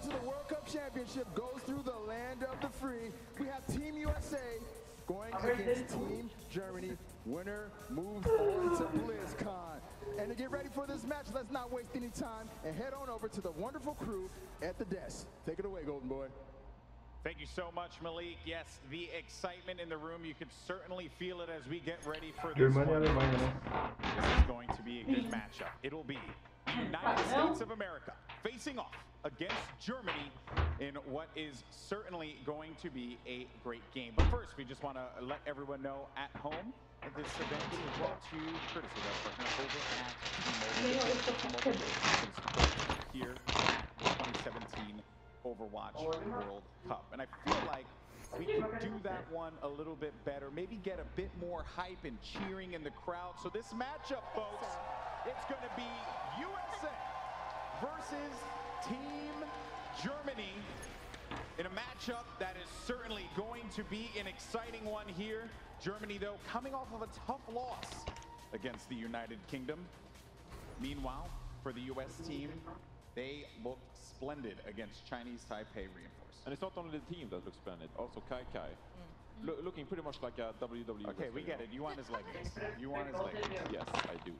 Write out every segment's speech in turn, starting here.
to the World Cup Championship goes through the land of the free. We have Team USA going against Team Germany. Winner moves on to BlizzCon. And to get ready for this match, let's not waste any time and head on over to the wonderful crew at the desk. Take it away, Golden Boy. Thank you so much, Malik. Yes, the excitement in the room, you can certainly feel it as we get ready for this one. This is going to be a good matchup. It'll be the United States of America facing off against Germany in what is certainly going to be a great game. But first, we just want to let everyone know at home that this event is brought to you courtesy of our partner over at T-Mobile here at the 2017 Overwatch World Cup. And I feel like we could do that one a little bit better, maybe get a bit more hype and cheering in the crowd. So this matchup, folks, it's going to be USA versus Team Germany in a matchup that is certainly going to be an exciting one here. Germany, though, coming off of a tough loss against the United Kingdom. Meanwhile, for the US team, they look splendid against Chinese Taipei Reinforced. And it's not only the team that looks splendid, also Kai Kai. Looking pretty much like a WWE. Okay, we get it. You want his leggings. You want his leggings. Yes, I do.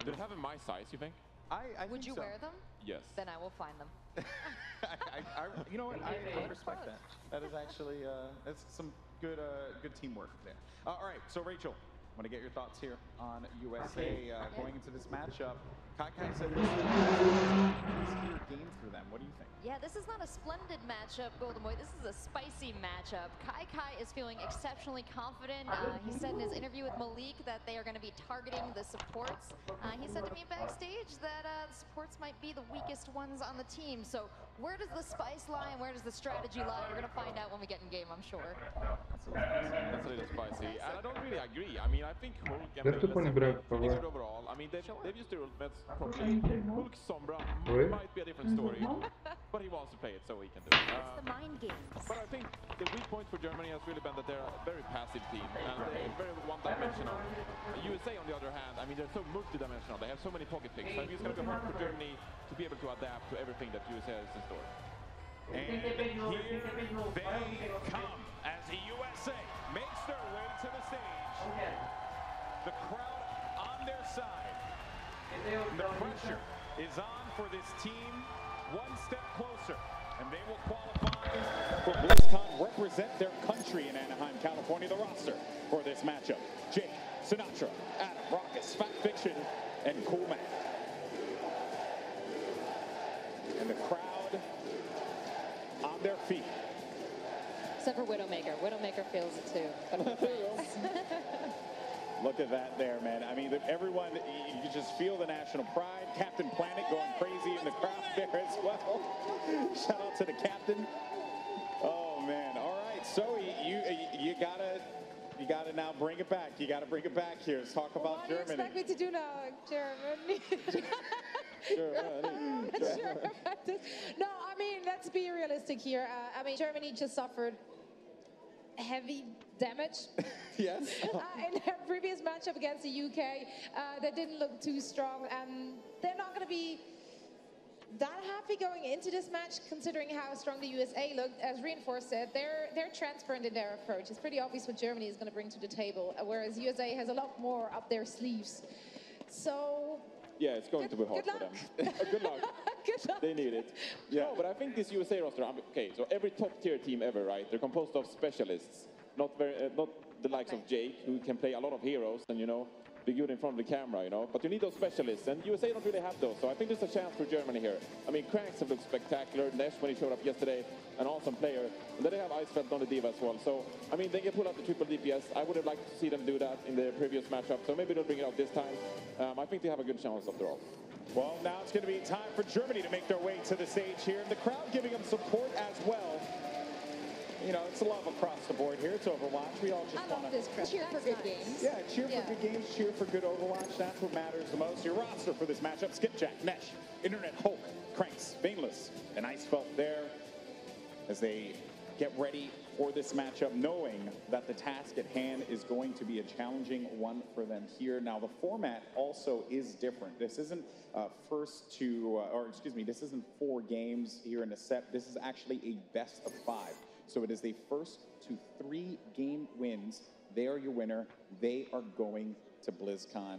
Do they have in my size, you think? I Would you so. wear them? Yes. Then I will find them. You know what? I respect that. That is actually that's some good good teamwork there. All right, so Rachel, I want to get your thoughts here on USA going into this matchup. Kai Kai said this is a game for them. What do you think? Yeah, this is not a splendid matchup, Golden Boy. This is a spicy matchup. Kai Kai is feeling exceptionally confident. He said in his interview with Malik that they are going to be targeting the supports. He said to me backstage that the supports might be the weakest ones on the team. So where does the spice lie and where does the strategy lie? We're going to find out when we get in game, I'm sure. That's a little spicy. And I don't really agree. I mean, I think Hulk and good overall. I mean, they've used their ultimates properly. Hulk Sombra might be a different story. But he wants to play it, so he can do it. It's the mind games. But I think the weak point for Germany has really been that they're a very passive team and they're very one-dimensional. USA, on the other hand, I mean, they're so multi-dimensional. They have so many pocket picks. I think it's going to be hard for Germany to be able to adapt to everything that USA has in store. And here they come as the USA makes their way to the stage. The crowd on their side. The pressure is on for this team. One step closer, and they will qualify for BlizzCon, represent their country in Anaheim, California. The roster for this matchup: Jake, Sinatra, Adam, Raucus, Fat Fiction, and Cool Man. And the crowd on their feet. Except for Widowmaker. Widowmaker feels it too. Look at that there, man. I mean, everyone, you can just feel the national pride. Captain Planet going crazy in the crowd there as well. Shout out to the captain. Oh, man. All right. So you gotta now bring it back. You gotta bring it back here. Let's talk about Germany. What do you expect me to do now, Germany? Germany. Not sure about this. No, I mean, let's be realistic here. I mean, Germany just suffered heavy damage. Yes. In their previous matchup against the UK, they didn't look too strong, and they're not going to be that happy going into this match, considering how strong the USA looked. As Reinforced said, they're transparent in their approach. It's pretty obvious what Germany is going to bring to the table, whereas USA has a lot more up their sleeves. So yeah, it's going to be hard for them. Good luck. Good luck. They need it. Yeah. No, but I think this USA roster, okay, so every top-tier team ever, right? They're composed of specialists, not the likes of Jake, who can play a lot of heroes and, you know, be good in front of the camera, you know. But you need those specialists, and USA don't really have those. So I think there's a chance for Germany here. I mean, Cranks have looked spectacular. Nesh, when he showed up yesterday, an awesome player. And then they have Icefeld on the Diva as well. So, I mean, they can pull out the triple DPS. I would have liked to see them do that in the previous matchup. So maybe they'll bring it out this time. I think they have a good chance after all. Well, now it's going to be time for Germany to make their way to the stage here. And the crowd giving them support as well. You know, it's love across the board here. It's Overwatch. We all just want to cheer for good games. Yeah, cheer for good games, cheer for good Overwatch. That's what matters the most. Your roster for this matchup: Skipjack, Nesh, Internet Hulk, Cranks, Bainless, and Icefelt there as they get ready for this matchup, knowing that the task at hand is going to be a challenging one for them here. Now, the format also is different. This isn't this isn't 4 games here in a set. This is actually a best of 5. So it is the first to 3 game wins. They are your winner. They are going to BlizzCon.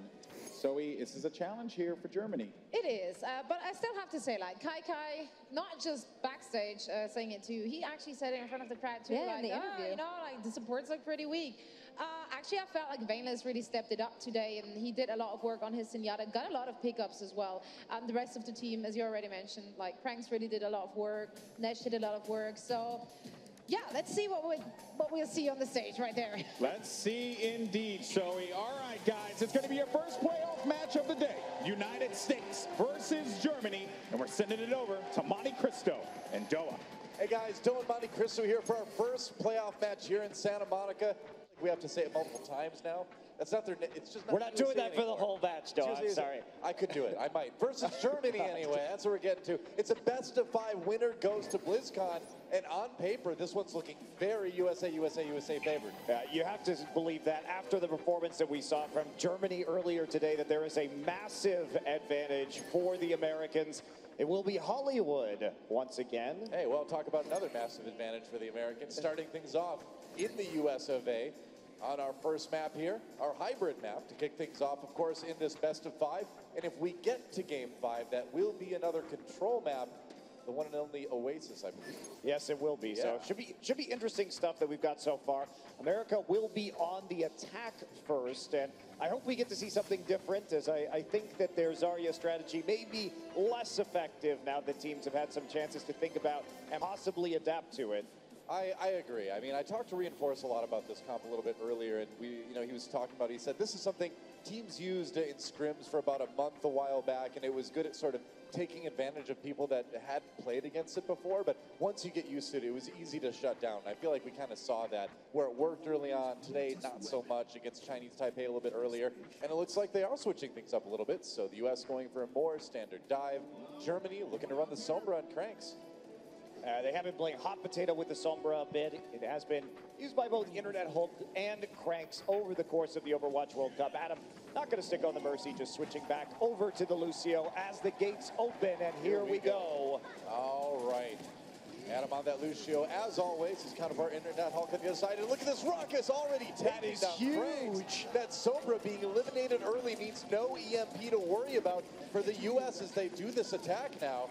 Zoe, this is a challenge here for Germany. It is, but I still have to say, like, Kai, not just backstage saying it too, he actually said it in front of the crowd too. Yeah, like, in the interview. You know, like, the supports look pretty weak. Actually, I felt like Vainless really stepped it up today, and he did a lot of work on his Zenyatta, got a lot of pickups as well. The rest of the team, as you already mentioned, like, Pranks really did a lot of work, Nesh did a lot of work, so... yeah, let's see what we'll see on the stage right there. Let's see indeed, Zoe. All right, guys, it's going to be your first playoff match of the day. United States versus Germany, and we're sending it over to Monte Cristo and Doha. Hey guys, Doha and Monte Cristo here for our first playoff match here in Santa Monica. We have to say it multiple times now. That's not their. It's just not. We're not doing that for the whole match, though. I'm sorry. I could do it. I might. Versus Germany, anyway. That's what we're getting to. It's a best of 5 winner goes to BlizzCon, and on paper, this one's looking very USA favored. You have to believe that after the performance that we saw from Germany earlier today, that there is a massive advantage for the Americans. It will be Hollywood once again. Hey, well, talk about another massive advantage for the Americans. Starting things off in the US of A. On our first map here, our hybrid map to kick things off, of course, in this best of 5. And if we get to game 5, that will be another control map, the one and only Oasis, I believe. Yes, it will be. Yeah. So should be interesting stuff that we've got so far. America will be on the attack first, and I hope we get to see something different, as I think that their Zarya strategy may be less effective now that teams have had some chances to think about and possibly adapt to it. I agree. I mean, I talked to Reinforce a lot about this comp a little bit earlier, and he was talking about, he said this is something teams used in scrims for about a month a while back, and it was good at sort of taking advantage of people that hadn't played against it before, but once you get used to it, it was easy to shut down. I feel like we kind of saw that where it worked early on. Today, not so much against Chinese Taipei a little bit earlier, and it looks like they are switching things up a little bit. So the U.S. going for a more standard dive. Germany looking to run the Sombra and Cranks. They have been playing hot potato with the Sombra a bit. It has been used by both Internet Hulk and Cranks over the course of the Overwatch World Cup. Adam, not going to stick on the Mercy, just switching back over to the Lucio as the gates open, and here we go. All right. Adam on that Lucio, as always, is kind of our Internet Hulk on the other side. And look at this Ruckus already taking down Cranks. That Sombra being eliminated early means no EMP to worry about for the U.S. as they do this attack now.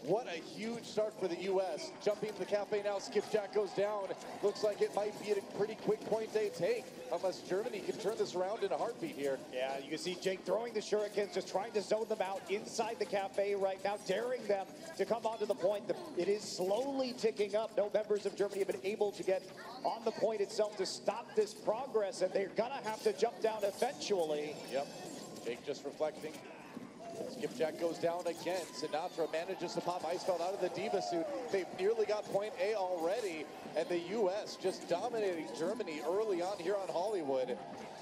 What a huge start for the U.S. Jumping to the cafe now, Skipjack goes down. Looks like it might be a pretty quick point they take, unless Germany can turn this around in a heartbeat here. Yeah, you can see Jake throwing the shurikens, just trying to zone them out inside the cafe right now, daring them to come onto the point. It is slowly ticking up. No members of Germany have been able to get on the point itself to stop this progress, and they're gonna have to jump down eventually. Yep, Jake just reflecting. Skipjack goes down again. Sinatra manages to pop Icefeld out of the Diva suit. They've nearly got point A already, and the U.S. just dominating Germany early on here on Hollywood.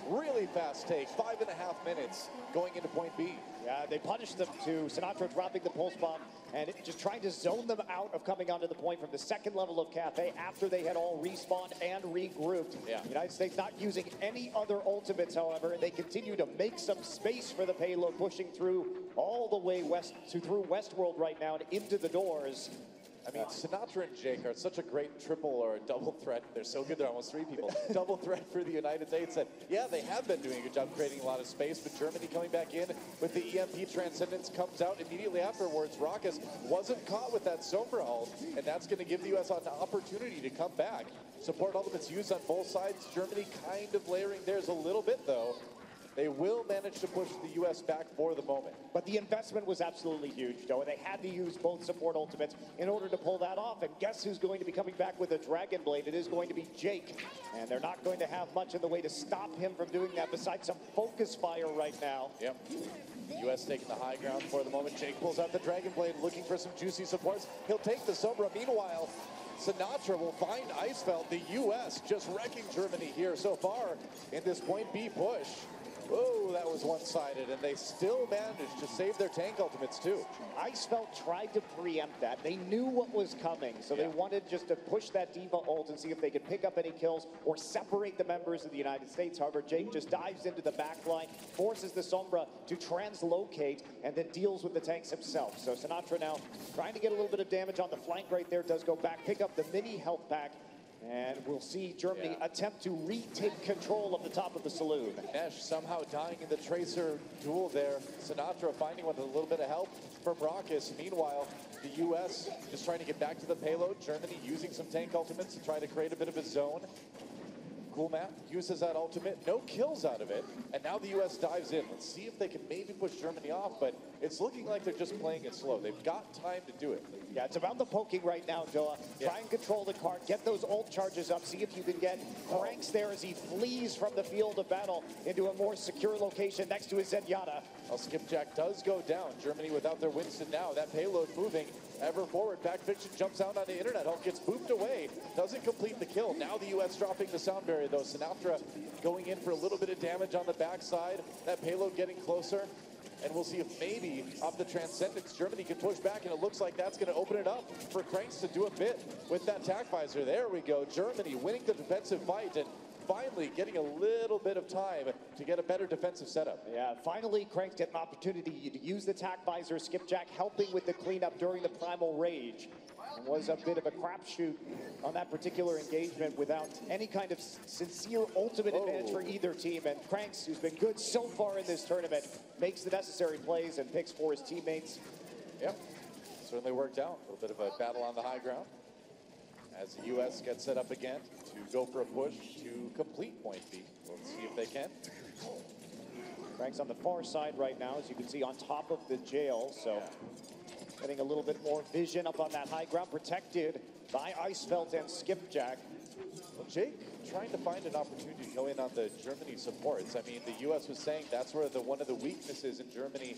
Really fast take, 5.5 minutes going into point B. Yeah, they punished them to Sinatra dropping the pulse bomb and just trying to zone them out of coming onto the point from the second level of Cafe after they had all respawned and regrouped. Yeah. United States not using any other ultimates, however, and they continue to make some space for the payload, pushing through all the way west through Westworld right now and into the doors. I mean, Sinatra and Jake are such a great triple or a double threat. They're so good, they're almost 3 people. Double threat for the United States. And yeah, they have been doing a good job creating a lot of space, but Germany coming back in with the EMP Transcendence comes out immediately afterwards. Ruckus wasn't caught with that Sombra ult, and that's going to give the U.S. an opportunity to come back. Support ultimates used on both sides. Germany kind of layering theirs a little bit, though. They will manage to push the U.S. back for the moment. But the investment was absolutely huge, though, and they had to use both support ultimates in order to pull that off. And guess who's going to be coming back with a Dragon Blade? It is going to be Jake. And they're not going to have much in the way to stop him from doing that besides some focus fire right now. Yep. U.S. taking the high ground for the moment. Jake pulls out the Dragon Blade, looking for some juicy supports. He'll take the Sombra. Meanwhile, Sinatra will find Icefeld. The U.S. just wrecking Germany here so far in this point B push. Whoa, that was one-sided, and they still managed to save their tank ultimates too. Icefeld tried to preempt that. They knew what was coming, so they wanted just to push that Diva ult and see if they could pick up any kills or separate the members of the United States. However, Jake just dives into the back line, forces the Sombra to translocate, and then deals with the tanks himself. So Sinatra now trying to get a little bit of damage on the flank right there, does go back, pick up the mini health pack, and we'll see Germany attempt to retake control of the top of the saloon. Nesh somehow dying in the Tracer duel there. Sinatra finding one with a little bit of help from Raucus. Meanwhile, the U.S. just trying to get back to the payload. Germany using some tank ultimates to try to create a bit of a zone. Cool map, uses that ultimate, no kills out of it, and now the U.S. dives in. Let's see if they can maybe push Germany off, but it's looking like they're just playing it slow. They've got time to do it. Yeah, it's about the poking right now, Joa. Try and control the cart, get those ult charges up, see if you can get Cranks there as he flees from the field of battle into a more secure location next to his Zenyatta. Well, Skipjack does go down. Germany without their Winston now. That payload moving ever forward. Backfiction jumps out on the internet. Hulk gets booped away. Doesn't complete the kill. Now the U.S. dropping the sound barrier, though. Sinatra going in for a little bit of damage on the backside. That payload getting closer. And we'll see if maybe off the Transcendence, Germany can push back, and it looks like that's going to open it up for Cranks to do a bit with that tac visor. There we go. Germany winning the defensive fight and finally getting a little bit of time to get a better defensive setup. Yeah, finally Cranks get an opportunity to use the tac visor. Skipjack helping with the cleanup during the Primal Rage. It was a bit of a crapshoot on that particular engagement without any kind of sincere ultimate advantage for either team. And Cranks, who's been good so far in this tournament, makes the necessary plays and picks for his teammates. Yep, certainly worked out. A little bit of a battle on the high ground as the U.S. gets set up again to go for a push to complete point B. Let's see if they can. Cranks on the far side right now, as you can see, on top of the jail. So getting a little bit more vision up on that high ground, protected by Icefeld and Skipjack. Well, Jake trying to find an opportunity to go in on the Germany supports. I mean, the U.S. was saying that's where one of the weaknesses in Germany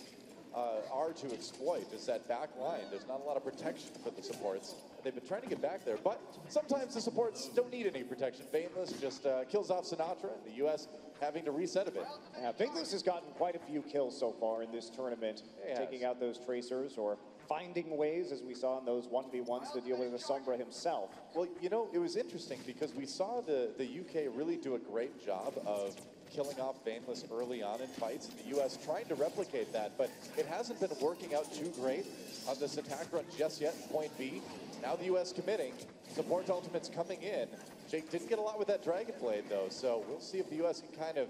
are to exploit, is that back line. There's not a lot of protection for the supports. They've been trying to get back there, but sometimes the supports don't need any protection. Faithless just kills off Sinatra, and the U.S. having to reset a bit. Yeah, Faithless has gotten quite a few kills so far in this tournament, taking out those Tracers or finding ways, as we saw in those 1v1s, to deal with the Sombra himself. Well, you know, it was interesting because we saw the UK really do a great job of killing off Faithless early on in fights, and the U.S. trying to replicate that, but it hasn't been working out too great on this attack run just yet, point B. Now the U.S. committing, support ultimates coming in. Jake didn't get a lot with that Dragon Blade, though, so we'll see if the U.S. can kind of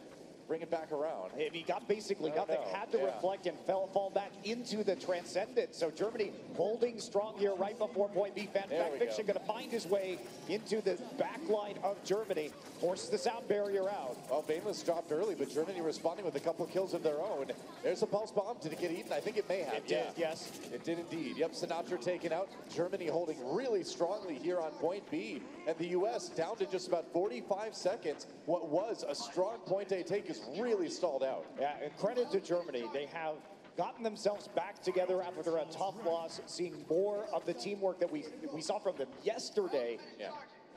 bring it back around. If he got basically nothing, had to reflect and fall back into the Transcendence. So Germany holding strong here right before point B. Backfiction going to find his way into the back line of Germany. Forces the sound barrier out. Well, Faithless dropped early, but Germany responding with a couple kills of their own. There's a pulse bomb. Did it get eaten? I think it may have. It did, yes. It did indeed. Yep, Sinatra taken out. Germany holding really strongly here on point B. And the U.S. down to just about 45 seconds. What was a strong point A take is really stalled out. Yeah, and credit to Germany. They have gotten themselves back together after a tough loss, seeing more of the teamwork that we saw from them yesterday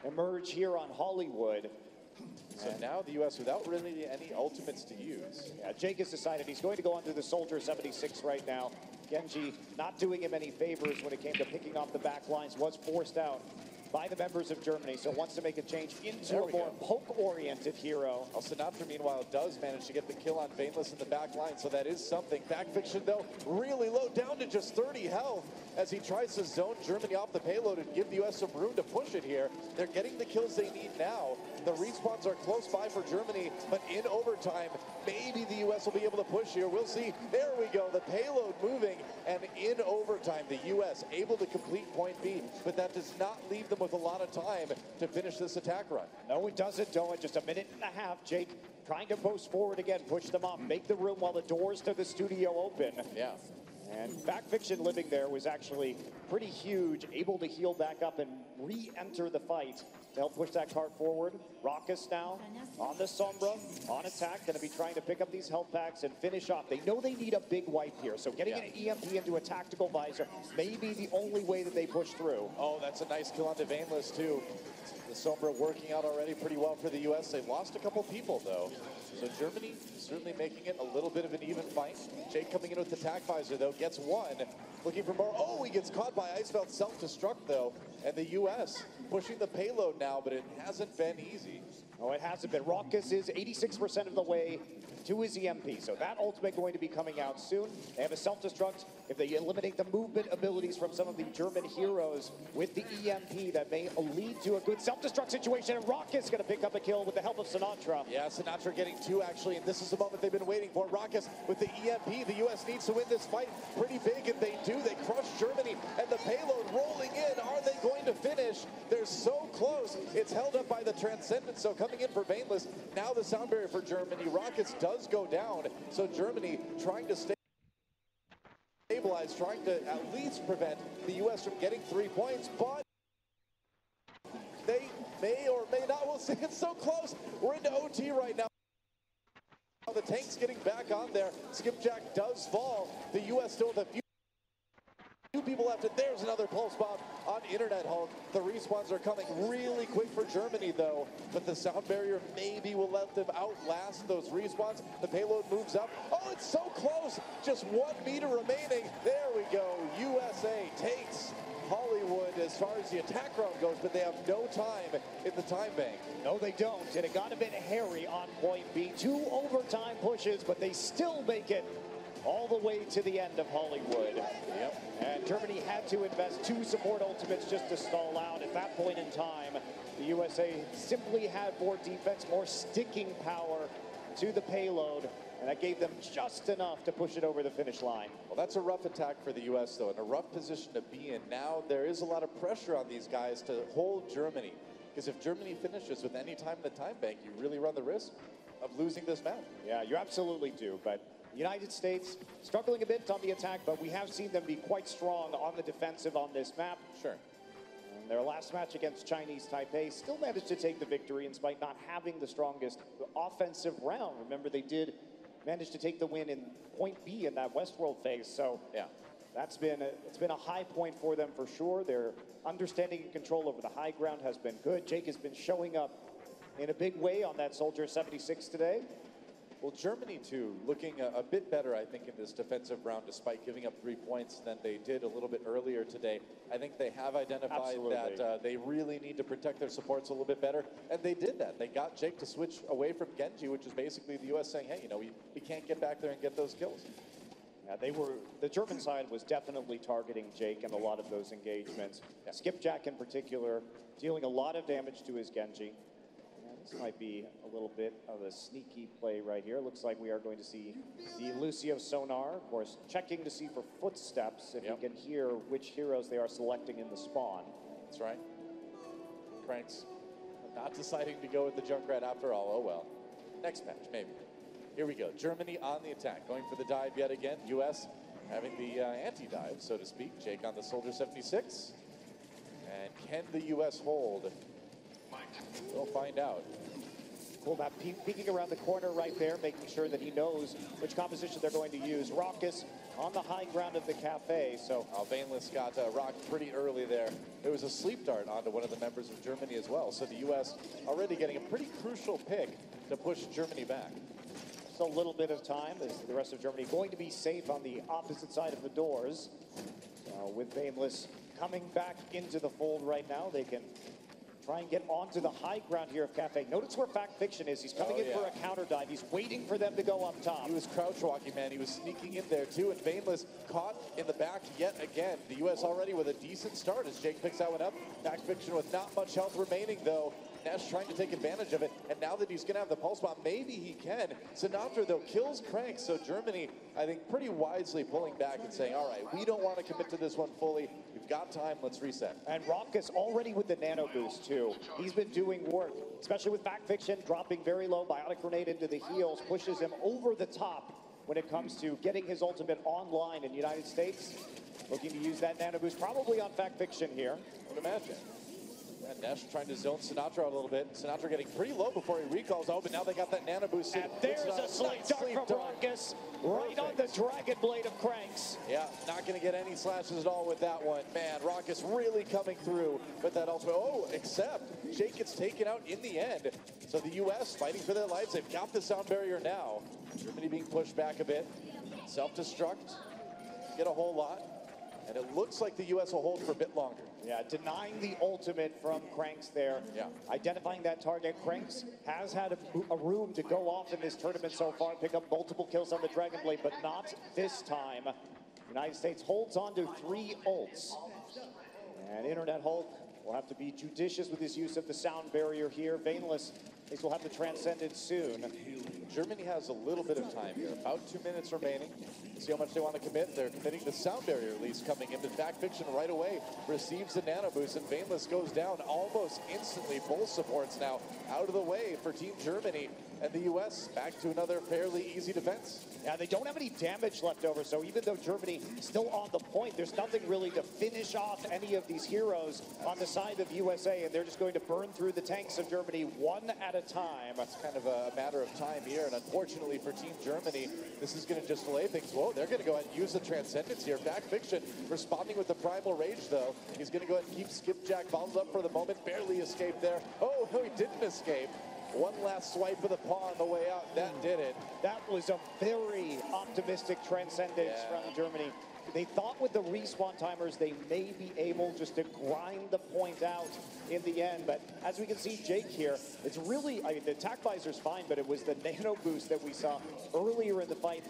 emerge here on Hollywood. So now the U.S. without really any ultimates to use. Yeah, Jake has decided he's going to go onto the Soldier 76 right now. Genji not doing him any favors when it came to picking off the back lines, was forced out by the members of Germany, so wants to make a change into a more poke-oriented hero. Well, Sinatra, meanwhile, does manage to get the kill on Faithless in the back line, so that is something. Backfiction, though, really low, down to just 30 health as he tries to zone Germany off the payload and give the U.S. some room to push it here. They're getting the kills they need now. The respawns are close by for Germany, but in overtime, maybe the U.S. will be able to push here. We'll see. There we go. The payload moving, and in overtime, the U.S. able to complete point B, but that does not leave them with a lot of time to finish this attack run. No, it doesn't, Doa. Just a minute and a half. Jake trying to post forward again, push them up, make the room while the doors to the studio open. Yeah. And Backfiction living there was actually pretty huge, able to heal back up and re-enter the fight. to help push that cart forward. Raucus now on the Sombra, on attack, going to be trying to pick up these health packs and finish off. They know they need a big wipe here, so getting an EMP into a tactical visor may be the only way that they push through. Oh, that's a nice kill onto Vaneless, too. The Sombra working out already pretty well for the U.S. They've lost a couple people, though. So Germany certainly making it a little bit of an even fight. Jake coming in with the attack visor, though, gets one. Looking for more. Oh, he gets caught by Icefeld. Self-destruct, though. And the U.S. pushing the payload now, but it hasn't been easy. Oh, it hasn't been. Raucus is 86% of the way to his EMP, so that ultimate going to be coming out soon. They have a self-destruct. If they eliminate the movement abilities from some of the German heroes with the EMP, that may lead to a good self-destruct situation, and Raucus going to pick up a kill with the help of Sinatra. Yeah, Sinatra getting two, actually, and this is the moment they've been waiting for. Raucus with the EMP. The U.S. needs to win this fight pretty big, and they do. They crush Germany, and the payload rolling in. Are they going to finish? They're so close. It's held up by the Transcendence, so coming in for Vaneless. Now the sound barrier for Germany. Raucus does go down, so Germany trying to stabilize, trying to at least prevent the U.S. from getting 3 points, but they may or may not. We'll see. It's so close. We're into OT right now. The tank's getting back on there. Skipjack does fall. The U.S. still with a few people left, and there's another pulse bomb on Internet Hulk. The respawns are coming really quick for Germany, though, but the sound barrier maybe will let them outlast those respawns. The payload moves up. Oh, it's so close. Just 1 meter remaining. There we go. USA takes Hollywood as far as the attack round goes, but they have no time in the time bank. No, they don't, and it got a bit hairy on point B. 2 overtime pushes, but they still make it all the way to the end of Hollywood. Yep. And Germany had to invest 2 support ultimates just to stall out. At that point in time, the USA simply had more defense, more sticking power to the payload, and that gave them just enough to push it over the finish line. Well, that's a rough attack for the U.S., though, and a rough position to be in. Now there is a lot of pressure on these guys to hold Germany, because if Germany finishes with any time in the time bank, you really run the risk of losing this match. Yeah, you absolutely do, but the United States struggling a bit on the attack, but we have seen them be quite strong on the defensive on this map. Sure. And their last match against Chinese Taipei still managed to take the victory in spite not having the strongest offensive round. Remember, they did manage to take the win in point B in that Westworld phase. So yeah, it's been a high point for them for sure. Their understanding and control over the high ground has been good. Jake has been showing up in a big way on that Soldier 76 today. Well, Germany, too, looking a bit better, I think, in this defensive round, despite giving up 3 points than they did a little bit earlier today. I think they have identified that they really need to protect their supports a little bit better, and they did that. They got Jake to switch away from Genji, which is basically the U.S. saying, hey, you know, we can't get back there and get those kills. Yeah, the German side was definitely targeting Jake in a lot of those engagements. Yeah. Skipjack in particular, dealing a lot of damage to his Genji. This might be a little bit of a sneaky play right here. Looks like we are going to see the Lucio sonar, of course, checking to see for footsteps if you can hear which heroes they are selecting in the spawn. That's right. Cranks not deciding to go with the Junkrat after all. Oh well. Next match, maybe. Here we go. Germany on the attack, going for the dive yet again. U.S. having the anti-dive, so to speak. Jake on the Soldier 76. And can the U.S. hold? We'll find out. Cool map, peeking around the corner right there, making sure that he knows which composition they're going to use. Raucus on the high ground of the cafe, so... Vaneless got rocked pretty early there. There was a sleep dart onto one of the members of Germany as well, so the U.S. already getting a pretty crucial pick to push Germany back. Just a little bit of time as the rest of Germany going to be safe on the opposite side of the doors. With Vaneless coming back into the fold right now, they can try and get onto the high ground here of Cafe. Notice where Fact Fiction is. He's coming in for a counter dive. He's waiting for them to go up top. He was crouch walking, man. He was sneaking in there too. And Vaneless caught in the back yet again. The U.S. already with a decent start as Jake picks that one up. Fact Fiction with not much health remaining though. Nesh trying to take advantage of it. And now that he's going to have the pulse bomb, maybe he can. Sinatra, though, kills Crank. So Germany, I think, pretty wisely pulling back and saying, all right, we don't want to commit to this one fully. We've got time. Let's reset. And Raucus already with the nano boost, too. He's been doing work, especially with Fact Fiction, dropping very low. Biotic Grenade into the heels, pushes him over the top when it comes to getting his ultimate online in the United States. Looking to use that nano boost probably on Fact Fiction here. I would imagine. And Nash trying to zone Sinatra a little bit. Sinatra getting pretty low before he recalls. Oh, but now they got that nano boost. And there's a sleep dart from Raucus right on the Dragon Blade of Cranks. Yeah, not going to get any slashes at all with that one. Man, Raucus really coming through with that ultimate. Oh, except Jake gets taken out in the end. So the U.S. fighting for their lives. They've got the sound barrier now. Germany being pushed back a bit. Self-destruct. Get a whole lot. And it looks like the U.S. will hold for a bit longer. Yeah, denying the ultimate from Cranks there. Yeah. Identifying that target. Cranks has had a room to go off in this tournament so far, pick up multiple kills on the Dragon Blade, but not this time. United States holds on to 3 ults. And Internet Hulk will have to be judicious with his use of the sound barrier here. Vaneless, will have the Transcendent soon. Germany has a little bit of time here. About 2 minutes remaining. See how much they want to commit. They're committing the sound barrier at least coming in. Fact Fiction right away receives the nano boost, and Vaneless goes down almost instantly. Both supports now out of the way for Team Germany, and the U.S. back to another fairly easy defense. Yeah, they don't have any damage left over, so even though Germany is still on the point, there's nothing really to finish off any of these heroes on the side of USA, and they're just going to burn through the tanks of Germany one at a time. It's kind of a matter of time here, and unfortunately for Team Germany, this is going to just delay things. Whoa, they're going to go ahead and use the Transcendence here. Fact Fiction responding with the Primal Rage, though. He's going to go ahead and keep Skipjack bottled up for the moment. Barely escaped there. Oh, no, he didn't escape. One last swipe of the paw on the way out. That did it. That was a very optimistic Transcendence from Germany. They thought with the respawn timers, they may be able just to grind the point out in the end. But as we can see, Jake here, it's really, I mean, the attack visor's fine, but it was the nano boost that we saw earlier in the fight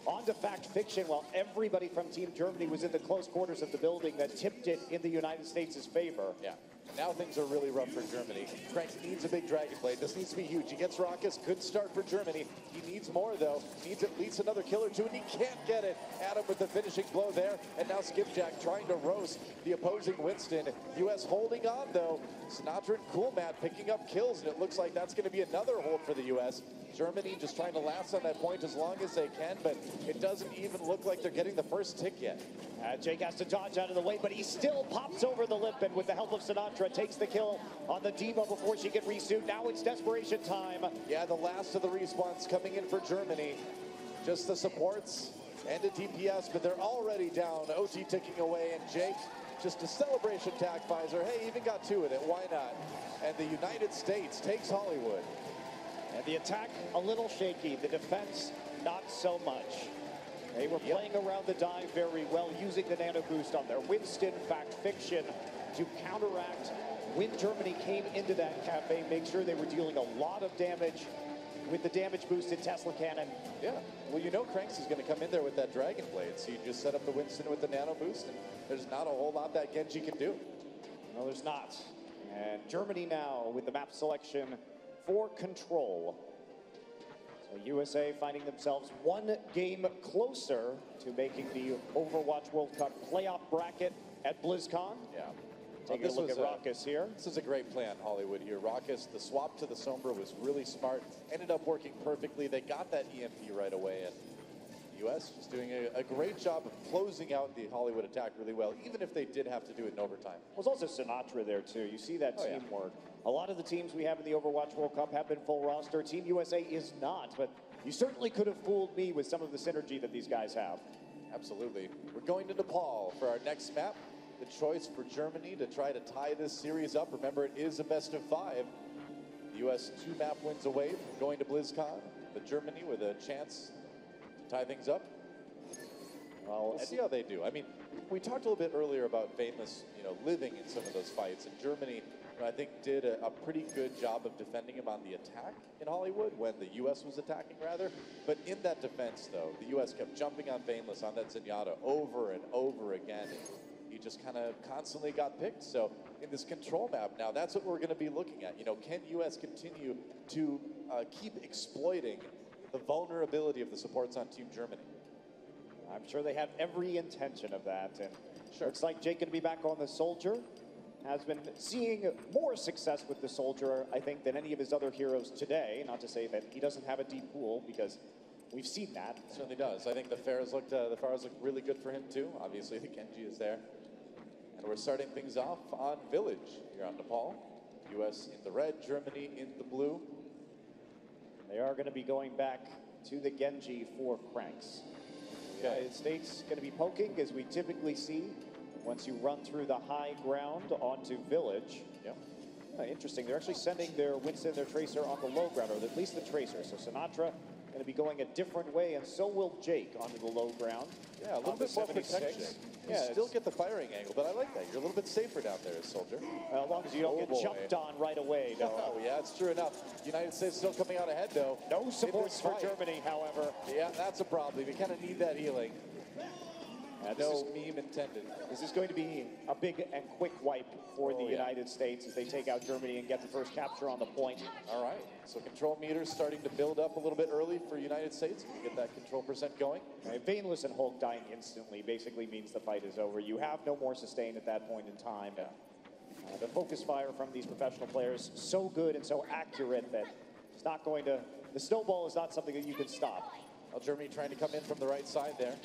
onto Fact Fiction while everybody from Team Germany was in the close quarters of the building that tipped it in the United States' favor. Yeah. Now things are really rough for Germany. Cranks needs a big Dragon Blade. This needs to be huge. He gets Raucus. Good start for Germany. He needs more, though. Needs at least another kill or two, and he can't get it. Adam with the finishing blow there. And now Skipjack trying to roast the opposing Winston. U.S. holding on, though. Sinatra and Coolmat picking up kills, and it looks like that's going to be another hold for the U.S. Germany just trying to last on that point as long as they can, but it doesn't even look like they're getting the first tick yet. Jake has to dodge out of the way, but he still pops over the lip, and with the help of Sinatra, takes the kill on the Diva before she can resuit. Now it's desperation time. Yeah, the last of the respawns coming in for Germany. Just the supports and a DPS, but they're already down. OT ticking away, and Jake, just a celebration tac visor. Hey, even got 2 with it. Why not? And the United States takes Hollywood. And the attack, a little shaky. The defense, not so much. They were playing around the dive very well, using the nano boost on their Winston Fact Fiction to counteract when Germany came into that cafe, make sure they were dealing a lot of damage with the damage boosted Tesla cannon. Yeah, well, you know Cranks is going to come in there with that Dragon Blade, so you just set up the Winston with the nano boost, and there's not a whole lot that Genji can do. No, there's not. And Germany now with the map selection for Control. So USA finding themselves 1 game closer to making the Overwatch World Cup playoff bracket at BlizzCon. Yeah. Taking a look at Raucus here. This is a great plan, Hollywood here. Raucus, the swap to the Sombra was really smart. Ended up working perfectly. They got that EMP right away, and the U.S. just doing a great job of closing out the Hollywood attack really well, even if they did have to do it in overtime. There's also Sinatra there, too. You see that teamwork. A lot of the teams we have in the Overwatch World Cup have been full roster. Team USA is not, but you certainly could have fooled me with some of the synergy that these guys have. Absolutely. We're going to Nepal for our next map. The choice for Germany to try to tie this series up. Remember, it is a best of 5. The U.S. 2 map wins away from going to BlizzCon, but Germany with a chance to tie things up. Well, we'll see how they do. I mean, we talked a little bit earlier about Vaneless, living in some of those fights, and Germany, I think, did a pretty good job of defending him on the attack in Hollywood when the U.S. was attacking, rather. But in that defense, though, the U.S. kept jumping on Vaneless on that Zenyatta over and over again. He just kind of constantly got picked. So in this Control map now, that's what we're going to be looking at. Can U.S. continue to keep exploiting the vulnerability of the supports on Team Germany? I'm sure they have every intention of that. And looks like Jake going to be back on the Soldier. Has been seeing more success with the Soldier, I think, than any of his other heroes today. Not to say that he doesn't have a deep pool, because we've seen that. It certainly does. I think the Pharahs looked really good for him too. Obviously, the Genji is there. And we're starting things off on Village here on Nepal. US in the red, Germany in the blue. They are going to be going back to the Genji for Cranks. The United States going to be poking, as we typically see once you run through the high ground onto Village. Yep. Interesting. They're actually sending their Winston, their Tracer, on the low ground, or at least the Tracer. So Sinatra going to be going a different way, and so will Jake onto the low ground. Yeah, a little bit more protection. You still get the firing angle, but I like that. You're a little bit safer down there, soldier. As long as you don't get jumped on right away, though. Oh, yeah, it's true enough. United States still coming out ahead, though. No supports for Germany, however. Yeah, that's a problem. We kind of need that healing. No meme intended. This is going to be a big and quick wipe for the United States as they take out Germany and get the first capture on the point. All right, so control meters starting to build up a little bit early for United States. Get that control percent going. Vainless and Hulk dying instantly basically means the fight is over. You have no more sustain at that point in time. The focus fire from these professional players so good and so accurate that it's not going to, the snowball is not something that you can stop. Well, Germany trying to come in from the right side there.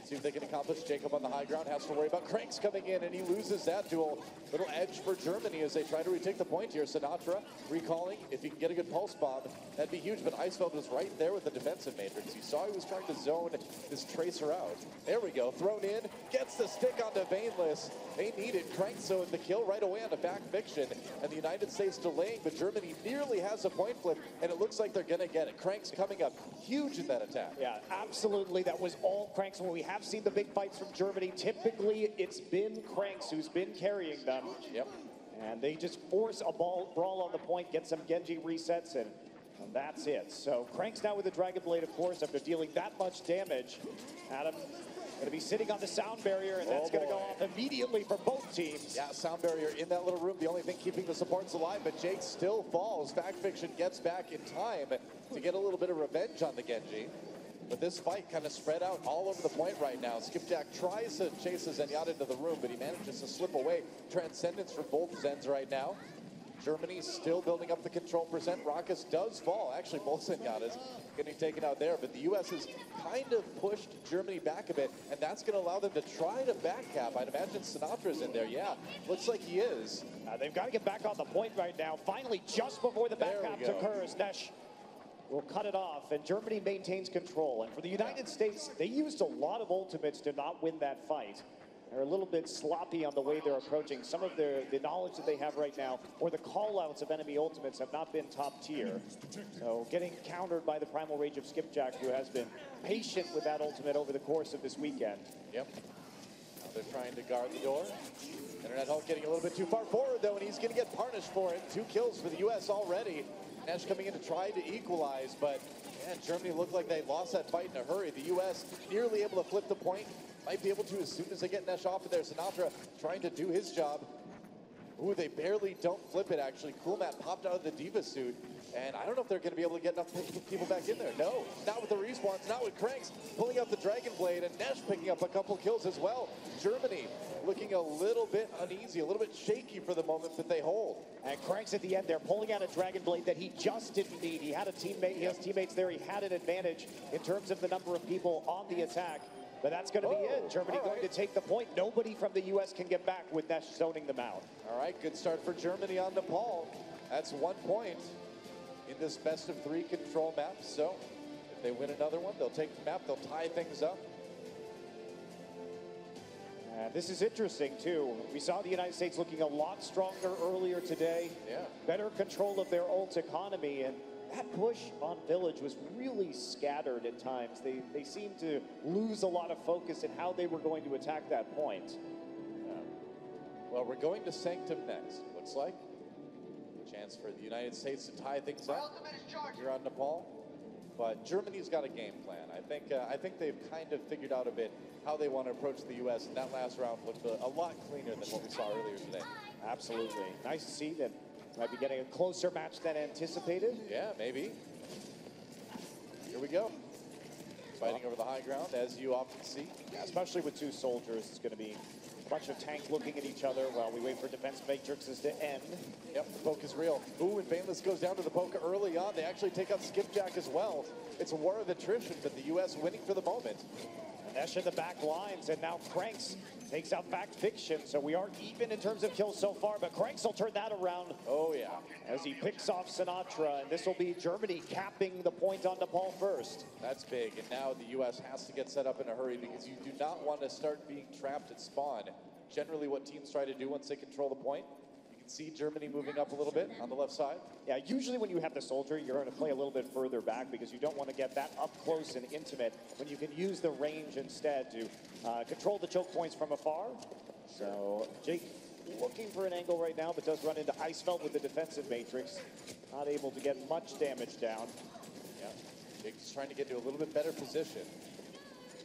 See if they can accomplish. Jacob on the high ground has to worry about Cranks coming in, and he loses that duel. Little edge for Germany as they try to retake the point here. Sinatra recalling. If he can get a good pulse bomb, that'd be huge. But Eisfeld was right there with the defensive matrix. You saw he was trying to zone this Tracer out. There we go. Thrown in. Gets the stick onto Vainless. They need it. Cranks zoned the kill right away on the back fiction. And the United States delaying, but Germany nearly has a point flip, and it looks like they're going to get it. Cranks coming up huge in that attack. Yeah, absolutely. That was all Cranks. When we have seen the big fights from Germany, typically it's been Cranks who's been carrying them. Yep. And they just force a brawl on the point, get some Genji resets, and that's it. So Cranks now with the Dragon Blade, of course, after dealing that much damage. Adam going to be sitting on the sound barrier, and that's going to go off immediately for both teams. Yeah, sound barrier in that little room, the only thing keeping the supports alive, but Jake still falls. Fact Fiction gets back in time to get a little bit of revenge on the Genji. But this fight kind of spread out all over the point right now. Skipjack tries to chase Zenyatta into the room, but he manages to slip away. Transcendence for both Zens right now. Germany still building up the control percent. Raucus does fall. Actually, both Zenyatas getting taken out there. But the U.S. has kind of pushed Germany back a bit, and that's going to allow them to try to backcap. I'd imagine Sinatra's in there. Yeah, looks like he is. They've got to get back on the point right now. Finally, just before the backcap occurs, Nesh will cut it off, and Germany maintains control. And for the United States, they used a lot of ultimates to not win that fight. They're a little bit sloppy on the way they're approaching. Some of the knowledge that they have right now, or the call-outs of enemy ultimates, have not been top tier. So getting countered by the Primal Rage of Skipjack, who has been patient with that ultimate over the course of this weekend. Yep. Now they're trying to guard the door. Internet Hulk getting a little bit too far forward, though, and he's going to get punished for it. 2 kills for the U.S. already. Nash coming in to try to equalize, but man, Germany looked like they lost that fight in a hurry. The U.S. nearly able to flip the point. Might be able to as soon as they get Nesh off of there. Sinatra trying to do his job. Ooh, they barely don't flip it, actually. Cool Matt popped out of the Diva suit, and I don't know if they're going to be able to get enough people back in there. No, not with the respawns, not with Cranks pulling out the Dragon Blade, and Nesh picking up a couple kills as well. Germany looking a little bit uneasy, a little bit shaky for the moment, but they hold. And Cranks at the end there, pulling out a Dragon Blade that he just didn't need. He had a teammate, he has teammates there. He had an advantage in terms of the number of people on the attack. But that's going to be it. Germany going to take the point. Nobody from the U.S. can get back with Nesh zoning them out. All right, good start for Germany on Nepal. That's 1 point in this best-of-3 control map. So if they win another one, they'll take the map. They'll tie things up. This is interesting, too. We saw the United States looking a lot stronger earlier today. Yeah. Better control of their ult economy, and that push on Village was really scattered at times. They seemed to lose a lot of focus in how they were going to attack that point. Well, we're going to Sanctum next, looks like. Chance for the United States to tie things up here on Nepal. But Germany's got a game plan. I think they've kind of figured out a bit how they want to approach the U.S. And that last round looked a lot cleaner than what we saw earlier today. Absolutely. Nice to see that might be getting a closer match than anticipated. Yeah, maybe. Here we go. Fighting over the high ground, as you often see. Yeah, especially with 2 soldiers, it's going to be a bunch of tanks looking at each other while we wait for defense matrices to end. Yep, the poke is real. Ooh, and Vainless goes down to the poke early on. They actually take out Skipjack as well. It's a war of attrition, but the U.S. winning for the moment. Nesh in the back lines, and now Cranks Takes out Fact Fiction, so we are even in terms of kills so far, but Cranks will turn that around. Oh, yeah. As he picks off Sinatra, and this will be Germany capping the point on Nepal first. That's big, and now the U.S. has to get set up in a hurry because you do not want to start being trapped at spawn. Generally what teams try to do once they control the point. You can see Germany moving up a little bit on the left side. Yeah, usually when you have the soldier, you're going to play a little bit further back because you don't want to get that up close and intimate when you can use the range instead to control the choke points from afar. So Jake looking for an angle right now, but does run into Icefeld with the defensive matrix. Not able to get much damage down. Yeah, Jake's trying to get to a little bit better position.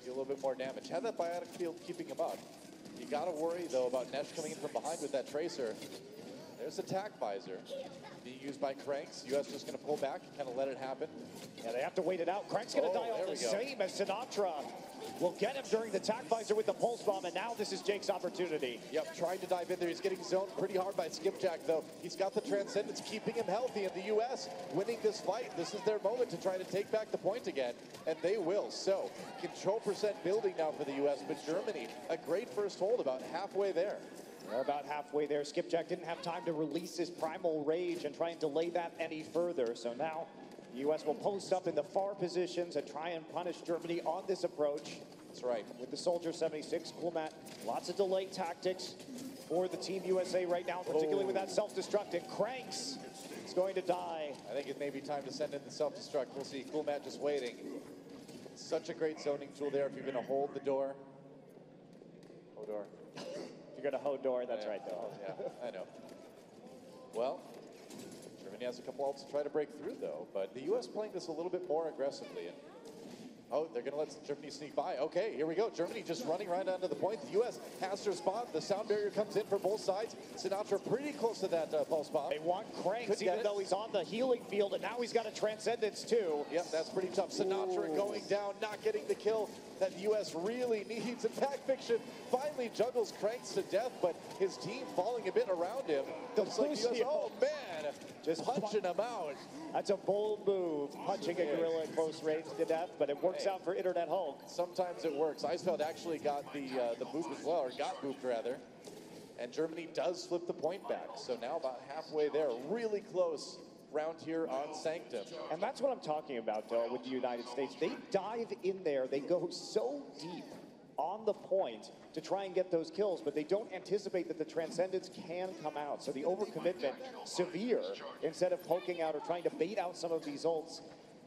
Do a little bit more damage. Had that biotic field keeping him up. You got to worry, though, about Nesh coming in from behind with that tracer. There's attack visor being used by Cranks. US just going to pull back and kind of let it happen. Yeah, they have to wait it out. Cranks going to die all the same as Sinatra. Will get him during the attack visor with the pulse bomb, and now this is Jake's opportunity. Yep, trying to dive in there. He's getting zoned pretty hard by Skipjack, though. He's got the Transcendence keeping him healthy, and the U.S. winning this fight. This is their moment to try to take back the point again, and they will. So, control percent building now for the U.S., but Germany, a great first hold, about halfway there. They're about halfway there. Skipjack didn't have time to release his primal rage and try and delay that any further, so now the U.S. will post up in the far positions and try and punish Germany on this approach. That's right. With the Soldier 76, cool Matt. Lots of delay tactics for the Team USA right now, particularly with that self-destruct. And Cranks is going to die. I think it may be time to send in the self-destruct. We'll see. Cool Matt just waiting. Such a great zoning tool there if you're going to hold the door. Hold door. If you're going to hold door, that's right, though. Oh, yeah, I know. Well, Germany has a couple ults to try to break through, though. But the U.S. playing this a little bit more aggressively. And oh, they're going to let Germany sneak by. Okay, here we go. Germany just running right onto the point. The U.S. has to respond. The sound barrier comes in for both sides. Sinatra pretty close to that pulse bomb. They want Cranks, even though he's on the healing field, and now he's got a Transcendence, too. Yep, that's pretty tough. Sinatra going down, not getting the kill that the U.S. really needs. In fact, Fiction finally juggles Cranks to death, but his team falling a bit around him. Looks like the US, oh, man, just punching him out. That's a bold move, punching a gorilla at close range to death, but it works out for Internet Hulk. Sometimes it works. Icefeld actually got the boop as well, or got booped rather. And Germany does flip the point back. So now about halfway there, really close round here on Sanctum. And that's what I'm talking about, with the United States. They dive in there, they go so deep on the point to try and get those kills, but they don't anticipate that the Transcendence can come out. So the overcommitment, severe, instead of poking out or trying to bait out some of these ults.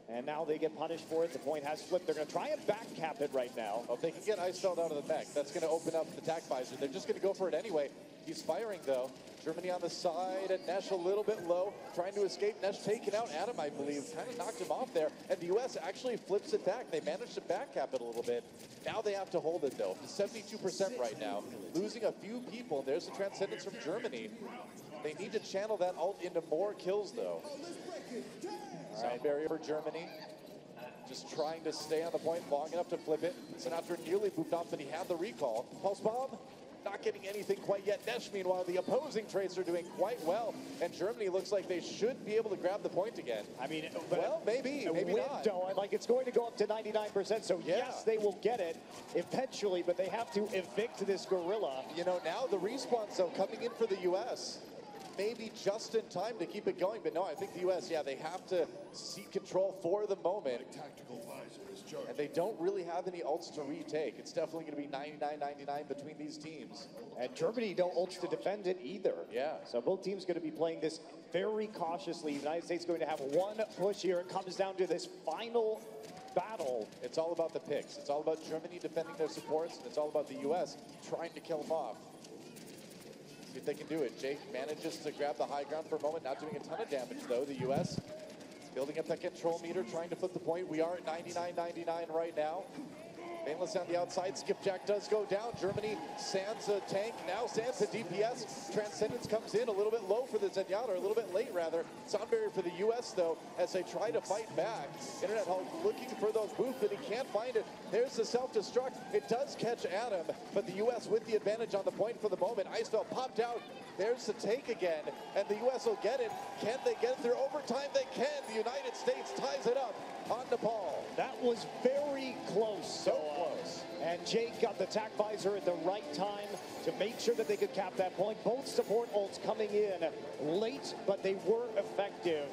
And now they get punished for it. The point has flipped. They're going to try and back cap it right now. Well, if they can get Icefeld out of the back, that's going to open up the attack visor. They're just going to go for it anyway. He's firing, though. Germany on the side, and Nesh a little bit low, trying to escape. Nesh taking out Adam, I believe, kind of knocked him off there. And the U.S. actually flips it back. They managed to back cap it a little bit. Now they have to hold it, though. 72% right now, losing a few people. There's the Transcendence from Germany. They need to channel that ult into more kills, though. Sound barrier for Germany. Just trying to stay on the point long enough to flip it. Sinatra nearly moved off, but he had the recall. Pulse bomb, not getting anything quite yet. Nesh, meanwhile, the opposing trades are doing quite well, and Germany looks like they should be able to grab the point again. I mean, well, maybe not. Like, it's going to go up to 99%, so yes, they will get it eventually, but they have to evict this gorilla. You know, now the respawn zone coming in for the U.S., maybe just in time to keep it going, but no, I think the U.S., yeah, they have to seek control for the moment. And they don't really have any ults to retake. It's definitely going to be 99-99 between these teams. And Germany don't ults to defend it either. Yeah. So both teams going to be playing this very cautiously. The United States going to have one push here. It comes down to this final battle. It's all about the picks. It's all about Germany defending their supports, and it's all about the U.S. trying to kill them off. See if they can do it. Jake manages to grab the high ground for a moment, not doing a ton of damage, though. The U.S. building up that control meter, trying to flip the point. We are at 99-99 right now. Bainless on the outside. Skipjack does go down. Germany sands a tank. Now sands a DPS. Transcendence comes in a little bit low for the Zenyatta, or a little bit late, rather. Sound barrier for the U.S., though, as they try to fight back. Internet Hulk looking for those boosts, but he can't find it. There's the self-destruct. It does catch Adam, but the U.S. with the advantage on the point for the moment. Icefeld popped out. There's the take again, and the U.S. will get it. Can they get it through overtime? They can. The United States ties it up on Nepal. That was very close. So close. And Jake got the tack visor at the right time to make sure that they could cap that point. Both support ults coming in late, but they were effective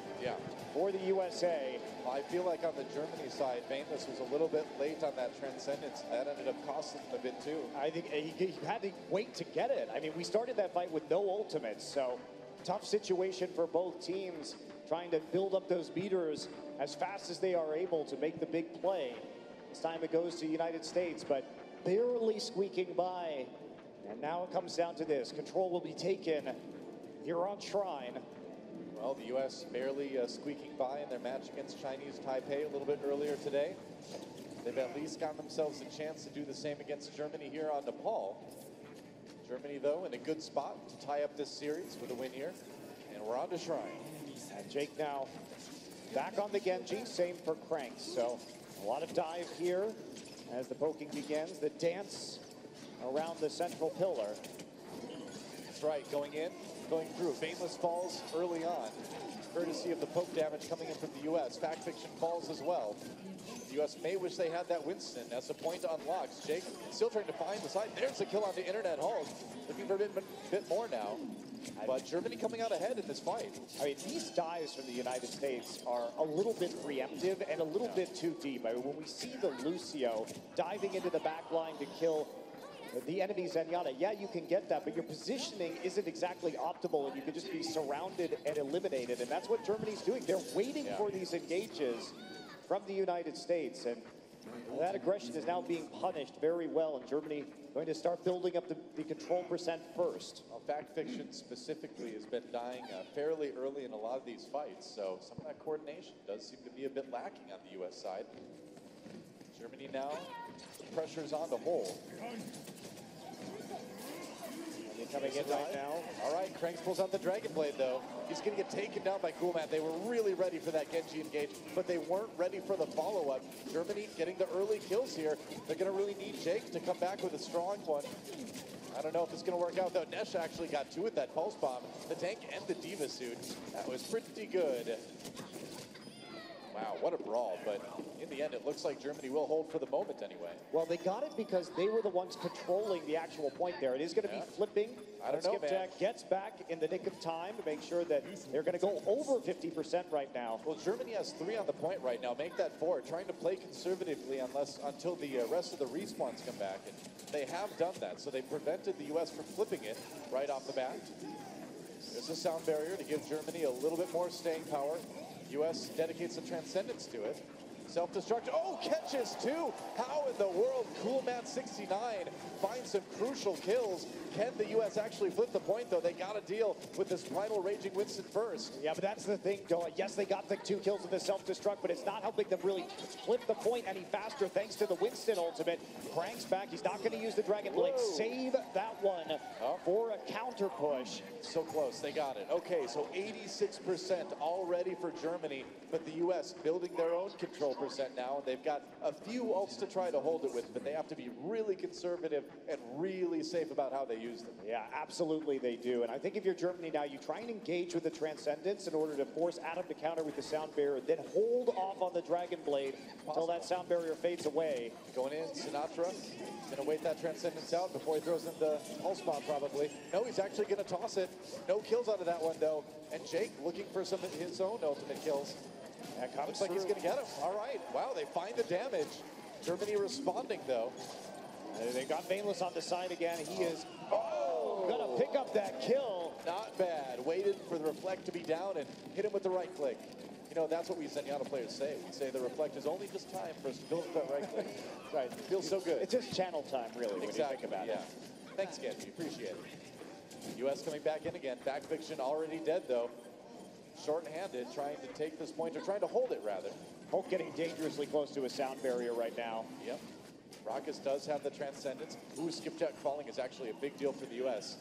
for the USA. I feel like on the Germany side, Vainless was a little bit late on that Transcendence. That ended up costing them a bit too. I think he had to wait to get it. I mean, we started that fight with no ultimates, so tough situation for both teams, trying to build up those meters as fast as they are able to make the big play. This time it goes to United States, but barely squeaking by. And now it comes down to this. Control will be taken here on Shrine. Well, the U.S. barely squeaking by in their match against Chinese Taipei a little bit earlier today. They've at least gotten themselves a chance to do the same against Germany here on Nepal. Germany, though, in a good spot to tie up this series with a win here. And we're on to Shrine. And Jake now back on the Genji, same for Cranks. So a lot of dive here as the poking begins. The dance around the central pillar. That's right, going in, going through. Vainless falls early on, courtesy of the poke damage coming in from the U.S. Fact Fiction falls as well. The U.S. may wish they had that Winston as the point unlocks. Jake still trying to find the side. There's a kill on the Internet Hulk. Looking for a bit more now. But Germany coming out ahead in this fight. I mean, these dives from the United States are a little bit preemptive and a little bit too deep. I mean, when we see the Lucio diving into the back line to kill the enemy Zenyatta, yeah, you can get that, but your positioning isn't exactly optimal, and you can just be surrounded and eliminated, and that's what Germany's doing. They're waiting for these engages from the United States, and that aggression is now being punished very well, and Germany going to start building up the control percent first. Well, Fact Fiction specifically has been dying fairly early in a lot of these fights, so some of that coordination does seem to be a bit lacking on the U.S. side. Germany now pressures on the hole. Coming in right now. All right, Cranks pulls out the Dragon Blade, though. He's going to get taken down by Coolman. They were really ready for that Genji engage, but they weren't ready for the follow-up. Germany getting the early kills here. They're going to really need Jake to come back with a strong one. I don't know if it's going to work out, though. Nesh actually got two with that Pulse Bomb. The tank and the Diva suit. That was pretty good. Wow, what a brawl, but in the end, it looks like Germany will hold for the moment anyway. Well, they got it because they were the ones controlling the actual point there. It is going to be flipping. I don't know, man. Gets back in the nick of time to make sure that they're going to go over 50% right now. Well, Germany has 3 on the point right now. Make that 4. Trying to play conservatively until the rest of the respawns come back. And they have done that, so they prevented the U.S. from flipping it right off the bat. There's a sound barrier to give Germany a little bit more staying power. U.S. dedicates a Transcendence to it. Self-destruct. Oh, catches too. How in the world? Coolmat69 finds some crucial kills. Can the U.S. actually flip the point, though? They got to deal with this Primal Raging Winston first. Yeah, but that's the thing, though. Yes, they got the 2 kills with the self-destruct, but it's not helping them really flip the point any faster thanks to the Winston ultimate. Cranks back. He's not going to use the Dragon Blade. Save that one for a counter push. So close. They got it. Okay, so 86% already for Germany, but the U.S. building their own control percent now, and they've got a few ults to try to hold it with, but they have to be really conservative and really safe about how they use them. Yeah, absolutely they do. And I think if you're Germany now, you try and engage with the Transcendence in order to force Adam to counter with the sound barrier, then hold off on the Dragon Blade until that sound barrier fades away. Going in, Sinatra, gonna wait that Transcendence out before he throws in the Pulse Bomb probably. No, he's actually gonna toss it. No kills out of that one though. And Jake looking for some of his own ultimate kills. Looks like he's gonna get him. All right, wow, they find the damage. Germany responding though. They got Vainless on the side again. He is gonna pick up that kill. Not bad. Waited for the reflect to be down and hit him with the right click. You know, that's what we Zenyatta players say. We say the reflect is only just time for us to build that right click. Right, it feels so good. It's just channel time, really, when you think about it. Thanks, Genji. Appreciate it. U.S. coming back in again. Fact Fiction already dead, though. Short-handed, trying to take this point, or trying to hold it, rather. Hulk getting dangerously close to a sound barrier right now. Yep. Rockus does have the Transcendence. Ooh, skipjack falling is actually a big deal for the U.S.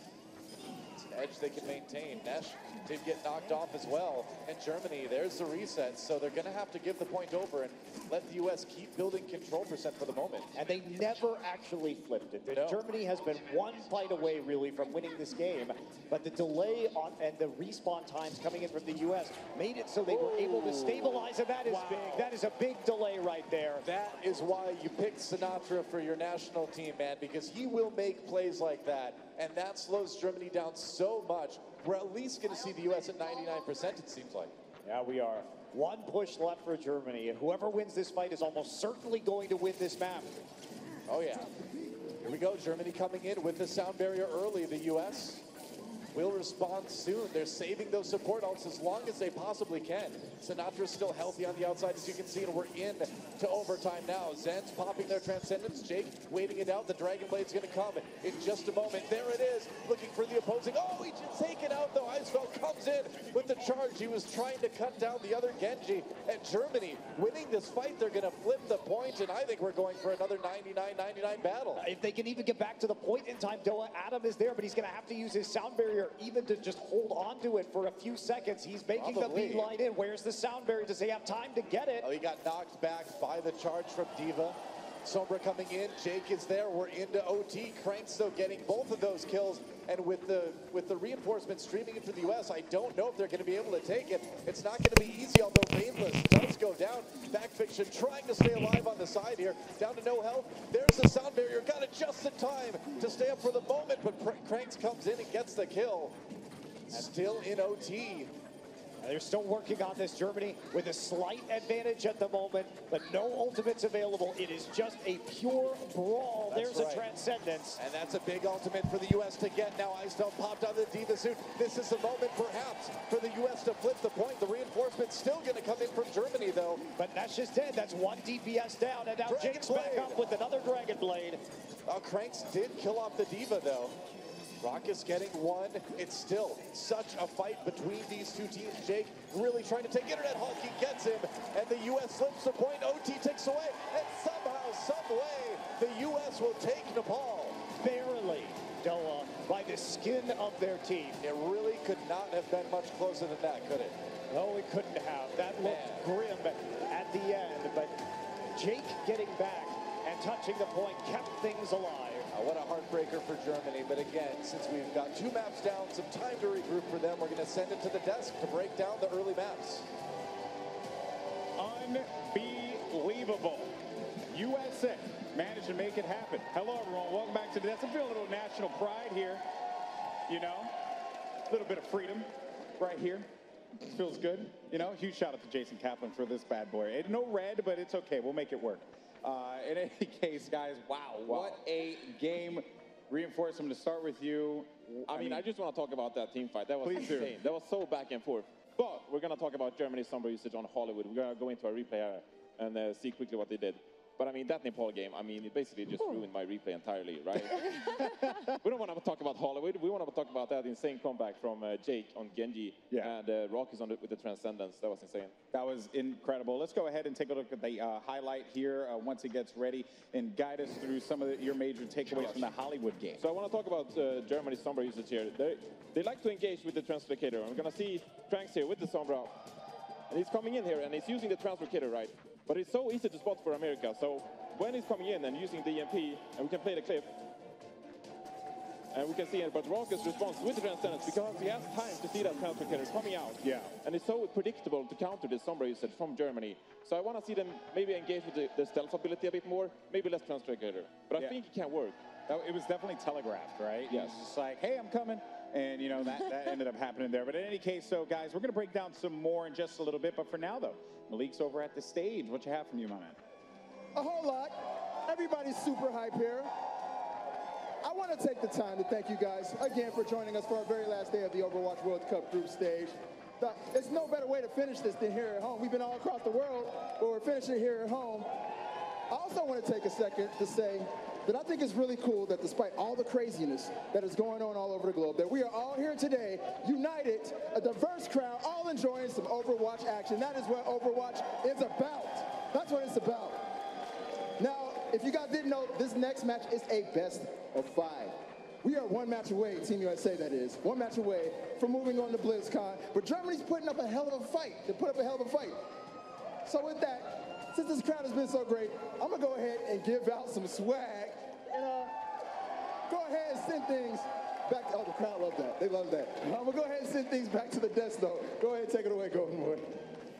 edge they can maintain. Nesh did get knocked off as well. And Germany, there's the reset. So they're going to have to give the point over and let the U.S. keep building control percent for the moment. And they never actually flipped it. No. Germany has been one fight away, really, from winning this game. But the delay on and the respawn times coming in from the U.S. made it so they were able to stabilize, and that is big. That is a big delay right there. That is why you picked Sinatra for your national team, man, because he will make plays like that. And that slows Germany down so much. We're at least going to see the U.S. at 99%, it seems like. Yeah, we are. One push left for Germany, and whoever wins this fight is almost certainly going to win this map. Oh, yeah. Here we go. Germany coming in with the sound barrier early. The U.S. will respond soon. They're saving those support ults as long as they possibly can. Sinatra's still healthy on the outside, as you can see, and we're in to overtime now. Zen's popping their Transcendence. Jake waiting it out. The Dragon Blade's going to come in just a moment. There it is, looking for the opposing. Oh, he just taken out, though. Eisfeld comes in with the charge. He was trying to cut down the other Genji. And Germany winning this fight, they're going to flip the point, and I think we're going for another 99-99 battle. If they can even get back to the point in time, Doa Adam is there, but he's going to have to use his sound barrier even to just hold on to it for a few seconds. He's making the beeline in. Where's the sound barrier? Does he have time to get it? Oh, he got knocked back by the charge from Diva. Sombra coming in. Jake is there. We're into OT. Crank's still getting both of those kills. And with the reinforcements streaming in for the U.S., I don't know if they're going to be able to take it. It's not going to be easy, although Painless does go down. Backfiction trying to stay alive on the side here. Down to no health. There's the sound barrier. Got it just in time to stay up for the moment, but Cranks comes in and gets the kill. Still in OT. They're still working on this. Germany with a slight advantage at the moment, but no ultimates available. It is just a pure brawl. There's a Transcendence. And that's a big ultimate for the U.S. to get. Now Eisfeld popped out of the Diva suit. This is the moment, perhaps, for the U.S. to flip the point. The reinforcement's still going to come in from Germany, though. But Nesh is dead. That's one DPS down. And now Jake's back up with another Dragon Blade. Cranks did kill off the Diva, though. Rockus getting one. It's still such a fight between these two teams. Jake really trying to take Internet Hulk. He gets him, and the U.S. slips the point. OT takes away, and somehow, some way, the U.S. will take Nepal. Barely, Doa, by the skin of their teeth. It really could not have been much closer than that, could it? No, it couldn't have. That looked grim at the end, but Jake getting back and touching the point kept things alive. What a heartbreaker for Germany. But again, since we've got 2 maps down, some time to regroup for them, we're going to send it to the desk to break down the early maps. Unbelievable. USA managed to make it happen. Hello, everyone. Welcome back to the desk. I feel a little national pride here. You know, a little bit of freedom right here. Feels good. You know, huge shout out to Jason Kaplan for this bad boy. No red, but it's okay. We'll make it work. In any case, guys, wow, what a game. Reinforcement, to start with you. I mean, I just want to talk about that team fight. That was insane. Do. That was so back and forth. But we're going to talk about Germany's Sombra usage on Hollywood. We're going to go into our replay and see quickly what they did. But I mean, that Nepal game, I mean, it basically just ruined my replay entirely, right? We don't want to talk about Hollywood. We want to talk about that insane comeback from Jake on Genji. Yeah. And Rocky's on with the Transcendence. That was insane. That was incredible. Let's go ahead and take a look at the highlight here once it gets ready and guide us through some of your major takeaways from the Hollywood game. So I want to talk about Germany's Sombra usage here. They like to engage with the Translocator. And we're going to see Cranks here with the Sombra. And he's coming in here and he's using the Translocator, right? But it's so easy to spot for America. So when he's coming in and using the EMP, and we can play the clip, and we can see it, but Rockus responds with the Transcendence because he has time to see that Translocator coming out. Yeah. And it's so predictable to counter this Sombra usage from Germany. So I want to see them maybe engage with the stealth ability a bit more, maybe less Translocator. But I think it can work. It was definitely telegraphed, right? Yes. It was just like, hey, I'm coming. And, you know, that ended up happening there. But in any case, so, guys, we're going to break down some more in just a little bit. But for now, though, Malik's over at the stage. What you have from you, my man? A whole lot. Everybody's super hype here. I want to take the time to thank you guys again for joining us for our very last day of the Overwatch World Cup group stage. There's no better way to finish this than here at home. We've been all across the world, but we're finishing here at home. I also want to take a second to say that I think it's really cool that despite all the craziness that is going on all over the globe, that we are all here today, united, a diverse crowd, all enjoying some Overwatch action. That is what Overwatch is about. That's what it's about. Now, if you guys didn't know, this next match is a best of 5. We are one match away, Team USA that is, one match away from moving on to BlizzCon. But Germany's putting up a hell of a fight. They put up a hell of a fight. So with that, since this crowd has been so great, I'm gonna go ahead and give out some swag. And go ahead and send things back to, oh, the crowd loved that. They love that. I'm gonna go ahead and send things back to the desk though. Go ahead and take it away, Golden Boy.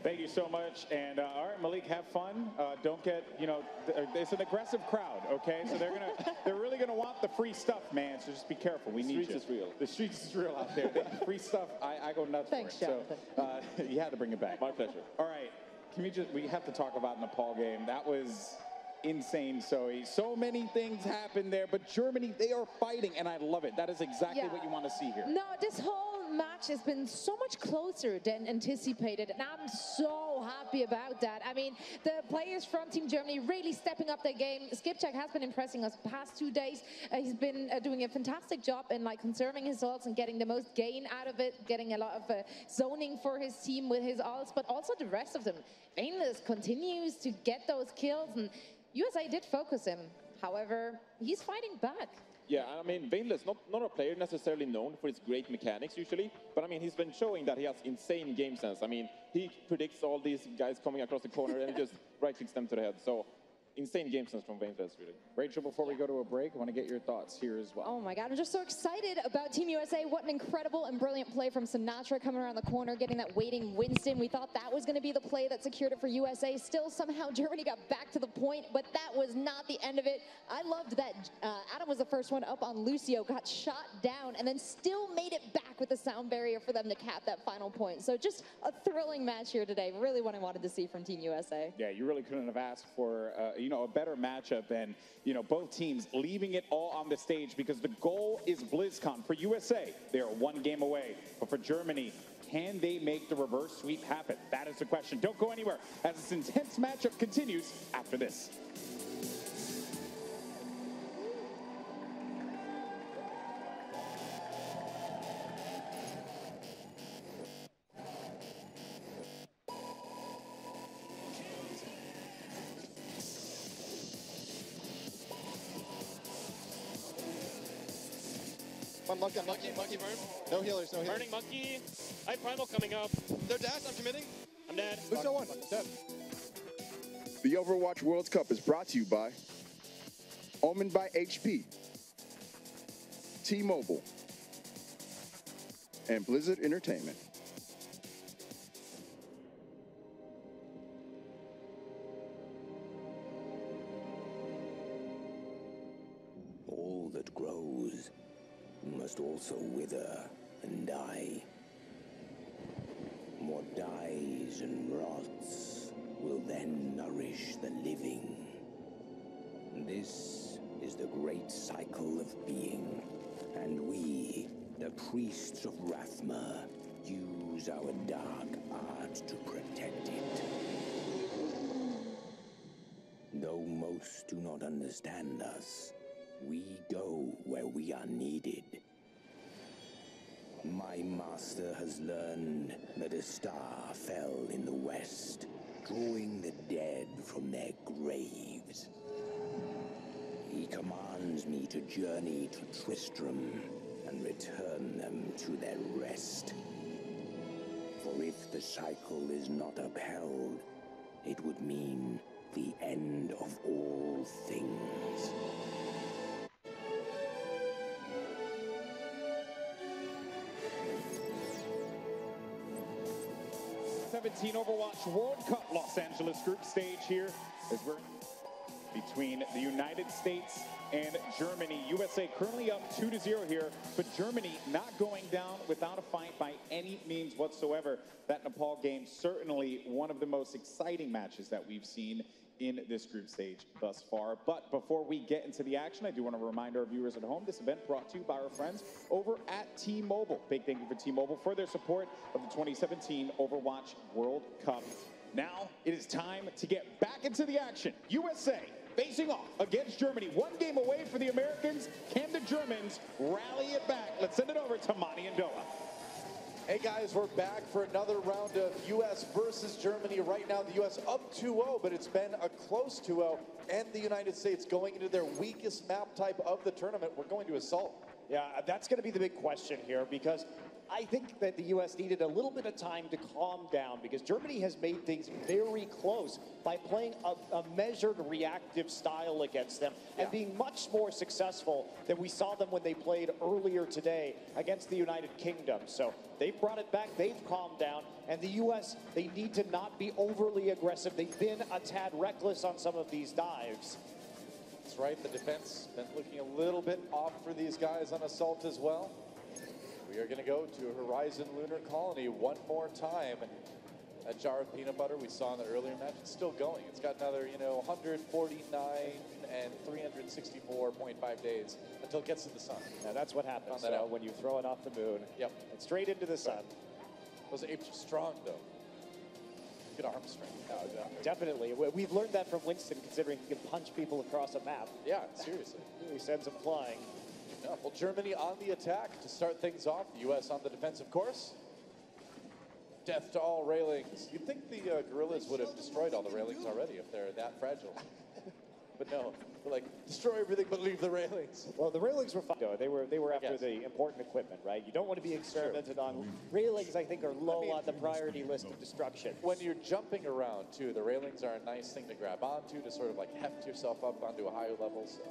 Thank you so much. And all right, Malik, have fun. Don't get, it's an aggressive crowd, okay? So they're really gonna want the free stuff, man. So just be careful. We need you. The streets is real. The streets is real out there. Free stuff, I go nuts Thanks, for it. Jonathan. So you had to bring it back. My pleasure. All right, we have to talk about Nepal game. That was insane, Zoe. So many things happened there, but Germany, they are fighting, and I love it. That is exactly what you want to see here. No, this whole match has been so much closer than anticipated, and I'm so happy about that. I mean, the players from Team Germany really stepping up their game. Skipjack has been impressing us the past 2 days. He's been doing a fantastic job in conserving his ults and getting the most gain out of it, getting a lot of zoning for his team with his ults, but also the rest of them. Vainless continues to get those kills, and USA did focus him. However, he's fighting back. Yeah, I mean, Vainless, not a player necessarily known for his great mechanics usually, but I mean, he's been showing that he has insane game sense. I mean, he predicts all these guys coming across the corner and he just right-clicks them to the head. So, insane game sense from Vainless, really. Rachel, before we go to a break, I want to get your thoughts here as well. Oh my God, I'm just so excited about Team USA. What an incredible and brilliant play from Sinatra coming around the corner, getting that waiting Winston. We thought that was going to be the play that secured it for USA. Still, somehow Germany got back to the point, but that was not the end of it. I loved that Adam was the first one up on Lucio, got shot down, and then still made it back with the sound barrier for them to cap that final point. So just a thrilling match here today. Really what I wanted to see from Team USA. Yeah, you really couldn't have asked for a better matchup, and both teams leaving it all on the stage, because the goal is BlizzCon. For USA, they are one game away, but for Germany, can they make the reverse sweep happen? That is the question. Don't go anywhere as this intense matchup continues after this. Monkey burn. No healers, no healers. Burning monkey. I have primal coming up. They're dashed, I'm committing. I'm dead. Lucio one. Dead. The Overwatch World Cup is brought to you by Omen by HP, T-Mobile, and Blizzard Entertainment. All that grows must also wither and die. What dies and rots will then nourish the living. This is the great cycle of being, and we, the priests of Rathma, use our dark art to protect it. Though most do not understand us, we go where we are needed. My master has learned that a star fell in the west, drawing the dead from their graves. He commands me to journey to Tristram and return them to their rest. For if the cycle is not upheld, it would mean the end of all things. 17 Overwatch World Cup Los Angeles group stage here as we're between the United States and Germany. USA currently up 2-0 here, but Germany not going down without a fight by any means whatsoever. That Nepal game, certainly one of the most exciting matches that we've seen in this group stage thus far. But before we get into the action, I do want to remind our viewers at home, this event brought to you by our friends over at T-Mobile. Big thank you for T-Mobile for their support of the 2017 Overwatch World Cup. Now it is time to get back into the action. USA facing off against Germany. One game away for the Americans. Can the Germans rally it back? Let's send it over to Monty and Doa. Hey guys, we're back for another round of U.S. versus Germany. Right now, the U.S. up 2-0, but it's been a close 2-0. And the United States going into their weakest map type of the tournament. We're going to assault. Yeah, that's going to be the big question here because I think that the U.S. needed a little bit of time to calm down because Germany has made things very close by playing a measured reactive style against them and being much more successful than we saw them when they played earlier today against the United Kingdom. So they've brought it back, they've calmed down, and the U.S., they need to not be overly aggressive. They've been a tad reckless on some of these dives. That's right, the defense been looking a little bit off for these guys on assault as well. We are going to go to Horizon Lunar Colony one more time. That jar of peanut butter we saw in the earlier match, it's still going. It's got another, 149 and 364.5 days until it gets to the sun. Now that's what happens when you throw it off the moon. Yep. And straight into the sun. Those apes are strong, though. Good arm strength. Definitely. We've learned that from Winston, considering he can punch people across a map. Yeah, seriously. He sends them flying. Yeah, well, Germany on the attack to start things off. The U.S. on the defense, of course. Death to all railings. You'd think the guerrillas would have destroyed all the railings already if they're that fragile. But no, they're like, destroy everything but leave the railings. Well, the railings were fine. They were after the important equipment, right? You don't want to be experimented on. Railings, I think, are low on the priority list of destruction. When you're jumping around, too, the railings are a nice thing to grab onto, to sort of like heft yourself up onto a higher level. So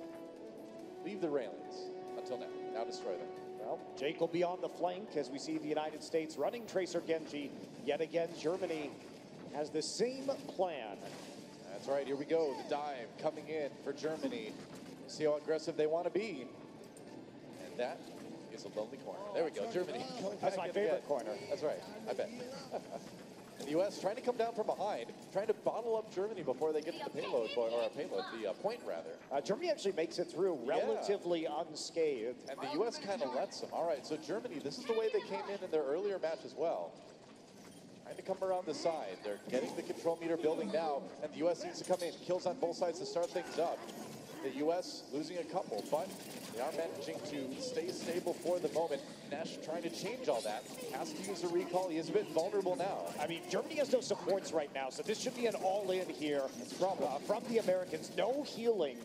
leave the railings until now. Now destroy them. Well, Jake will be on the flank as we see the United States running Tracer Genji. Yet again, Germany has the same plan. That's right, here we go. The dive coming in for Germany. See how aggressive they want to be. And that is a lonely corner. There we go, Germany. That's my favorite corner. That's right, I bet. And the U.S. trying to come down from behind, trying to bottle up Germany before they get to the payload, the point rather. Germany actually makes it through relatively unscathed. And the U.S. kind of lets them. All right, so Germany, this is the way they came in their earlier match as well. Trying to come around the side. They're getting the control meter building now, and the U.S. needs to come in. Kills on both sides to start things up. The U.S. losing a couple, but they are managing to stay stable for the moment. Nash trying to change all that. Has to use a recall. He is a bit vulnerable now. I mean, Germany has no supports right now, so this should be an all-in here from the Americans. No healing.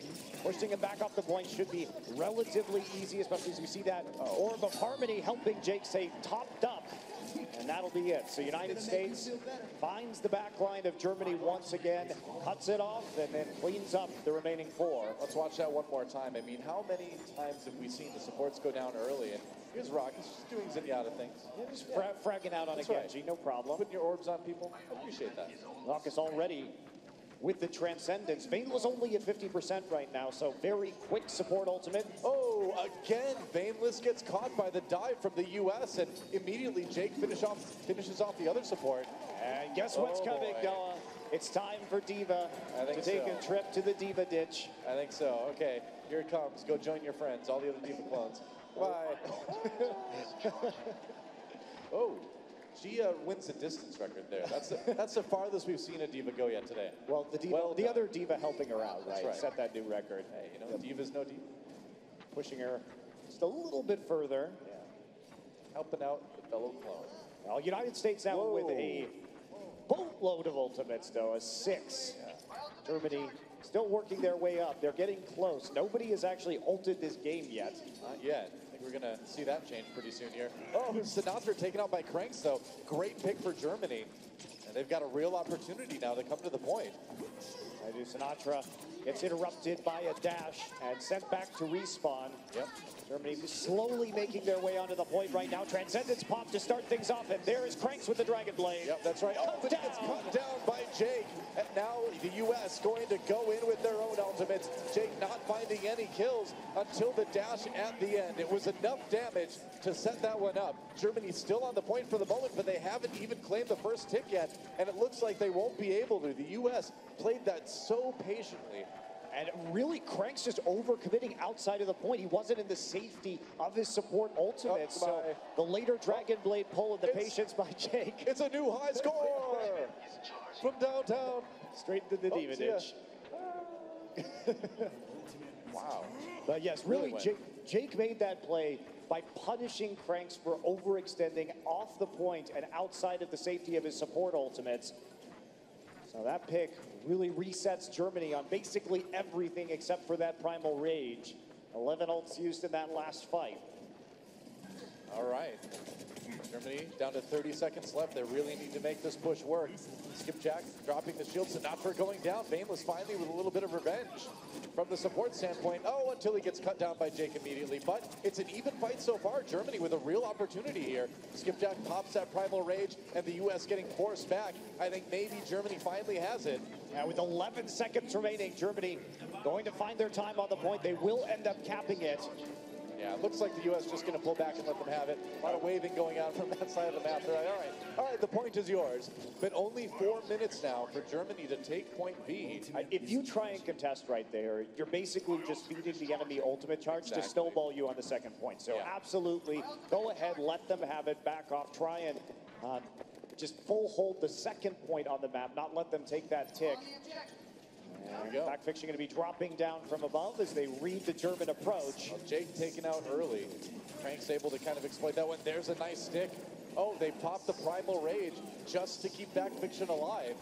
Pushing him back off the point should be relatively easy, especially as we see that Orb of Harmony helping Jake stay topped up. And that'll be it. So United States finds the back line of Germany once again, cuts it off, and then cleans up the remaining four. Let's watch that one more time. I mean, how many times have we seen the supports go down early? And here's Rock. He's just doing Zenyatta things. Just fragging out on a Genji, no problem. Putting your orbs on people. I appreciate that. Rock is already with the Transcendence. Vayne was only at 50% right now, so very quick support ultimate. Oh, again, Vainless gets caught by the dive from the U.S., and immediately Jake finishes off the other support. And guess what's coming, Noah? It's time for Diva to take a trip to the Diva ditch. I think so. Okay, here it comes. Go join your friends, all the other Diva clones. Bye. Oh. She wins the distance record there. That's the farthest we've seen a Diva go yet today. Well, the other Diva helping her out, right? Set that new record. Hey, Diva's no Diva. Pushing her just a little bit further. Yeah. Helping out the fellow clone. Well, United States now with a boatload of ultimates, though, a 6. Yeah. Germany still working their way up. They're getting close. Nobody has actually ulted this game yet. Not yet. We're going to see that change pretty soon here. Oh, Sinatra taken out by Cranks, though. Great pick for Germany. And they've got a real opportunity now to come to the point. Sinatra gets interrupted by a dash and sent back to respawn. Yep. Germany slowly making their way onto the point right now. Transcendence pop to start things off, and there is Cranks with the Dragon Blade. Yep, that's right. Oh, but it's cut down by Jake. And now the U.S. going to go in with their own ultimates. Jake not finding any kills until the dash at the end. It was enough damage to set that one up. Germany still on the point for the moment, but they haven't even claimed the first tick yet, and it looks like they won't be able to. The U.S. played that so patiently. And really, Cranks just overcommitting outside of the point. He wasn't in the safety of his support ultimate. So the later Dragon Blade pull and the patience by Jake. It's a new high score from downtown. Straight into the Diva ditch. Wow. But yes, really, Jake made that play by punishing Cranks for overextending off the point and outside of the safety of his support ultimates. So that pick really resets Germany on basically everything except for that Primal Rage. 11 ults used in that last fight. All right. Germany down to 30 seconds left. They really need to make this push work. Skipjack dropping the shield. Sinatra going down. Bainless finally with a little bit of revenge from the support standpoint. Oh, until he gets cut down by Jake immediately. But it's an even fight so far. Germany with a real opportunity here. Skipjack pops that Primal Rage, and the U.S. getting forced back. I think maybe Germany finally has it. And with 11 seconds remaining, Germany going to find their time on the point. They will end up capping it. Yeah, it looks like the U.S. just going to pull back and let them have it. A lot of waving going on from that side of the map. They're like, all right, the point is yours. But only 4 minutes now for Germany to take point B. If you try and contest right there, you're basically just feeding the enemy ultimate charge to snowball you on the second point. So absolutely, go ahead, let them have it, back off, try and just full hold the second point on the map, not let them take that tick. There we go. Backfiction going to be dropping down from above as they read the German approach. Well, Jake taken out early. Frank's able to kind of exploit that one. There's a nice stick. Oh, they popped the Primal Rage just to keep Backfiction alive.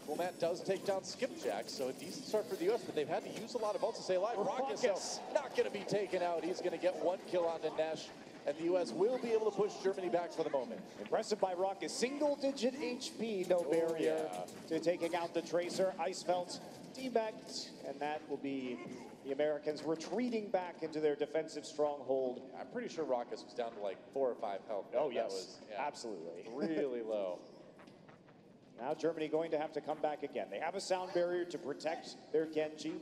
Well, Matt does take down Skipjack, so a decent start for the U.S., but they've had to use a lot of ults to stay alive. Raucus not going to be taken out. He's going to get 1 kill on Dinesh, and the U.S. will be able to push Germany back for the moment. Impressive by Raucus. Single-digit HP, no barrier to taking out the Tracer. Icefelt debacked, and that will be the Americans retreating back into their defensive stronghold. I'm pretty sure Raucus was down to like 4 or 5 health. Oh, that yes, was, absolutely. Really low. Now Germany going to have to come back again. They have a sound barrier to protect their Genji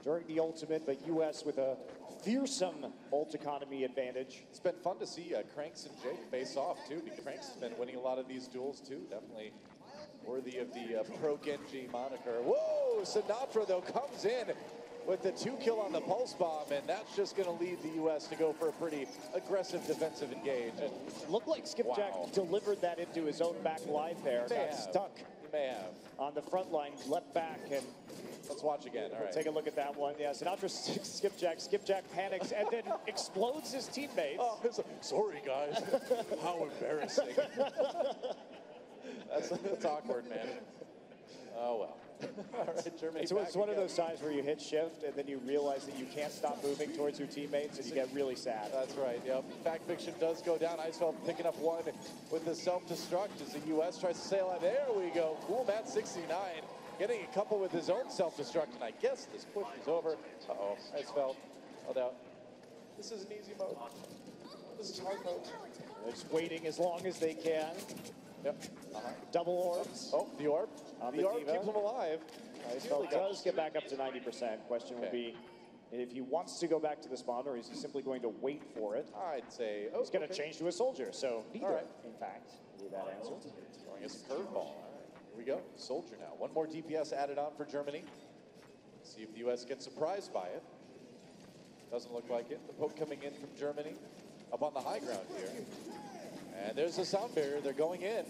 during the ultimate, but U.S. with a fearsome ult economy advantage. It's been fun to see Cranks and Jake face off, too, because Cranks has been winning a lot of these duels, too. Definitely worthy of the Pro Genji moniker. Whoa! Sinatra, though, comes in with the 2 kill on the Pulse Bomb, and that's just going to lead the U.S. to go for a pretty aggressive defensive engage. And it looked like Skipjack delivered that into his own back line there. Got stuck. He may have. On the front line, leapt back, and let's watch again. All right. Take a look at that one. Yeah, Sinatra Skipjack. Skipjack panics and then explodes his teammates. Oh, sorry, guys. How embarrassing. That's awkward, man. Oh, well. All right, Germany. So it's one of those times where you hit shift and then you realize that you can't stop moving towards your teammates and you get really sad. That's right, yep. Backfiction does go down. Icefeld picking up one with the self-destruct as the U.S. tries to sail out. There we go. Cool Matt 69 getting a couple with his own self-destruct, and I guess this push is over. Uh-oh, Icefeld held out. This is an easy mode. This is hard mode. They're just waiting as long as they can. Yep. Double orbs. Oh, the orb. The orb keeps him alive. Icefeld does get back up to 90%. Question will be if he wants to go back to the spawn or is he simply going to wait for it. I'd say he's going to change to a soldier. So neither, in fact, with that answer. Throwing us a curveball. All right, here we go. Soldier now. One more DPS added on for Germany. See if the U.S. gets surprised by it. Doesn't look like it. The poke coming in from Germany up on the high ground here. And there's the sound barrier. They're going in.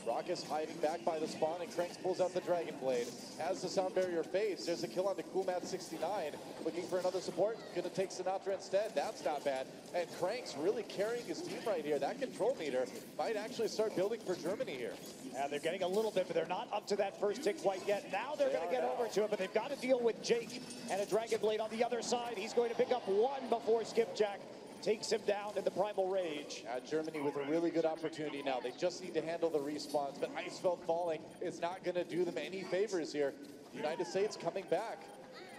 Raucus hiding back by the spawn, and Cranks pulls out the Dragon Blade. As the sound barrier fades, there's a kill on the Coolmat 69. Looking for another support. Gonna take Sinatra instead. That's not bad. And Cranks really carrying his team right here. That control meter might actually start building for Germany here. Yeah, they're getting a little bit, but they're not up to that first tick quite yet. Now they're going to get over to it, but they've got to deal with Jake and a Dragon Blade on the other side. He's going to pick up one before Skipjack takes him down in the Primal Rage. Germany with a really good opportunity now. They just need to handle the respawns, but Icefeld falling is not going to do them any favors here. The United States coming back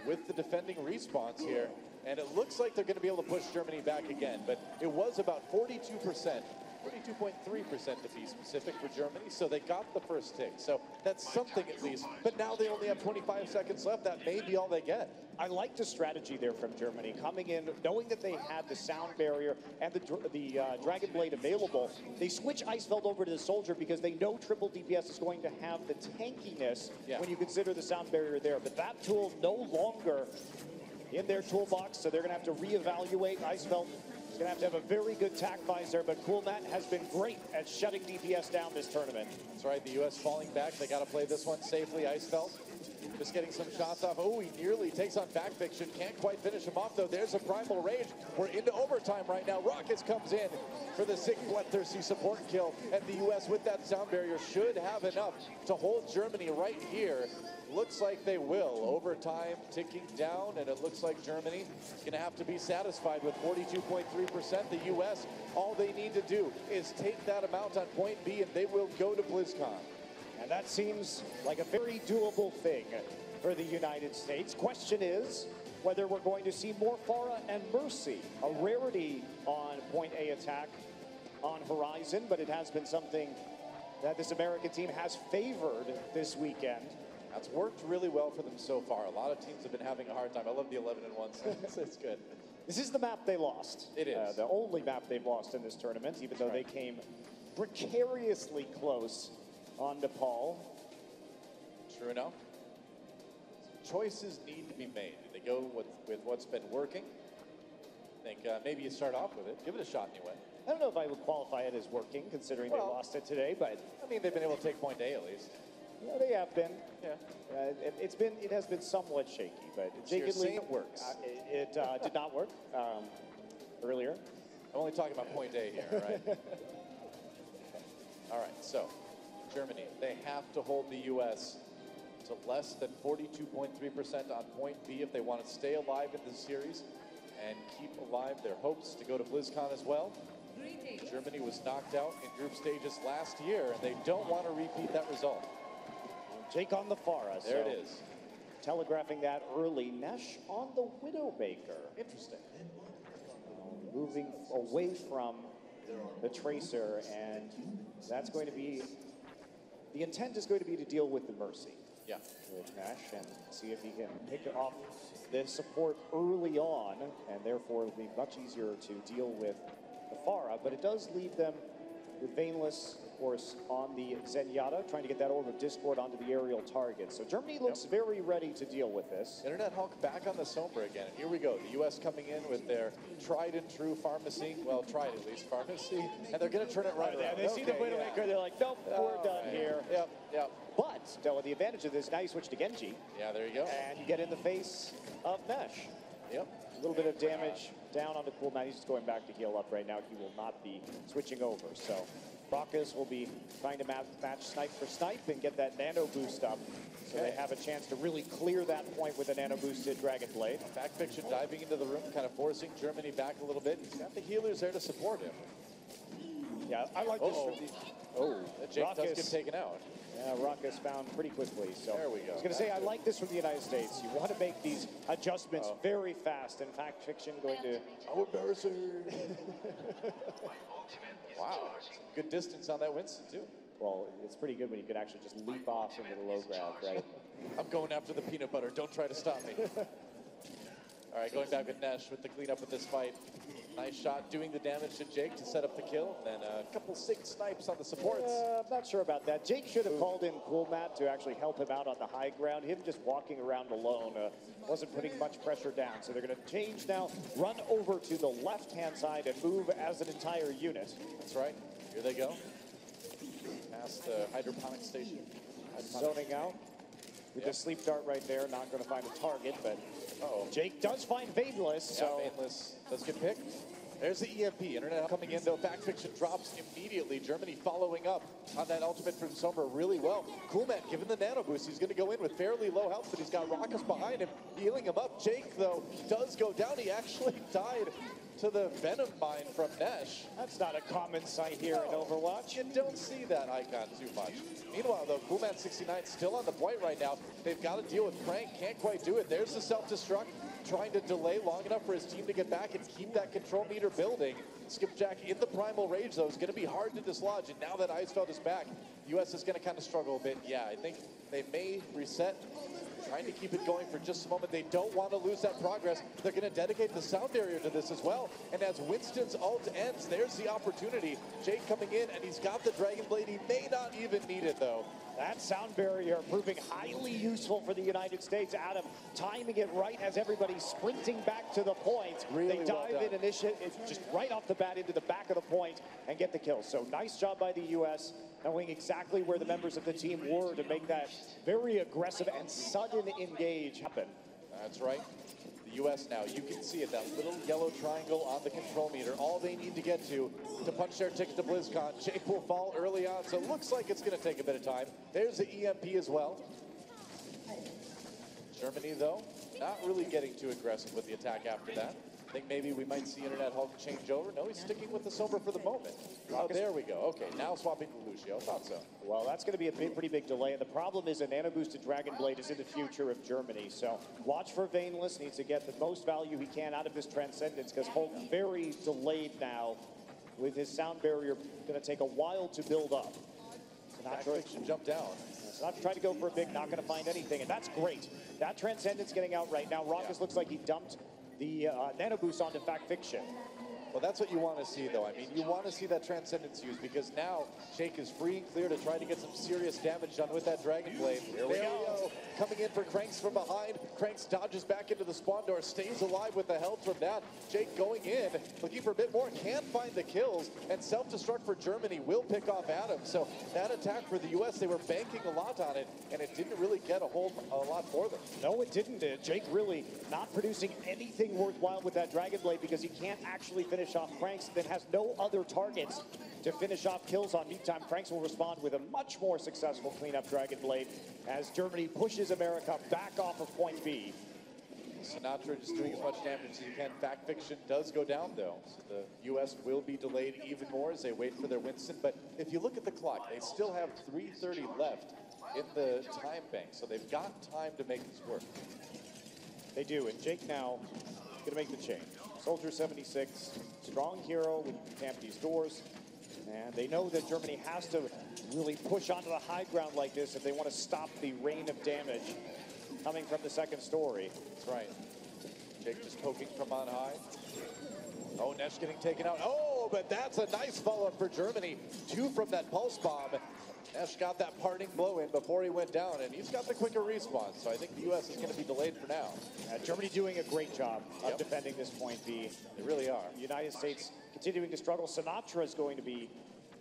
with the defending respawns here, and it looks like they're going to be able to push Germany back again, but it was about 42%. 42.3% to be specific for Germany, so they got the first tick. So that's something at least, but now they only have 25 seconds left. That may be all they get. I like the strategy there from Germany, coming in, knowing that they had the sound barrier and the Dragon Blade available. They switch Icefeld over to the Soldier because they know triple DPS is going to have the tankiness when you consider the sound barrier there. But that tool no longer in their toolbox, so they're going to have to reevaluate. Icefeld is going to have a very good tack visor, but Coolmat has been great at shutting DPS down this tournament. That's right, the U.S. falling back. They got to play this one safely. Icefeld Just getting some shots off. Oh, he nearly takes on Backfiction. Can't quite finish him off, though. There's a Primal Rage. We're into overtime right now. Rockets comes in for the sick, bloodthirsty support kill. And the U.S. with that sound barrier should have enough to hold Germany right here. Looks like they will. Overtime ticking down, and it looks like Germany is going to have to be satisfied with 42.3%. The U.S., all they need to do is take that amount on point B, and they will go to BlizzCon. And that seems like a very doable thing for the United States. Question is whether we're going to see more Pharah and Mercy, a rarity on point A attack on Horizon, but it has been something that this American team has favored this weekend. That's worked really well for them so far. A lot of teams have been having a hard time. I love the 11-1, so it's good. This is the map they lost. It is. The only map they've lost in this tournament, even though they came precariously close on Nepal. True enough. Choices need to be made. Do they go with what's been working? I think maybe you start off with it. Give it a shot anyway. I don't know if I would qualify it as working, considering they lost it today, but... I mean, they've been able to take point A at least. Yeah, they have been. Yeah. It has been somewhat shaky, but jadedly it works. It did not work earlier. I'm only talking about point A here, right? All right, so Germany, they have to hold the U.S. to less than 42.3% on point B if they want to stay alive in this series and keep alive their hopes to go to BlizzCon as well. Germany was knocked out in group stages last year, and they don't want to repeat that result. Jake on the Pharah. There it is. Telegraphing that early. Nesh on the Widowmaker. Interesting. Moving away from the Tracer, and that's going to be... The intent is going to be to deal with the Mercy. Yeah. With Nash and see if he can pick off the support early on, and therefore it'll be much easier to deal with the Pharah, but it does leave them with Veinless, of course, on the Zenyatta, trying to get that Orb of Discord onto the aerial target. So Germany looks very ready to deal with this. Internet Hulk back on the Sombra again. And here we go. The U.S. coming in with their tried and true pharmacy. Well, tried at least pharmacy. And they're going to turn it right around. They see the Widowmaker, they're like, nope, we're done here. Yep. But, though, the advantage of this, now you switch to Genji. Yeah, there you go. And you get in the face of Nesh. Yep. A little bit of damage down on the cool man. He's just going back to heal up right now. He will not be switching over. So Brockus will be trying to match snipe for snipe and get that nano boost up. So they have a chance to really clear that point with a nano boosted Dragon Blade. Backfiction diving into the room, kind of forcing Germany back a little bit. He's got the healers there to support him. Yeah, I like this. Jake does get taken out. Yeah, Ruckus found pretty quickly. So there we go. I was going to say, I like this from the United States. You want to make these adjustments very fast. In fact, Fiction going to... Oh, embarrassing. Wow. Good distance on that Winston, too. Well, it's pretty good when you can actually just leap off into the low grab, right? I'm going after the peanut butter. Don't try to stop me. All right, going back with Nesh with the cleanup of this fight. Nice shot doing the damage to Jake to set up the kill. Then a couple sick snipes on the supports. I'm not sure about that. Jake should have called in Cool Matt to actually help him out on the high ground. Him just walking around alone wasn't putting much pressure down. So they're going to change now, run over to the left-hand side and move as an entire unit. That's right. Here they go. Past the hydroponic station. Zoning out. With the sleep dart right there, not going to find a target, but Jake does find Veinless. So Veinless does get picked. There's the EMP. Internet coming in, though. Backfiction drops immediately. Germany following up on that ultimate from Sombra really well. Coolman given the nano boost. He's going to go in with fairly low health, but he's got Rockets behind him, healing him up. Jake, though, does go down. He actually died to the Venom Mine from Nesh. That's not a common sight here in Overwatch. You don't see that icon too much. Meanwhile, though, Coolman69 still on the point right now. They've got to deal with Crank. Can't quite do it. There's the self-destruct, trying to delay long enough for his team to get back and keep that control meter building. Skipjack in the Primal Rage, though, is going to be hard to dislodge. And now that Icefeld is back, U.S. is going to kind of struggle a bit. Yeah, I think they may reset, trying to keep it going for just a moment. They don't want to lose that progress. They're going to dedicate the sound barrier to this as well. And as Winston's ult ends, there's the opportunity. Jake coming in, and he's got the Dragon Blade. He may not not even needed, though. That sound barrier proving highly useful for the United States. Adam timing it right as everybody's sprinting back to the point. Really they dive in initiative, just right off the bat into the back of the point and get the kill. So nice job by the U.S. knowing exactly where the members of the team were to make that very aggressive and sudden engage happen. That's right. The U.S. now, you can see it, that little yellow triangle on the control meter. All they need to get to punch their ticket to BlizzCon. Jake will fall early on, so it looks like it's going to take a bit of time. There's the EMP as well. Germany, though, not really getting too aggressive with the attack after that. I think maybe we might see Internet Hulk change over. No, he's sticking with the Sober for the moment. Oh, there we go. Okay, now swapping to Lucio. Thought so. Well, that's going to be a pretty big delay. And the problem is a nano-boosted Dragon Blade is in the future of Germany. So watch for Vainless. Needs to get the most value he can out of this Transcendence because Hulk very delayed now with his sound barrier. Going to take a while to build up. Sinatra should jump down. Sinatra tried to go for a big, not going to find anything. And that's great. That Transcendence getting out right now. Raucus looks like he dumped the nano boost onto Fact Fiction. Well, that's what you want to see, though. I mean, you want to see that Transcendence used because now Jake is free and clear to try to get some serious damage done with that Dragon Blade. Here we go. Coming in for Cranks from behind. Cranks dodges back into the spawn door, stays alive with the help from that. Jake going in, looking for a bit more, can't find the kills, and self-destruct for Germany will pick off Adam. So that attack for the U.S., they were banking a lot on it, and it didn't really get a lot for them. No, it didn't. Jake really not producing anything worthwhile with that Dragon Blade because he can't actually finish off Cranks, then has no other targets to finish off kills on. Meantime, Cranks will respond with a much more successful cleanup Dragon Blade as Germany pushes America back off of point B. Sinatra just doing as much damage as he can. Fact Fiction does go down, though. So the U.S. will be delayed even more as they wait for their Winston. But if you look at the clock, they still have 3:30 left in the time bank. So they've got time to make this work. They do, and Jake now going to make the change. Soldier 76, strong hero when you camp these doors. And they know that Germany has to really push onto the high ground like this if they want to stop the rain of damage coming from the second story. That's right. Jake just poking from on high. Oh, Nesh getting taken out. Oh, but that's a nice follow-up for Germany. 2 from that pulse bomb. Nesh got that parting blow in before he went down, and he's got the quicker respawn. So I think the U.S. is going to be delayed for now. Germany doing a great job of defending this point B. They really are. The United States continuing to struggle. Sinatra is going to be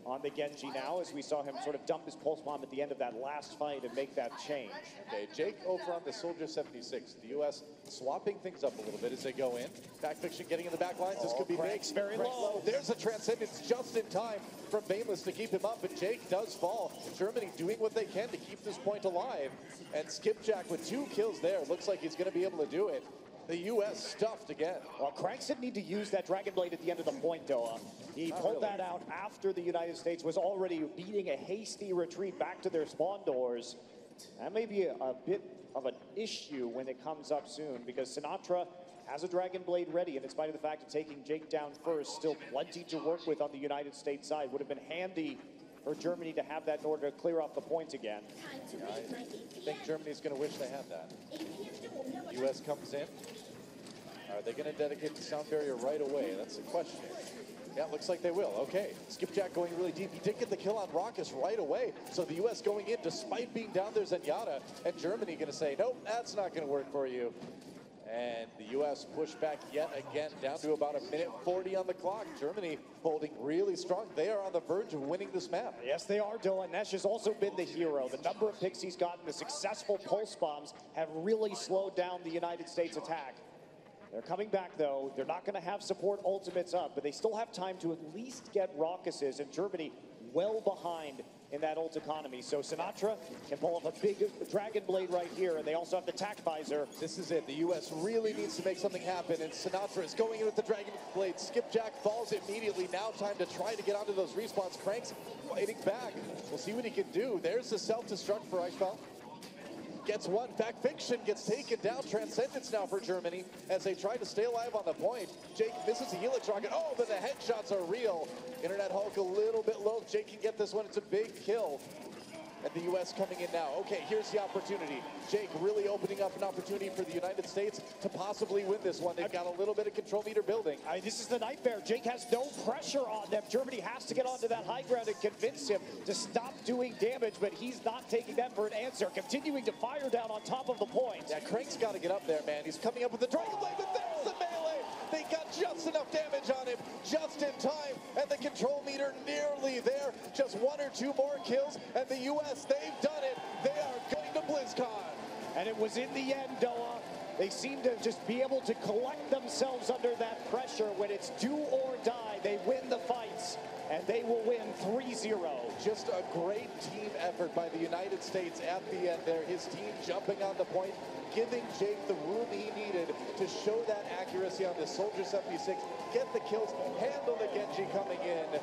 on the Genji now as we saw him sort of dump his pulse bomb at the end of that last fight and make that change. Okay, Jake over on the Soldier 76. The U.S. swapping things up a little bit as they go in. Fact Fiction getting in the back lines. This could be big. Very low. There's a Transcendence just in time from Vainless to keep him up, but Jake does fall. Germany doing what they can to keep this point alive. And Skipjack with 2 kills there. Looks like he's going to be able to do it. The U.S. stuffed again. Well, Cranks didn't need to use that Dragon Blade at the end of the point, though. He pulled that out after the United States was already beating a hasty retreat back to their spawn doors. That may be a bit of an issue when it comes up soon because Sinatra has a Dragon Blade ready, and in spite of the fact of taking Jake down first, still plenty to work with on the United States side. Would have been handy for Germany to have that in order to clear off the points again. I think Germany's going to wish they had that. U.S. comes in. Are they going to dedicate the sound barrier right away? That's the question. Yeah, it looks like they will. Okay, Skipjack going really deep. He did get the kill on Raucus right away. So the U.S. going in despite being down there Zenyatta, and Germany going to say, nope, that's not going to work for you. And the U.S. pushed back yet again, down to about 1:40 on the clock. Germany holding really strong. They are on the verge of winning this map. Yes, they are, Dylan. Nesh has also been the hero. The number of picks he's gotten, the successful pulse bombs have really slowed down the United States attack. They're coming back, though. They're not going to have support ultimates up, but they still have time to at least get Raucuses, and Germany well behind in that ult economy. So Sinatra can pull off a big Dragon Blade right here, and they also have the tac visor. This is it. The U.S. really needs to make something happen, and Sinatra is going in with the Dragon Blade. Skipjack falls immediately. Now time to try to get onto those respawns. Cranks fighting back. We'll see what he can do. There's the self-destruct for Eichfeld. Gets one. Fact Fiction gets taken down. Transcendence now for Germany as they try to stay alive on the point. Jake misses a helix rocket. Oh, but the headshots are real. Internet Hulk a little bit low. Jake can get this one. It's a big kill. and the U.S. coming in now. Okay, here's the opportunity. Jake really opening up an opportunity for the United States to possibly win this one. They've got a little bit of control meter building. This is the nightmare. Jake has no pressure on them. Germany has to get onto that high ground and convince him to stop doing damage, but he's not taking that for an answer. Continuing to fire down on top of the point. Yeah, Crank's got to get up there, man. He's coming up with the Dragon Blade, but there's the melee. They got just enough damage on him, just in time, and the control meter nearly there. Just 1 or 2 more kills, and the U.S., they've done it. They are going to BlizzCon. And it was in the end, Noah. They seem to just be able to collect themselves under that pressure. When it's do or die, they win the fights, and they will win 3-0. Just a great team effort by the United States at the end there. His team jumping on the point, giving Jake the room he needed to show that accuracy on the Soldier 76, get the kills, handle the Genji coming in.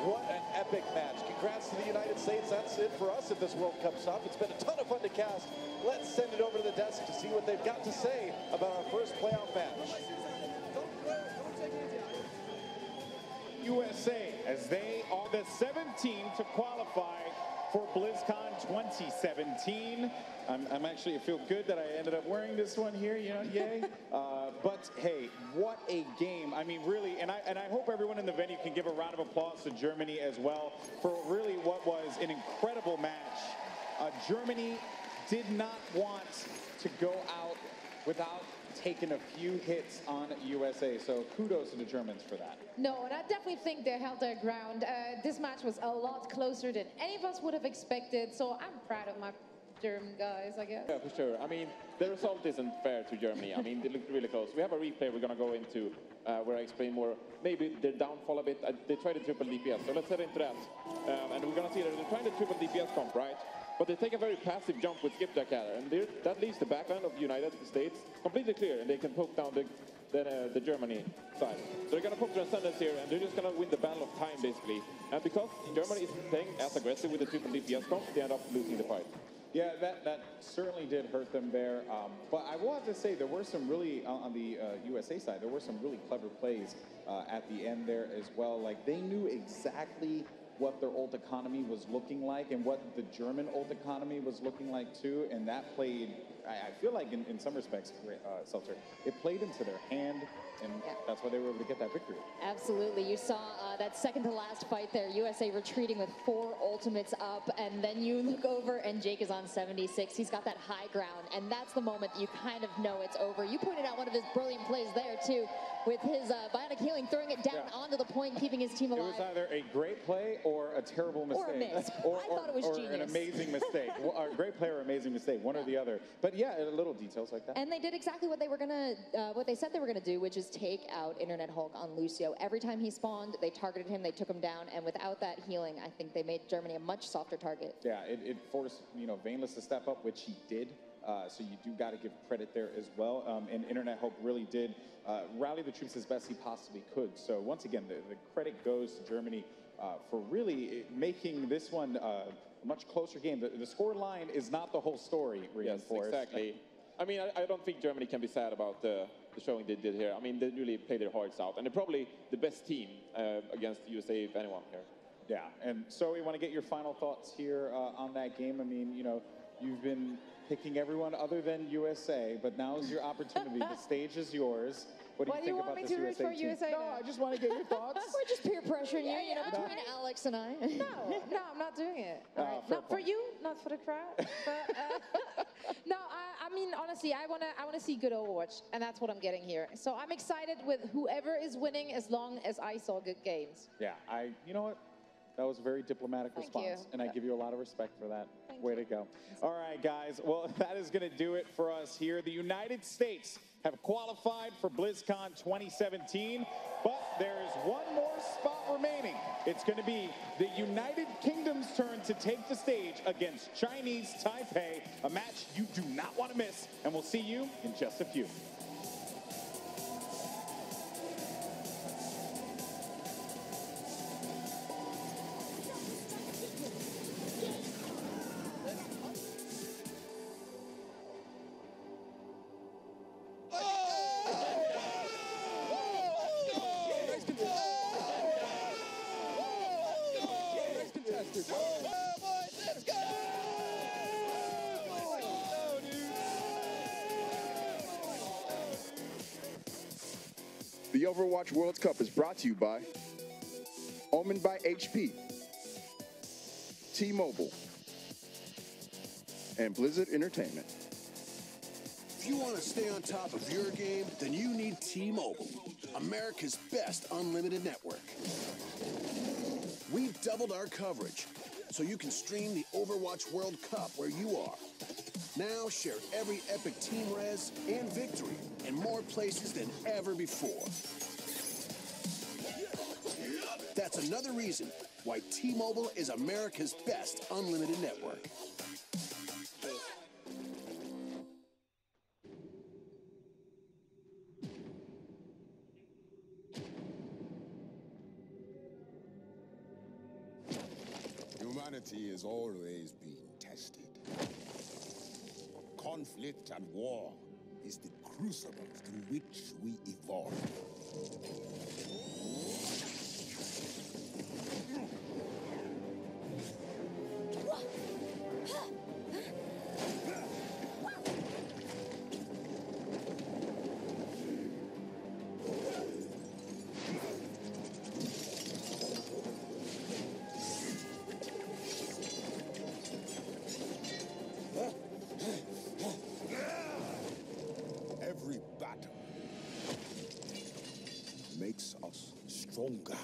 What an epic match. Congrats to the United States. That's it for us at this World Cup stop. It's been a ton of fun to cast. Let's send it over to the desk to see what they've got to say about our first playoff match. USA, as they are the 17th to qualify for BlizzCon 2017. I'm actually, I feel good that I ended up wearing this one here, you know, yay. But hey, what a game. I mean, really, and I hope everyone in the venue can give a round of applause to Germany as well for really what was an incredible match. Germany did not want to go out without taking a few hits on USA, so kudos to the Germans for that. No, and I definitely think they held their ground. This match was a lot closer than any of us would have expected, so I'm proud of my German guys, I guess. Yeah, for sure. I mean, the result isn't fair to Germany. I mean, they looked really close. We have a replay we're going to go into where I explain more, maybe their downfall a bit. They tried the triple DPS, so let's head into that. And we're going to see that they're trying the triple DPS comp, right? But they take a very passive jump with Skipjack Adder, and that leaves the backline of the United States completely clear, and they can poke down the Germany side. So they're going to poke Transcendence here, and they're just going to win the battle of time, basically. And because Germany isn't playing as aggressive with the triple DPS comp, they end up losing the fight. Yeah, that certainly did hurt them there. But I will have to say, there were some really, on the USA side, there were some really clever plays at the end there as well. Like, they knew exactly what their ult economy was looking like and what the German ult economy was looking like too, and that played, I feel like in some respects, Seltzer, it played into their hand, and that's why they were able to get that victory. Absolutely. You saw that second to last fight there, USA retreating with 4 ultimates up, and then you look over and Jake is on 76. He's got that high ground, and that's the moment you kind of know it's over. You pointed out one of his brilliant plays there too, with his bionic healing, throwing it down onto the point, keeping his team alive. It was either a great play or a terrible mistake. Or a miss. I thought it was genius. Or an amazing mistake. Well, a great play or amazing mistake, one or the other. But yeah, little details like that. And they did exactly what they were gonna, what they said they were gonna do, which is take out Internet Hulk on Lucio. Every time he spawned, they targeted him, they took him down, and without that healing, I think they made Germany a much softer target. Yeah, it forced, Vainless to step up, which he did. So you do got to give credit there as well. And Internet Hope really did rally the troops as best he possibly could. So once again, the credit goes to Germany for really making this one a much closer game. The score line is not the whole story, Reinforced. Yes, exactly. I mean, I don't think Germany can be sad about the showing they did here. I mean, they really played their hearts out. And they're probably the best team against USA, if anyone here. Yeah, and so we want to get your final thoughts here on that game. I mean, you've been picking everyone other than USA, but now is your opportunity. The stage is yours. What do you think about this USA team? USA no, I just want to get your thoughts. We're just peer pressuring you, between Alex and I. No, I'm not doing it. Not for you, not for the crowd. But, no, I mean, honestly, I wanna see good Overwatch, and that's what I'm getting here. So I'm excited with whoever is winning, as long as I saw good games. Yeah, you know what? That was a very diplomatic response, and I give you a lot of respect for that. Way to go. All right, guys. Well, that is going to do it for us here. The United States have qualified for BlizzCon 2017, but there is one more spot remaining. It's going to be the United Kingdom's turn to take the stage against Chinese Taipei, a match you do not want to miss, and we'll see you in just a few. Oh, boys, let's go! The Overwatch World Cup is brought to you by Omen by HP, T-Mobile, and Blizzard Entertainment. If you want to stay on top of your game, then you need T-Mobile, America's best unlimited network. We've doubled our coverage, so you can stream the Overwatch World Cup where you are. Now share every epic team res and victory in more places than ever before. That's another reason why T-Mobile is America's best unlimited network. Humanity is always being tested. Conflict and war is the crucible through which we evolve. Every battle makes us stronger.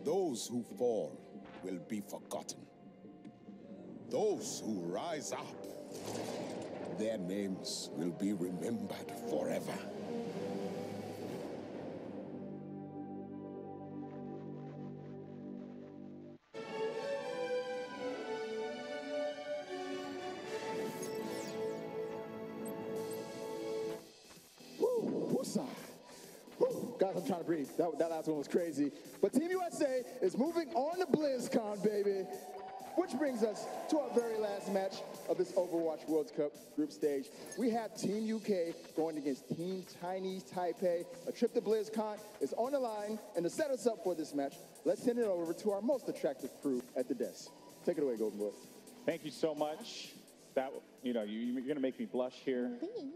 Those who fall will be forgotten. Those who rise up, their names will be remembered forever. Woosah. Woo. Guys, I'm trying to breathe. That last one was crazy. But Team USA is moving on to BlizzCon, baby. Which brings us to our very last match of this Overwatch World Cup group stage. We have Team UK going against Team Chinese Taipei. A trip to BlizzCon is on the line, and to set us up for this match, let's send it over to our most attractive crew at the desk. Take it away, Golden Boy. Thank you so much. That, you're going to make me blush here.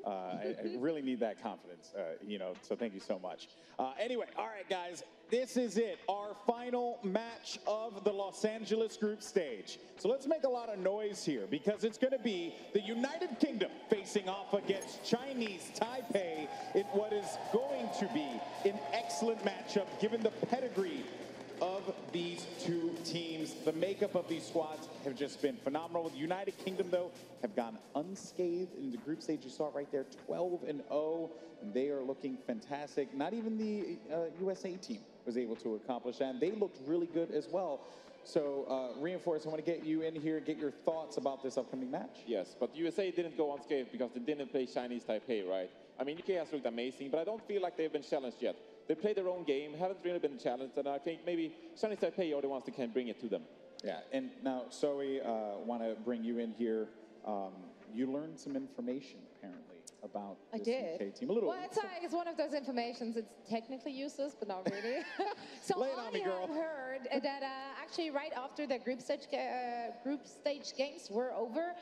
I really need that confidence, so thank you so much. Anyway, all right, guys, this is it, our final match of the Los Angeles group stage. So let's make a lot of noise here because it's going to be the United Kingdom facing off against Chinese Taipei in what is going to be an excellent matchup given the pedigree of these two teams. The makeup of these squads have just been phenomenal. The United Kingdom, though, have gone unscathed in the group stage. You saw it right there, 12-0, and they are looking fantastic. Not even the USA team was able to accomplish that, and they looked really good as well. So, Reinforce, I want to get you in here, get your thoughts about this upcoming match. Yes, but USA didn't go unscathed because they didn't play Chinese Taipei, right? I mean, UK has looked amazing, but I don't feel like they've been challenged yet. They played their own game, haven't really been challenged, and I think maybe Chinese Taipei are the ones that can bring it to them. Yeah, and now, Zoe, want to bring you in here. You learned some information, apparently, about this UK team. A little. Well, it's one of those informations. It's technically useless, but not really. So lay it on me, girl. I heard that actually right after the group stage games were over,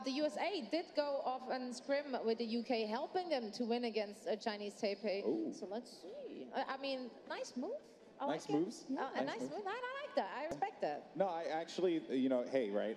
the USA did go off and scrim with the UK, helping them to win against Chinese Taipei. Ooh. So let's see. I mean, nice move. Nice moves. A nice move. I like that. I respect that. No, I actually, hey, right,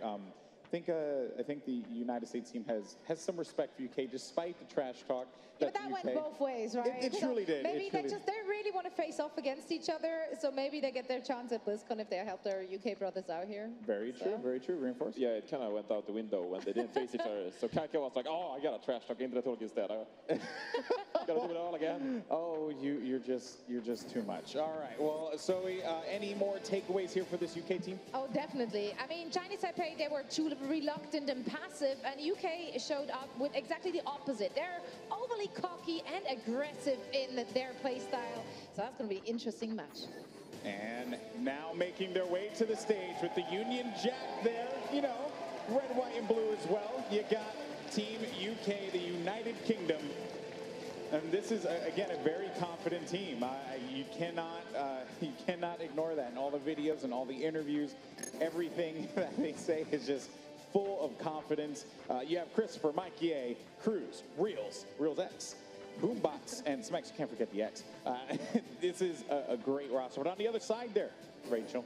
I think the United States team has some respect for UK, despite the trash talk. Yeah, but that went both ways, right? It truly did. Maybe they really want to face off against each other, so maybe they get their chance at BlizzCon if they help their UK brothers out here. Very true. Reinforced. Yeah, it kind of went out the window when they didn't face each other. So Kaka was like, "Oh, I got a trash talk internet talk instead. Gotta do it all again." Oh, you're just too much. All right. Well, Zoe, any more takeaways here for this UK team? Oh, definitely. I mean, Chinese Taipei, they were too reluctant and passive, and UK showed up with exactly the opposite. They're overly cocky and aggressive in their play style. So that's going to be an interesting match. And now making their way to the stage with the Union Jack there, you know, red, white, and blue as well. You got Team UK, the United Kingdom. And this is, again, a very confident team. You cannot ignore that. And all the videos and all the interviews, everything that they say is just full of confidence. You have Christopher, Mikey A, Cruz, Reels X, Boombox, and Smex. Can't forget the X. This is a great roster. But on the other side there, Rachel,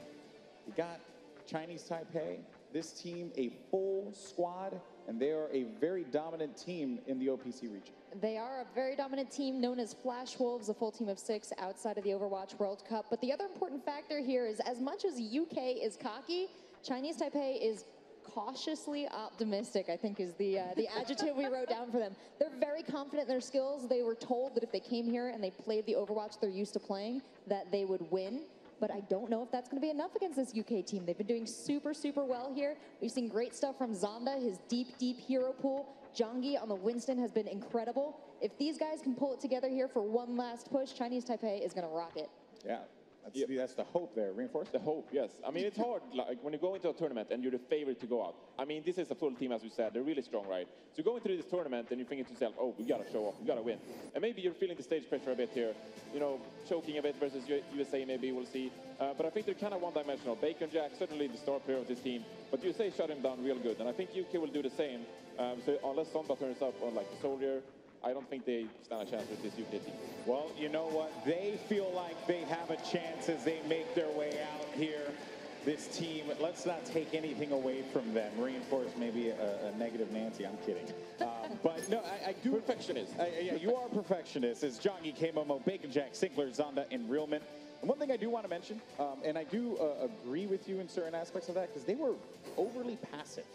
you got Chinese Taipei. This team, a full squad, and they are a very dominant team in the OPC region. They are a very dominant team known as Flash Wolves, a full team of 6 outside of the Overwatch World Cup. But the other important factor here is, as much as UK is cocky, Chinese Taipei is cautiously optimistic, I think is the adjective we wrote down for them. They're very confident in their skills. They were told that if they came here and they played the Overwatch they're used to playing, that they would win. But I don't know if that's going to be enough against this UK team. They've been doing super, super well here. We've seen great stuff from Zonda, his deep, deep hero pool. Jongi on the Winston has been incredible. If these guys can pull it together here for one last push, Chinese Taipei is going to rock it. Yeah. That's the hope there. Reinforced? The hope, yes. I mean, it's hard, like, when you go into a tournament and you're the favorite to go out. I mean, this is a full team, as we said. They're really strong, right? So you go into this tournament and you're thinking to yourself, oh, we got to show off, we got to win. And maybe you're feeling the stage pressure a bit here, you know, choking a bit versus USA, maybe, we'll see. But I think they're kind of one-dimensional. Bacon Jack, certainly the star player of this team, but USA shut him down real good. And I think UK will do the same. So unless Zonda turns up on, like, the Soldier, I don't think they stand a chance with this UK team. Well, you know what? They feel like they have a chance as they make their way out here. This team, let's not take anything away from them. Reinforce maybe a negative Nancy. I'm kidding. But no, I do. Perfectionist. Yeah, you are a perfectionist. As Jongi, K-Momo, Bacon Jack, Sinkler, Zonda, and Realman. And one thing I do want to mention, and I do agree with you in certain aspects of that, because they were overly passive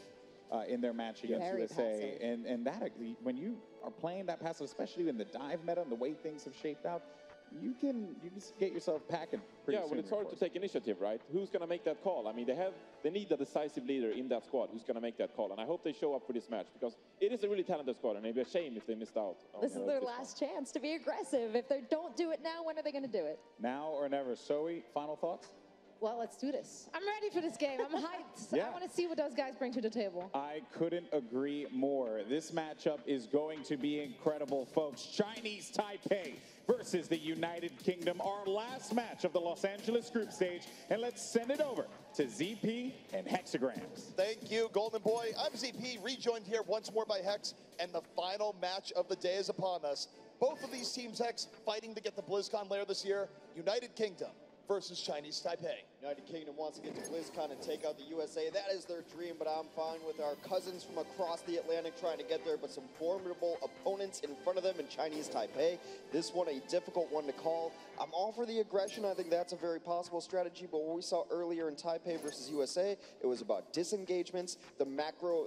in their match against USA. And that, when you are playing that passive, especially in the dive meta and the way things have shaped out, you can get yourself packing pretty soon. Well, it's hard to take initiative, right? Who's going to make that call? I mean, they need a decisive leader in that squad who's going to make that call. And I hope they show up for this match, because it is a really talented squad, and it'd be a shame if they missed out. This is their last chance to be aggressive. If they don't do it now, when are they going to do it? Now or never. Zoe, final thoughts? Well, let's do this. I'm ready for this game. I'm hyped. Yeah. I want to see what those guys bring to the table. I couldn't agree more. This matchup is going to be incredible, folks. Chinese Taipei versus the United Kingdom, our last match of the Los Angeles group stage. And let's send it over to ZP and Hexagrams. Thank you, Golden Boy. I'm ZP, rejoined here once more by Hex, and the final match of the day is upon us. Both of these teams, Hex, fighting to get the BlizzCon layer this year. United Kingdom versus Chinese Taipei. United Kingdom wants to get to BlizzCon and take out the USA. That is their dream, but I'm fine with our cousins from across the Atlantic trying to get there, but some formidable opponents in front of them in Chinese Taipei. This one, a difficult one to call. I'm all for the aggression. I think that's a very possible strategy, but what we saw earlier in Taipei versus USA, it was about disengagements, the micro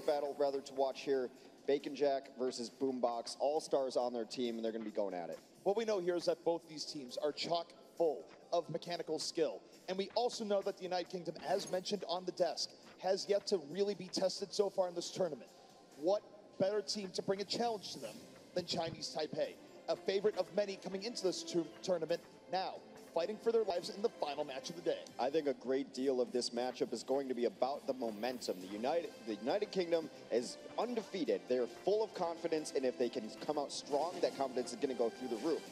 battle, rather, to watch here. Bacon Jack versus Boombox, all-stars on their team, and they're going to be going at it. What we know here is that both these teams are chock full of mechanical skill. And we also know that the United Kingdom, as mentioned on the desk, has yet to really be tested so far in this tournament. What better team to bring a challenge to them than Chinese Taipei? A favorite of many coming into this tournament now, fighting for their lives in the final match of the day. I think a great deal of this matchup is going to be about the momentum. The United Kingdom is undefeated. They're full of confidence, and if they can come out strong, that confidence is going to go through the roof.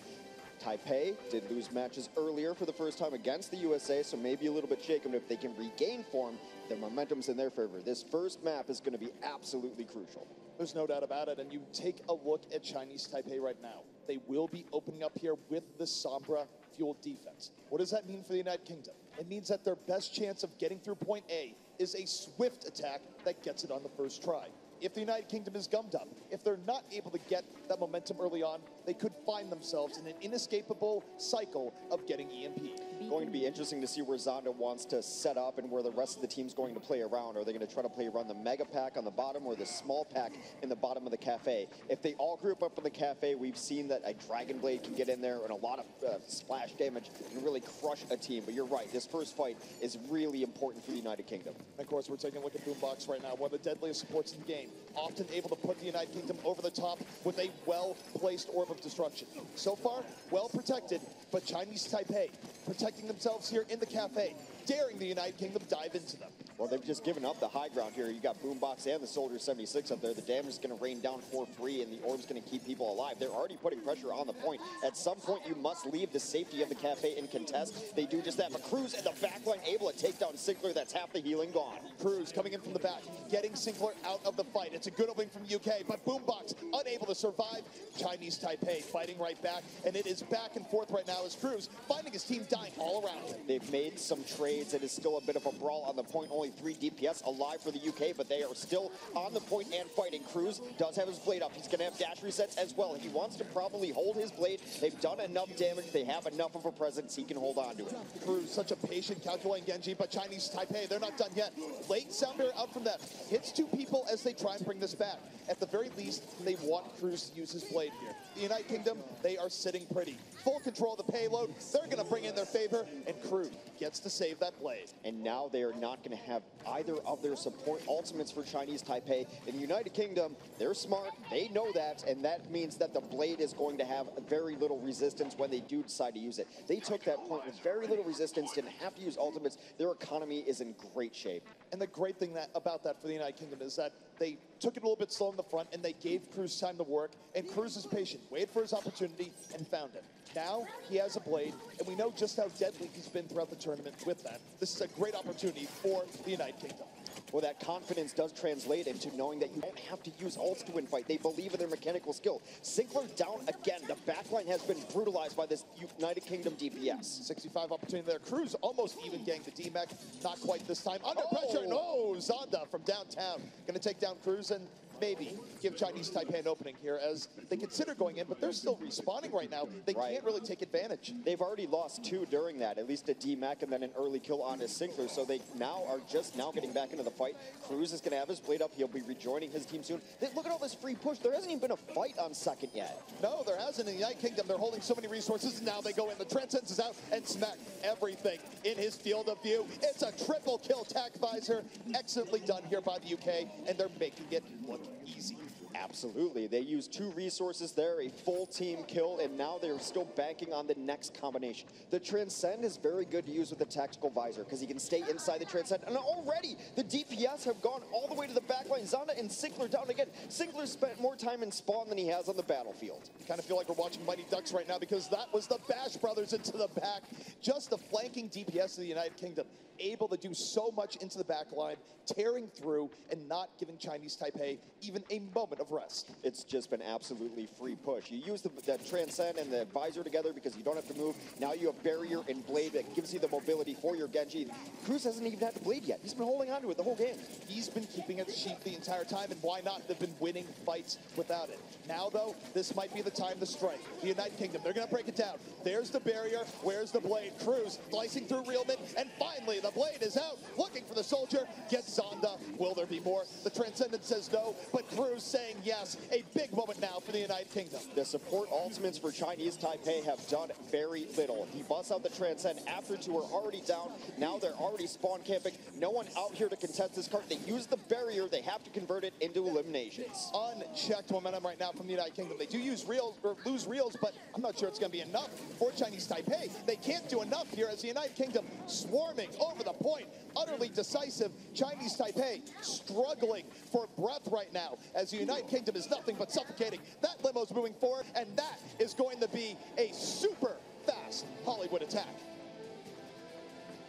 Taipei did lose matches earlier for the first time against the USA, so maybe a little bit shaken, but if they can regain form, their momentum's in their favor. This first map is going to be absolutely crucial. There's no doubt about it, and you take a look at Chinese Taipei right now. They will be opening up here with the Sombra-fueled defense. What does that mean for the United Kingdom? It means that their best chance of getting through point A is a swift attack that gets it on the first try. If the United Kingdom is gummed up, if they're not able to get that momentum early on, they could find themselves in an inescapable cycle of getting EMP. Going to be interesting to see where Zonda wants to set up and where the rest of the team's going to play around. Are they going to try to play around the mega pack on the bottom or the small pack in the bottom of the cafe? If they all group up in the cafe, we've seen that a Dragon Blade can get in there and a lot of splash damage and really crush a team. But you're right, this first fight is really important for the United Kingdom. And of course, we're taking a look at Boombox right now, one of the deadliest supports in the game. Often able to put the United Kingdom over the top with a well-placed orb of destruction. So far, well protected, but Chinese Taipei protecting themselves here in the cafe, daring the United Kingdom dive into them. Well, they've just given up the high ground here. You got Boombox and the Soldier 76 up there. The damage is going to rain down for free, and the orb's going to keep people alive. They're already putting pressure on the point. At some point, you must leave the safety of the cafe and contest. They do just that, but Cruz in the backline able to take down Sinclair. That's half the healing gone. Cruz coming in from the back, getting Sinclair out of the fight. It's a good opening from UK, but Boombox unable to survive. Chinese Taipei fighting right back, and it is back and forth right now as Cruz finding his team dying all around him. They've made some trades. It is still a bit of a brawl on the point. Only 3 DPS alive for the UK, but they are still on the point and fighting. Cruz does have his blade up. He's going to have dash resets as well. He wants to probably hold his blade. They've done enough damage. They have enough of a presence. He can hold on to it. Cruz, such a patient, calculating Genji, but Chinese Taipei, they're not done yet. Late sounder out from them. Hits 2 people as they try and bring this back. At the very least, they want Cruz to use his blade here. The United Kingdom, they are sitting pretty. Full control of the payload. They're going to bring in their favor, and Cruz gets to save that blade. And now they are not going to have either of their support ultimates for Chinese Taipei. In the United Kingdom, they're smart. They know that, and that means that the blade is going to have very little resistance when they do decide to use it. They took that point with very little resistance, didn't have to use ultimates. Their economy is in great shape. And the great thing about that for the United Kingdom is that they took it a little bit slow in the front, and they gave Cruz time to work, and Cruz is patient, waited for his opportunity, and found it. Now he has a blade, and we know just how deadly he's been throughout the tournament with that. This is a great opportunity for the United Kingdom. Well, that confidence does translate into knowing that you don't have to use ults to win fight. They believe in their mechanical skill. Sinclair down again. The backline has been brutalized by this United Kingdom DPS. 65 opportunity there. Cruz almost even getting the D-Mech. Not quite this time. Under pressure. No, Zonda from downtown. Going to take down Cruz and maybe give Chinese Taipei an opening here as they consider going in, but they're still respawning right now. They can't really take advantage. They've already lost 2 during that, at least a D-Mac and then an early kill on his Sinclair, so they now are just now getting back into the fight. Cruz is going to have his blade up. He'll be rejoining his team soon. Look at all this free push. There hasn't even been a fight on second yet. No, there hasn't. In the United Kingdom, they're holding so many resources, and now they go in. The Transcendence is out and smack everything in his field of view. It's a triple kill tac visor. Excellently done here by the UK, and they're making it look easy. Absolutely. They used 2 resources there, a full team kill, and now they're still banking on the next combination. The Transcend is very good to use with the tactical visor because he can stay inside the Transcend. And already the DPS have gone all the way to the backline. Zonda and Sinclair down again. Sinclair spent more time in spawn than he has on the battlefield. I kind of feel like we're watching Mighty Ducks right now because that was the Bash Brothers into the back. Just the flanking DPS of the United Kingdom, able to do so much into the back line, tearing through and not giving Chinese Taipei even a moment of rest. It's just been absolutely free push. You use the Transcend and the visor together because you don't have to move. Now you have barrier and blade that gives you the mobility for your Genji. Cruz hasn't even had the blade yet. He's been holding on to it the whole game. He's been keeping it sheep the entire time, and why not? They've been winning fights without it. Now, though, this might be the time to strike. The United Kingdom, they're going to break it down. There's the barrier. Where's the blade? Cruz slicing through Realman, and finally the blade is out, looking for the Soldier. Gets Zonda. Will there be more? The Transcendent says no, but Cruz saying yes. A big moment now for the United Kingdom. The support ultimates for Chinese Taipei have done very little. He busts out the Transcend after 2 are already down. Now they're already spawn camping. No one out here to contest this cart. They use the barrier. They have to convert it into eliminations. Unchecked momentum right now from the United Kingdom. They do use reels, or lose reels, but I'm not sure it's going to be enough for Chinese Taipei. They can't do enough here as the United Kingdom swarming over the point. Utterly decisive. Chinese Taipei struggling for breath right now as the United Kingdom is nothing but suffocating. That limo's moving forward, and that is going to be a super fast Hollywood attack.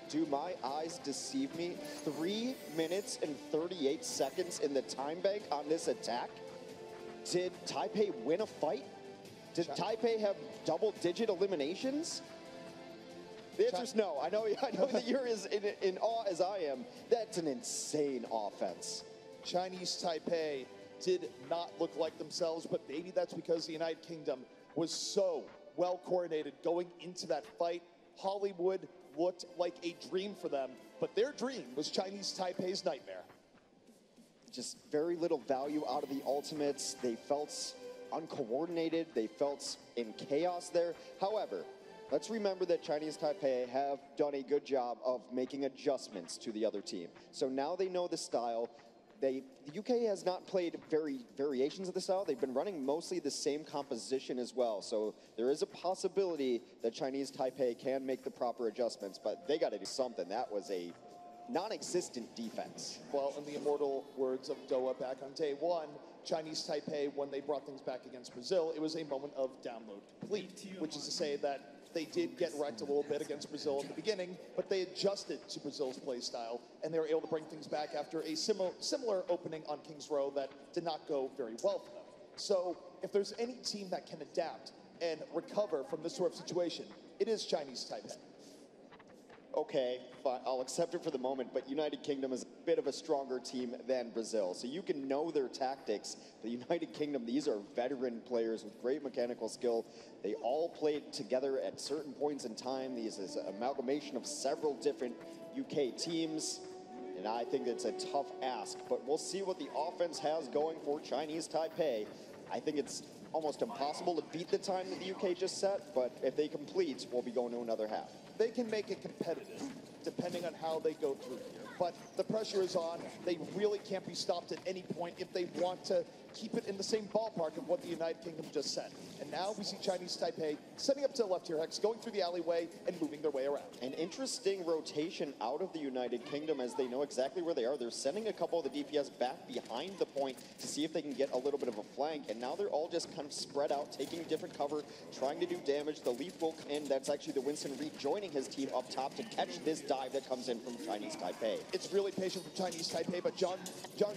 Do my eyes deceive me? 3 minutes and 38 seconds in the time bank on this attack? Did Taipei win a fight? Did Taipei have double-digit eliminations? The answer's no. I know that you're as in awe as I am. That's an insane offense. Chinese Taipei did not look like themselves, but maybe that's because the United Kingdom was so well coordinated going into that fight. Hollywood looked like a dream for them, but their dream was Chinese Taipei's nightmare. Just very little value out of the ultimates. They felt uncoordinated. They felt in chaos there. However, let's remember that Chinese Taipei have done a good job of making adjustments to the other team. So now they know the style. The UK has not played variations of the style. They've been running mostly the same composition as well. So there is a possibility that Chinese Taipei can make the proper adjustments, but they got to do something. That was a non-existent defense. Well, in the immortal words of Doha back on day one, Chinese Taipei, when they brought things back against Brazil, it was a moment of download complete, which is to say that they did get wrecked a little bit against Brazil in the beginning, but they adjusted to Brazil's play style, and they were able to bring things back after a similar opening on Kings Row that did not go very well for them. So if there's any team that can adapt and recover from this sort of situation, it is Chinese Taipei. Okay, fine. I'll accept it for the moment, but United Kingdom is a bit of a stronger team than Brazil. So you can know their tactics. The United Kingdom, these are veteran players with great mechanical skill. They all played together at certain points in time. This is an amalgamation of several different UK teams, and I think it's a tough ask. But we'll see what the offense has going for Chinese Taipei. I think it's almost impossible to beat the time that the UK just set, but if they complete, we'll be going to another half. They can make it competitive depending on how they go through here. But the pressure is on. They really can't be stopped at any point if they want to keep it in the same ballpark of what the United Kingdom just said. And now we see Chinese Taipei setting up to the left here, Hex, going through the alleyway and moving their way around. An interesting rotation out of the United Kingdom as they know exactly where they are. They're sending a couple of the DPS back behind the point to see if they can get a little bit of a flank. And now they're all just kind of spread out, taking different cover, trying to do damage. The Leaf will, and that's actually the Winston rejoining his team up top to catch this dive that comes in from Chinese Taipei. It's really patient from Chinese Taipei, but John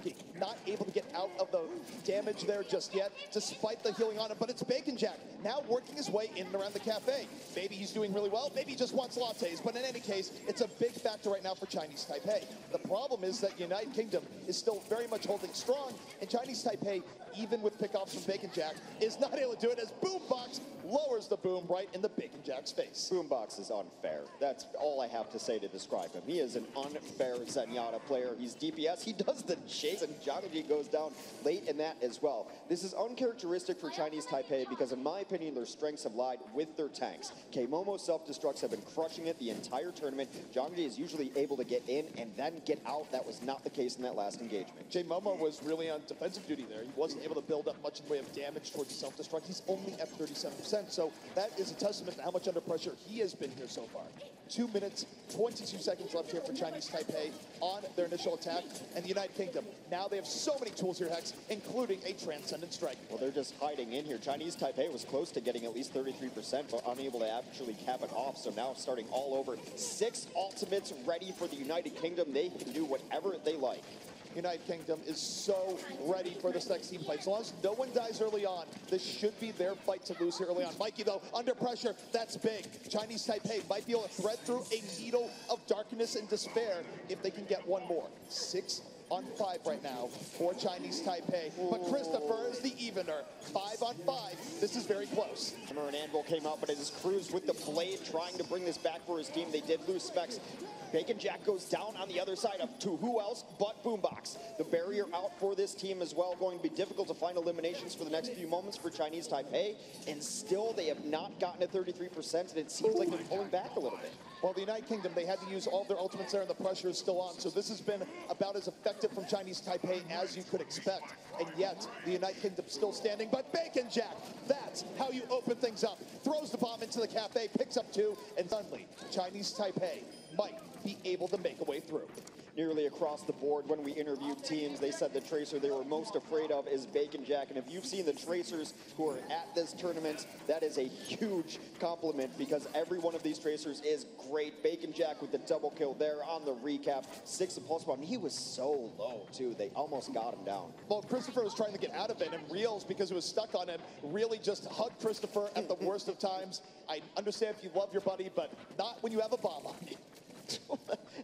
Geek not able to get out of the damage there just yet, despite the healing on him. But it's Bacon Jack now working his way in and around the cafe. Maybe he's doing really well, maybe he just wants lattes, but in any case, it's a big factor right now for Chinese Taipei. The problem is that United Kingdom is still very much holding strong, and Chinese Taipei, even with pickoffs from Bacon Jack, is not able to do it as Boombox lowers the boom right in the Bacon Jack's face. Boombox is unfair. That's all I have to say to describe him. He is an unfair Zenyatta player. He's DPS. He does the chase, and Jonagy goes down late in that as well. This is uncharacteristic for Chinese Taipei because, in my opinion, their strengths have lied with their tanks. K-Momo self-destructs have been crushing it the entire tournament. Jonagy is usually able to get in and then get out. That was not the case in that last engagement. J-Momo was really on defensive duty there. He wasn't able to build up much in the way of damage towards the self-destruct. He's only at 37%, so that is a testament to how much under pressure he has been here so far. 2 minutes, 22 seconds left here for Chinese Taipei on their initial attack, and the United Kingdom. Now they have so many tools here, Hex, including a Transcendent Strike. Well, they're just hiding in here. Chinese Taipei was close to getting at least 33%, but unable to actually cap it off, so now starting all over. 6 ultimates ready for the United Kingdom. They can do whatever they like. United Kingdom is so ready for this next team fight. As long as no one dies early on, this should be their fight to lose here early on. Mikey, though, under pressure, that's big. Chinese Taipei might be able to thread through a needle of darkness and despair if they can get one more. 6 on 5 right now for Chinese Taipei. But Christopher is the evener. 5 on 5. This is very close. Hammer and Anvil came out, but it is Cruz with the blade trying to bring this back for his team. They did lose Specs. Bacon Jack goes down on the other side of to who else but Boombox. The barrier out for this team as well. Going to be difficult to find eliminations for the next few moments for Chinese Taipei. And still, they have not gotten to 33%, and it seems like they're pulling back a little bit. Well, the United Kingdom, they had to use all their ultimates there, and the pressure is still on. So this has been about as effective from Chinese Taipei as you could expect. And yet, the United Kingdom still standing. But Bacon Jack, that's how you open things up. Throws the bomb into the cafe, picks up 2, and suddenly, Chinese Taipei might be able to make a way through. Nearly across the board, when we interviewed teams, they said the Tracer they were most afraid of is Bacon Jack. And if you've seen the Tracers who are at this tournament, that is a huge compliment because every one of these Tracers is great. Bacon Jack with the double kill there on the recap. 6 plus 1. He was so low, too. They almost got him down. Well, Christopher was trying to get out of it, and Reels, because it was stuck on him, really just hugged Christopher at the worst of times. I understand if you love your buddy, but not when you have a bomb on you.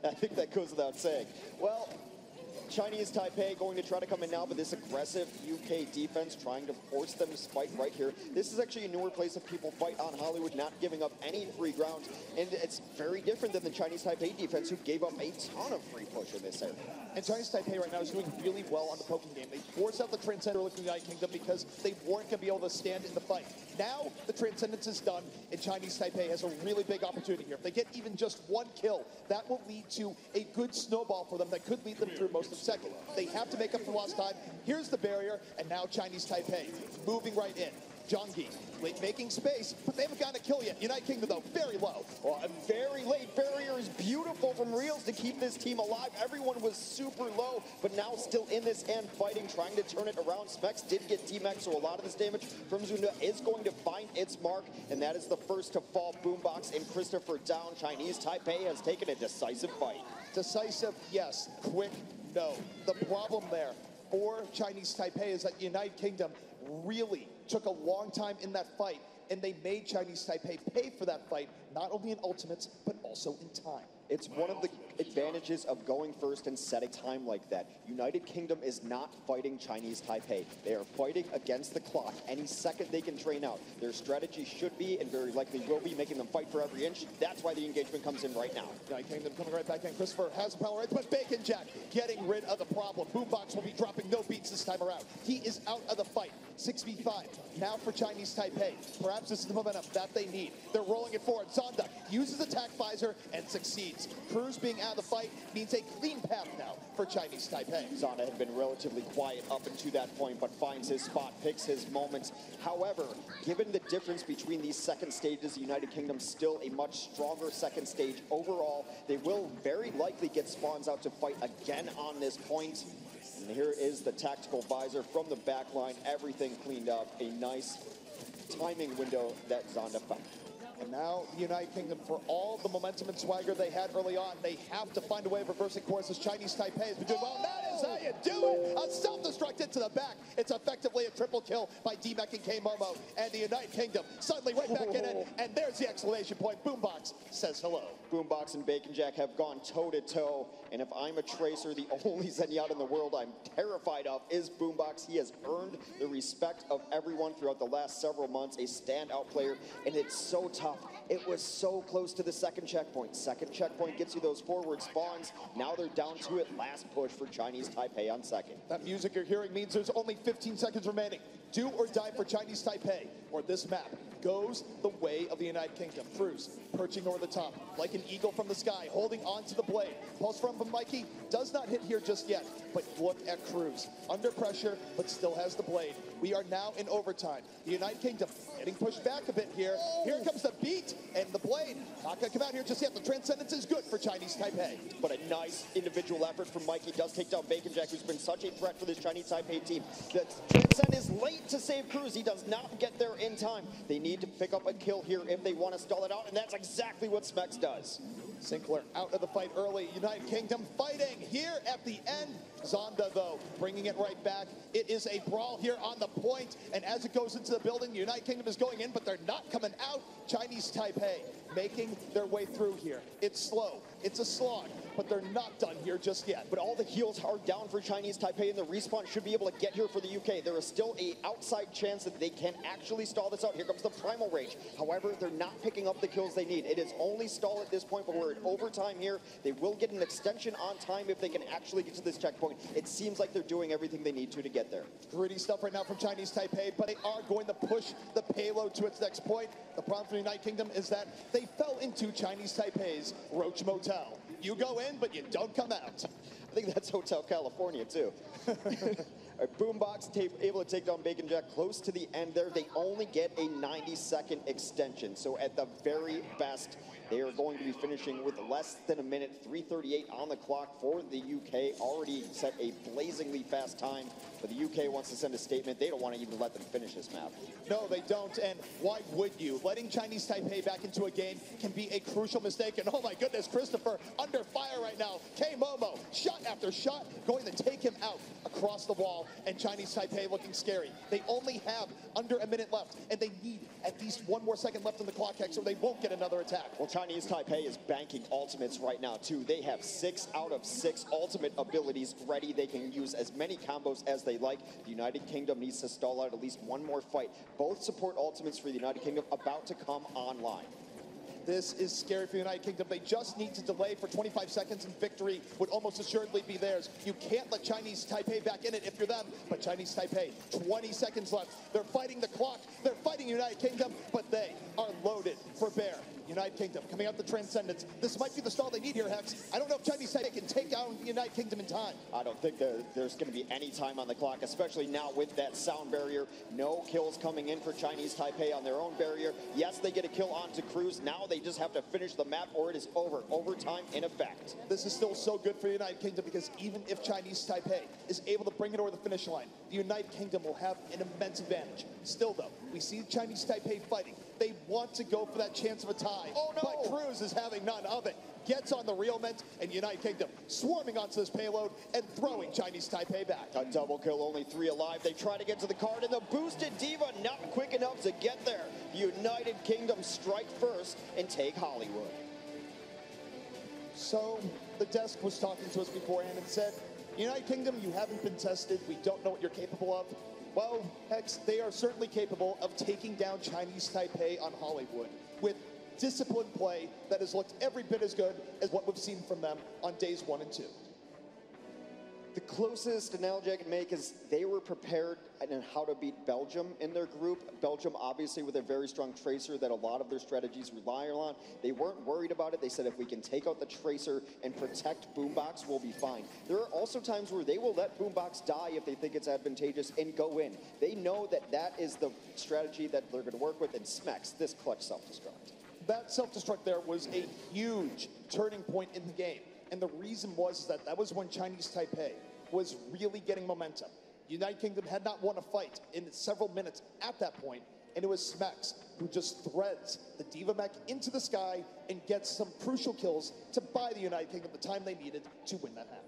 I think that goes without saying. Well, Chinese Taipei going to try to come in now, but this aggressive UK defense trying to force them to fight right here. This is actually a newer place of people fight on Hollywood, not giving up any free ground. And it's very different than the Chinese Taipei defense, who gave up a ton of free push in this area. And Chinese Taipei right now is doing really well on the poking game. They forced out the Transcendence with the United Kingdom because they weren't going to be able to stand in the fight. Now the Transcendence is done, and Chinese Taipei has a really big opportunity here. If they get even just one kill, that will lead to a good snowball for them that could lead them through most of second. They have to make up for lost time. Here's the barrier, and now Chinese Taipei moving right in. Zhangyi making space, but they haven't gotten a kill yet. United Kingdom, though, very low. Well, a very late barrier is beautiful from Reels to keep this team alive. Everyone was super low, but now still in this and fighting, trying to turn it around. Specs did get DMAX, so a lot of this damage from Zunda is going to find its mark, and that is the first to fall. Boombox and Christopher down. Chinese Taipei has taken a decisive fight. Decisive, yes. Quick, no. The problem there for Chinese Taipei is that the United Kingdom really took a long time in that fight, and they made Chinese Taipei pay for that fight, not only in ultimates, but also in time. It's one of the advantages of going first and setting time like that. United Kingdom is not fighting Chinese Taipei. They are fighting against the clock. Any second they can train out. Their strategy should be, and very likely will be, making them fight for every inch. That's why the engagement comes in right now. United Kingdom coming right back in. Christopher has the power rights, but Bacon Jack getting rid of the problem. Boombox will be dropping no beats this time around. He is out of the fight. 6v5 now for Chinese Taipei. Perhaps this is the momentum that they need. They're rolling it forward. Zonda uses attack visor and succeeds. Cruz being out of the fight means a clean path now for Chinese Taipei. Zonda had been relatively quiet up until that point, but finds his spot, picks his moments. However, given the difference between these second stages, the United Kingdom still a much stronger second stage overall. They will very likely get spawns out to fight again on this point. And here is the tactical visor from the back line. Everything cleaned up. A nice timing window that Zonda found. And now the United Kingdom, for all the momentum and swagger they had early on, they have to find a way of reversing course as Chinese Taipei has been doing well. And that is how you do it! A self-destruct into the back. It's effectively a triple kill by D-Mech and K-Momo. And the United Kingdom suddenly right back in it. And there's the exclamation point. Boombox says hello. Boombox and Bacon Jack have gone toe-to-toe. And if I'm a Tracer, the only Zenyatta in the world I'm terrified of is Boombox. He has earned the respect of everyone throughout the last several months. A standout player, and it's so tough. It was so close to the second checkpoint. Second checkpoint gets you those forward spawns. Now they're down to it. Last push for Chinese Taipei on second. That music you're hearing means there's only 15 seconds remaining. Do or die for Chinese Taipei, or this map goes the way of the United Kingdom. Cruz perching over the top like an eagle from the sky, holding on to the blade. Pulse from Mikey does not hit here just yet, but look at Cruz. Under pressure, but still has the blade. We are now in overtime. The United Kingdom getting pushed back a bit here. Here comes the beat and the blade. Not going to come out here just yet. The Transcendence is good for Chinese Taipei. But a nice individual effort from Mikey does take down Bacon Jack, who's been such a threat for this Chinese Taipei team. The Transcend is late to save Cruz. He does not get there in time. They need to pick up a kill here if they want to stall it out, and that's exactly what Smex does. Sinclair out of the fight early. United Kingdom fighting here at the end. Zonda, though, bringing it right back. It is a brawl here on the point, and as it goes into the building, United Kingdom is going in, but they're not coming out. Chinese Taipei making their way through here. It's slow. It's a slog, but they're not done here just yet. But all the heals are down for Chinese Taipei, and the respawn should be able to get here for the UK. There is still an outside chance that they can actually stall this out. Here comes the Primal Rage. However, they're not picking up the kills they need. It is only stall at this point, but we're in overtime here. They will get an extension on time if they can actually get to this checkpoint. It seems like they're doing everything they need to get there. Gritty stuff right now from Chinese Taipei, but they are going to push the payload to its next point. The problem for the United Kingdom is that they fell into Chinese Taipei's Roach Motel. You go in, but you don't come out. I think that's Hotel California, too. Boombox able to take down Bacon Jack close to the end there. They only get a 90-second extension. So at the very best, They are going to be finishing with less than a minute, 3:38 on the clock for the UK. Already set a blazingly fast time, but the UK wants to send a statement. They don't want to even let them finish this map. No, they don't, and why would you? Letting Chinese Taipei back into a game can be a crucial mistake, and oh my goodness, Christopher under fire right now. K-Momo, shot after shot, going to take him out across the wall, and Chinese Taipei looking scary. They only have under a minute left, and they need at least one more second left on the clock, Hex, or they won't get another attack. Well, Chinese Taipei is banking ultimates right now, too. They have 6 out of 6 ultimate abilities ready. They can use as many combos as they like. The United Kingdom needs to stall out at least one more fight. Both support ultimates for the United Kingdom about to come online. This is scary for the United Kingdom. They just need to delay for 25 seconds and victory would almost assuredly be theirs. You can't let Chinese Taipei back in it if you're them, but Chinese Taipei, 20 seconds left. They're fighting the clock. They're fighting United Kingdom, but they are loaded for bear. United Kingdom coming out the Transcendence. This might be the stall they need here, Hex. I don't know if Chinese Taipei can take down the United Kingdom in time. I don't think there's going to be any time on the clock, especially now with that sound barrier. No kills coming in for Chinese Taipei on their own barrier. Yes, they get a kill onto Cruz. Now they just have to finish the map or it is over. Overtime in effect. This is still so good for the United Kingdom because even if Chinese Taipei is able to bring it over the finish line, the United Kingdom will have an immense advantage. Still, though, we see Chinese Taipei fighting. They want to go for that chance of a tie. Oh, no. But Cruz is having none of it. Gets on the realment, and United Kingdom swarming onto this payload and throwing Chinese Taipei back. A double kill, only 3 alive. They try to get to the card, and the boosted Diva not quick enough to get there. United Kingdom strike first and take Hollywood. So the desk was talking to us beforehand and said, United Kingdom, you haven't been tested. We don't know what you're capable of. Well, Hex, they are certainly capable of taking down Chinese Taipei on Hollywood with disciplined play that has looked every bit as good as what we've seen from them on days 1 and 2. The closest analogy I can make is they were prepared in how to beat Belgium in their group. Belgium, obviously, with a very strong tracer that a lot of their strategies rely on. They weren't worried about it. They said if we can take out the tracer and protect Boombox, we'll be fine. There are also times where they will let Boombox die if they think it's advantageous and go in. They know that that is the strategy that they're going to work with, and Smex, this clutch self-destruct. That self-destruct there was a huge turning point in the game. And the reason was that was when Chinese Taipei was really getting momentum. The United Kingdom had not won a fight in several minutes at that point, and it was Smex who just threads the Diva mech into the sky and gets some crucial kills to buy the United Kingdom the time they needed to win that map.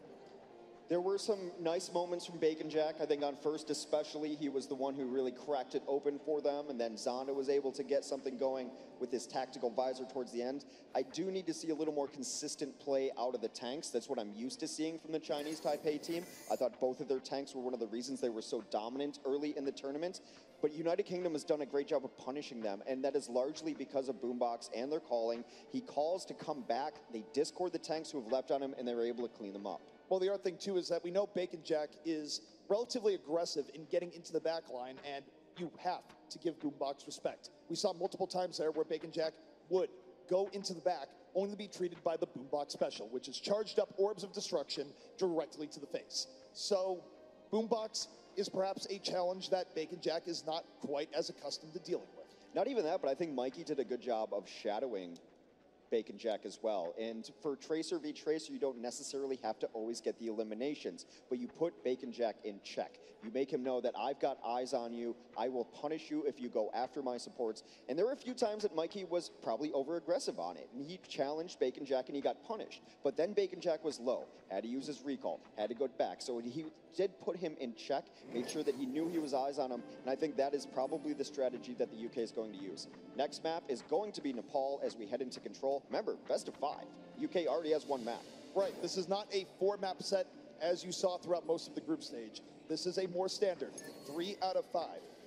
There were some nice moments from Bacon Jack. I think on first especially, he was the one who really cracked it open for them, and then Zonda was able to get something going with his tactical visor towards the end. I do need to see a little more consistent play out of the tanks. That's what I'm used to seeing from the Chinese Taipei team. I thought both of their tanks were one of the reasons they were so dominant early in the tournament. But United Kingdom has done a great job of punishing them, and that is largely because of Boombox and their calling. He calls to come back, they discord the tanks who have leapt on him, and they were able to clean them up. Well, the other thing, too, is that we know Bacon Jack is relatively aggressive in getting into the back line, and you have to give Boombox respect. We saw multiple times there where Bacon Jack would go into the back, only to be treated by the Boombox special, which is charged up orbs of destruction directly to the face. So, Boombox is perhaps a challenge that Bacon Jack is not quite as accustomed to dealing with. Not even that, but I think Mikey did a good job of shadowing Bacon Jack as well. And for Tracer v Tracer, you don't necessarily have to always get the eliminations, but you put Bacon Jack in check. You make him know that I've got eyes on you, I will punish you if you go after my supports. And there were a few times that Mikey was probably over-aggressive on it, and he challenged Bacon Jack and he got punished. But then Bacon Jack was low, had to use his recall, had to go back. So he did put him in check, made sure that he knew he was eyes on him, and I think that is probably the strategy that the UK is going to use. Next map is going to be Nepal as we head into control. Remember, best of 5. UK already has 1 map. Right, this is not a 4-map set as you saw throughout most of the group stage. This is a more standard 3 out of 5,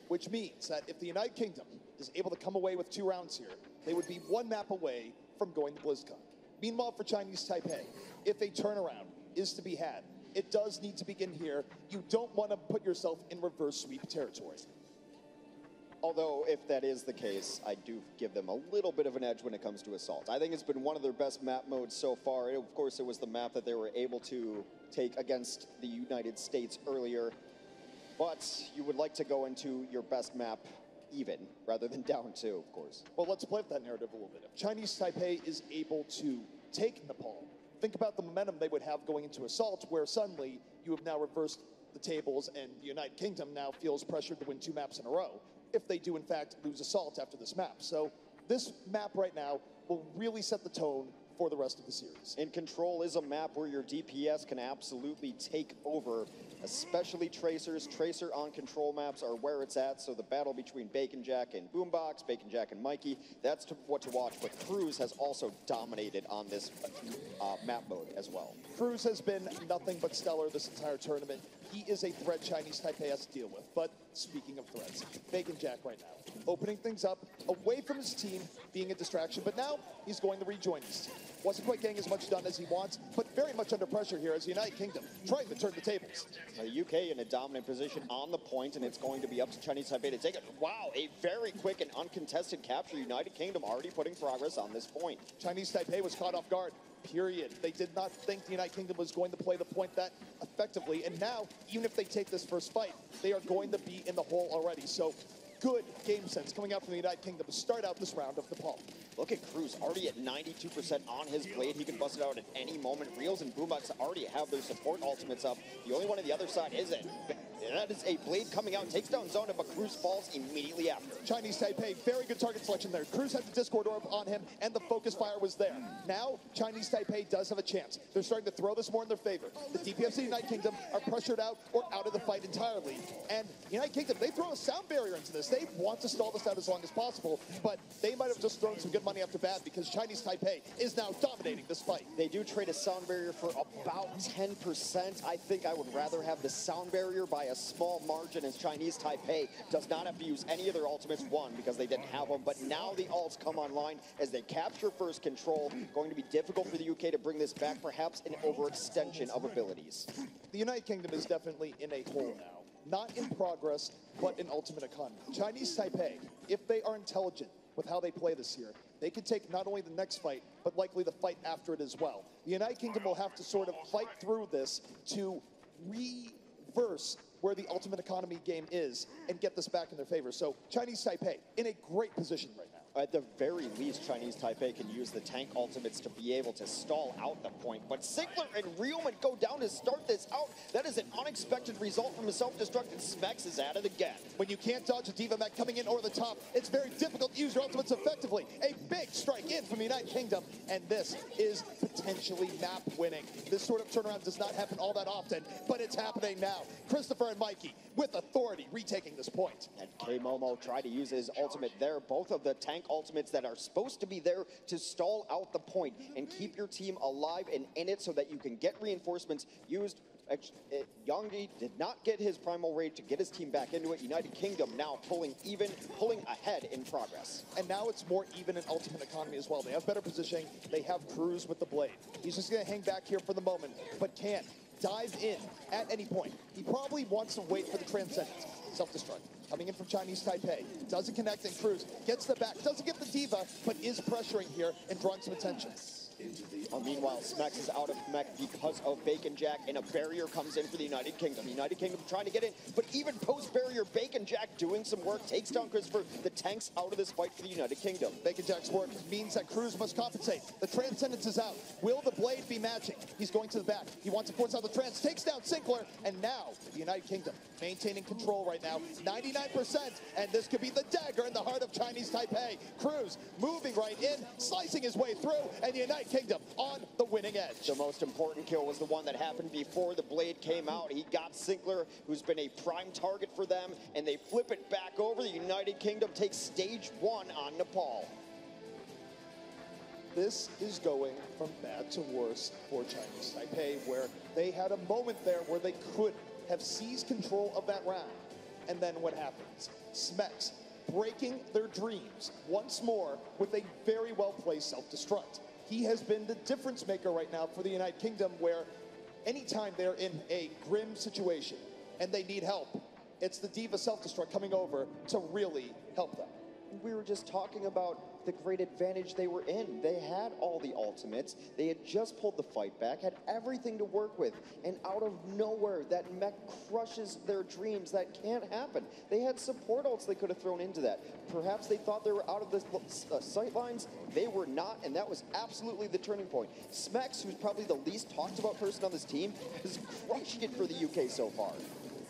which means that if the United Kingdom is able to come away with 2 rounds here, they would be 1 map away from going to BlizzCon. Meanwhile, for Chinese Taipei, if a turnaround is to be had, it does need to begin here. You don't want to put yourself in reverse sweep territory. Although, if that is the case, I do give them a little bit of an edge when it comes to Assault. I think it's been one of their best map modes so far. Of course, it was the map that they were able to take against the United States earlier. But you would like to go into your best map even rather than down 2, of course. Well, let's play with that narrative a little bit. If Chinese Taipei is able to take Nepal, think about the momentum they would have going into Assault, where suddenly you have now reversed the tables and the United Kingdom now feels pressured to win 2 maps in a row if they do in fact lose Assault after this map. So this map right now will really set the tone for the rest of the series. And Control is a map where your DPS can absolutely take over, especially Tracers. Tracer on Control maps are where it's at, so the battle between Bacon Jack and Boombox, Bacon Jack and Mikey, that's what to watch. But Cruz has also dominated on this map mode as well. Cruz has been nothing but stellar this entire tournament. He is a threat Chinese Taipei has to deal with. But speaking of threats, Bacon Jack right now, opening things up, away from his team, being a distraction, but now he's going to rejoin his team. Wasn't quite getting as much done as he wants, but very much under pressure here as the United Kingdom trying to turn the tables. The UK in a dominant position on the point, and it's going to be up to Chinese Taipei to take it. Wow, a very quick and uncontested capture. United Kingdom already putting progress on this point. Chinese Taipei was caught off guard. Period. They did not think the United Kingdom was going to play the point that effectively, and now, even if they take this first fight, they are going to be in the hole already. So, good game sense coming out from the United Kingdom to start out this round of Nepal. Look at Cruz, already at 92% on his blade. He can bust it out at any moment. Reels and Boombox already have their support ultimates up. The only one on the other side isn't. That is a blade coming out, takes down Zona, but Cruz falls immediately after. Chinese Taipei, very good target selection there. Cruz had the Discord Orb on him, and the focus fire was there. Now, Chinese Taipei does have a chance. They're starting to throw this more in their favor. The DPS of the United Kingdom are pressured out or out of the fight entirely. And the United Kingdom, they throw a sound barrier into this. They want to stall this out as long as possible, but they might have just thrown some good money after bad because Chinese Taipei is now dominating this fight. They do trade a sound barrier for about 10%. I think I would rather have the sound barrier by a small margin, as Chinese Taipei does not have to use any of their ultimates, one, because they didn't have them, but now the ults come online as they capture first Control. Going to be difficult for the UK to bring this back, perhaps an overextension of abilities. The United Kingdom is definitely in a hole now. Not in progress, but in ultimate economy. Chinese Taipei, if they are intelligent with how they play this year, they could take not only the next fight, but likely the fight after it as well. The United Kingdom will have to sort of fight through this to reverse where the ultimate economy game is and get this back in their favor. So Chinese Taipei in a great position right now. At the very least, Chinese Taipei can use the tank ultimates to be able to stall out the point. But Sinkler and Realman go down to start this out. That is an unexpected result from a self-destruct, and Smex is at it again. When you can't dodge a Diva Mech coming in over the top, it's very difficult to use your ultimates effectively. A big strike in from the United Kingdom, and this is potentially map winning. This sort of turnaround does not happen all that often, but it's happening now. Christopher and Mikey, with authority, retaking this point. And K-Momo tried to use his ultimate there. Both of the tank ultimates that are supposed to be there to stall out the point and keep your team alive and in it so that you can get reinforcements used. Yonggi did not get his primal raid to get his team back into it. United Kingdom now pulling ahead in progress. And now it's more even in ultimate economy as well. They have better positioning. They have Cruz with the blade. He's just going to hang back here for the moment, but can't dive in at any point. He probably wants to wait for the Transcendence. Self-destruct. Coming in from Chinese Taipei. Doesn't connect, and Cruz gets the back. Doesn't get the Diva, but is pressuring here and drawing some attention. Meanwhile, Smex is out of mech because of Bacon Jack, and a barrier comes in for the United Kingdom. United Kingdom trying to get in, but even post-barrier, Bacon Jack doing some work, takes down Christopher. The tank's out of this fight for the United Kingdom. Bacon Jack's work means that Cruz must compensate. The Transcendence is out. Will the blade be matching? He's going to the back. He wants to force out the Trans, takes down Sinkler, and now the United Kingdom maintaining control right now. 99%, and this could be the dagger in the heart of Chinese Taipei. Cruz moving right in, slicing his way through, and the United Kingdom on the winning edge. The most important kill was the one that happened before the blade came out. He got Sinkler, who's been a prime target for them, and they flip it back over. The United Kingdom takes stage 1 on Nepal. This is going from bad to worse for Chinese Taipei, where they had a moment there where they could have seized control of that round. And then what happens? Smex breaking their dreams once more with a very well-placed self-destruct. He has been the difference maker right now for the United Kingdom, where anytime they're in a grim situation and they need help, it's the Diva self-destruct coming over to really help them. we were just talking about the great advantage they were in. They had all the ultimates. They had just pulled the fight back, had everything to work with. And out of nowhere, that mech crushes their dreams. That can't happen. They had support ults they could have thrown into that. Perhaps they thought they were out of the sight lines. They were not, and that was absolutely the turning point. Smex, who's probably the least talked about person on this team, has crushed it for the UK so far.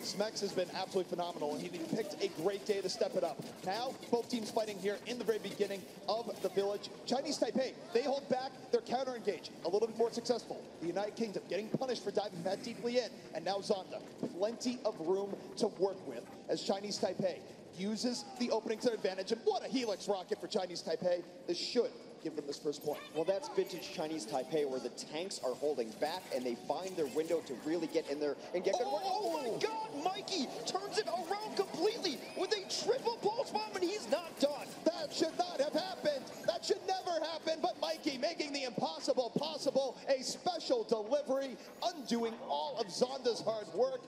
Smex has been absolutely phenomenal, and he picked a great day to step it up. Now, both teams fighting here in the very beginning of the village. Chinese Taipei, they hold back, they're counter-engaged, a little bit more successful. The United Kingdom getting punished for diving that deeply in, and now Zonda, plenty of room to work with as Chinese Taipei uses the opening to their advantage, and what a Helix rocket for Chinese Taipei. This should give them this first point. Well, that's vintage Chinese Taipei, where the tanks are holding back and they find their window to really get in there and get good work. Oh my God, Mikey turns it around completely with a triple pulse bomb, and he's not done. That should not have happened. That should never happen, but Mikey making the impossible possible, a special delivery, undoing all of Zonda's hard work.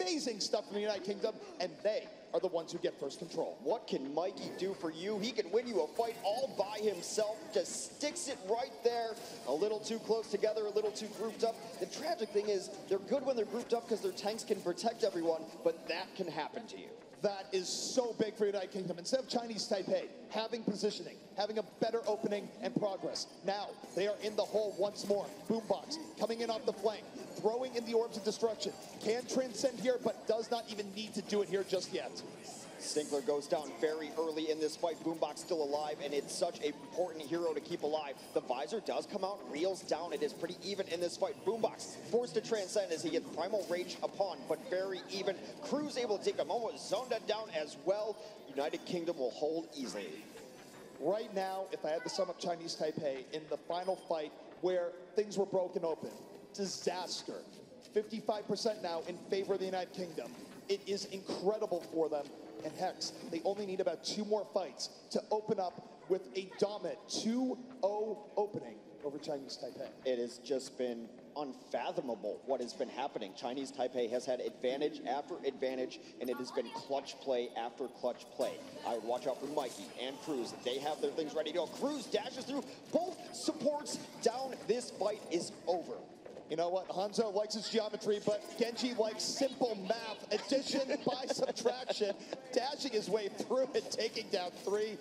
Amazing stuff from the United Kingdom, and they are the ones who get first control. What can Mikey do for you? He can win you a fight all by himself, just sticks it right there. A little too close together, a little too grouped up. The tragic thing is, they're good when they're grouped up because their tanks can protect everyone, but that can happen to you. That is so big for United Kingdom. Instead of Chinese Taipei having positioning, having a better opening and progress, now they are in the hole once more. Boombox coming in off the flank, throwing in the orbs of destruction. Can transcend here, but does not even need to do it here just yet. Sinkler goes down very early in this fight. Boombox still alive, and it's such an important hero to keep alive. The visor does come out, reels down. It is pretty even in this fight. Boombox forced to transcend as he gets Primal Rage upon, but very even. Cruz able to take him almost zoned down as well. United Kingdom will hold easily. Right now, if I had to sum up Chinese Taipei in the final fight where things were broken open, disaster. 55% now in favor of the United Kingdom. It is incredible for them. And Hex, they only need about 2 more fights to open up with a dominant 2-0 opening over Chinese Taipei. It has just been unfathomable what has been happening. Chinese Taipei has had advantage after advantage, and it has been clutch play after clutch play. I would watch out for Mikey and Cruz. They have their things ready to go. Cruz dashes through, both supports down. This fight is over. You know what? Hanzo likes his geometry, but Genji likes simple math. Addition by subtraction. Dashing his way through it, taking down 3.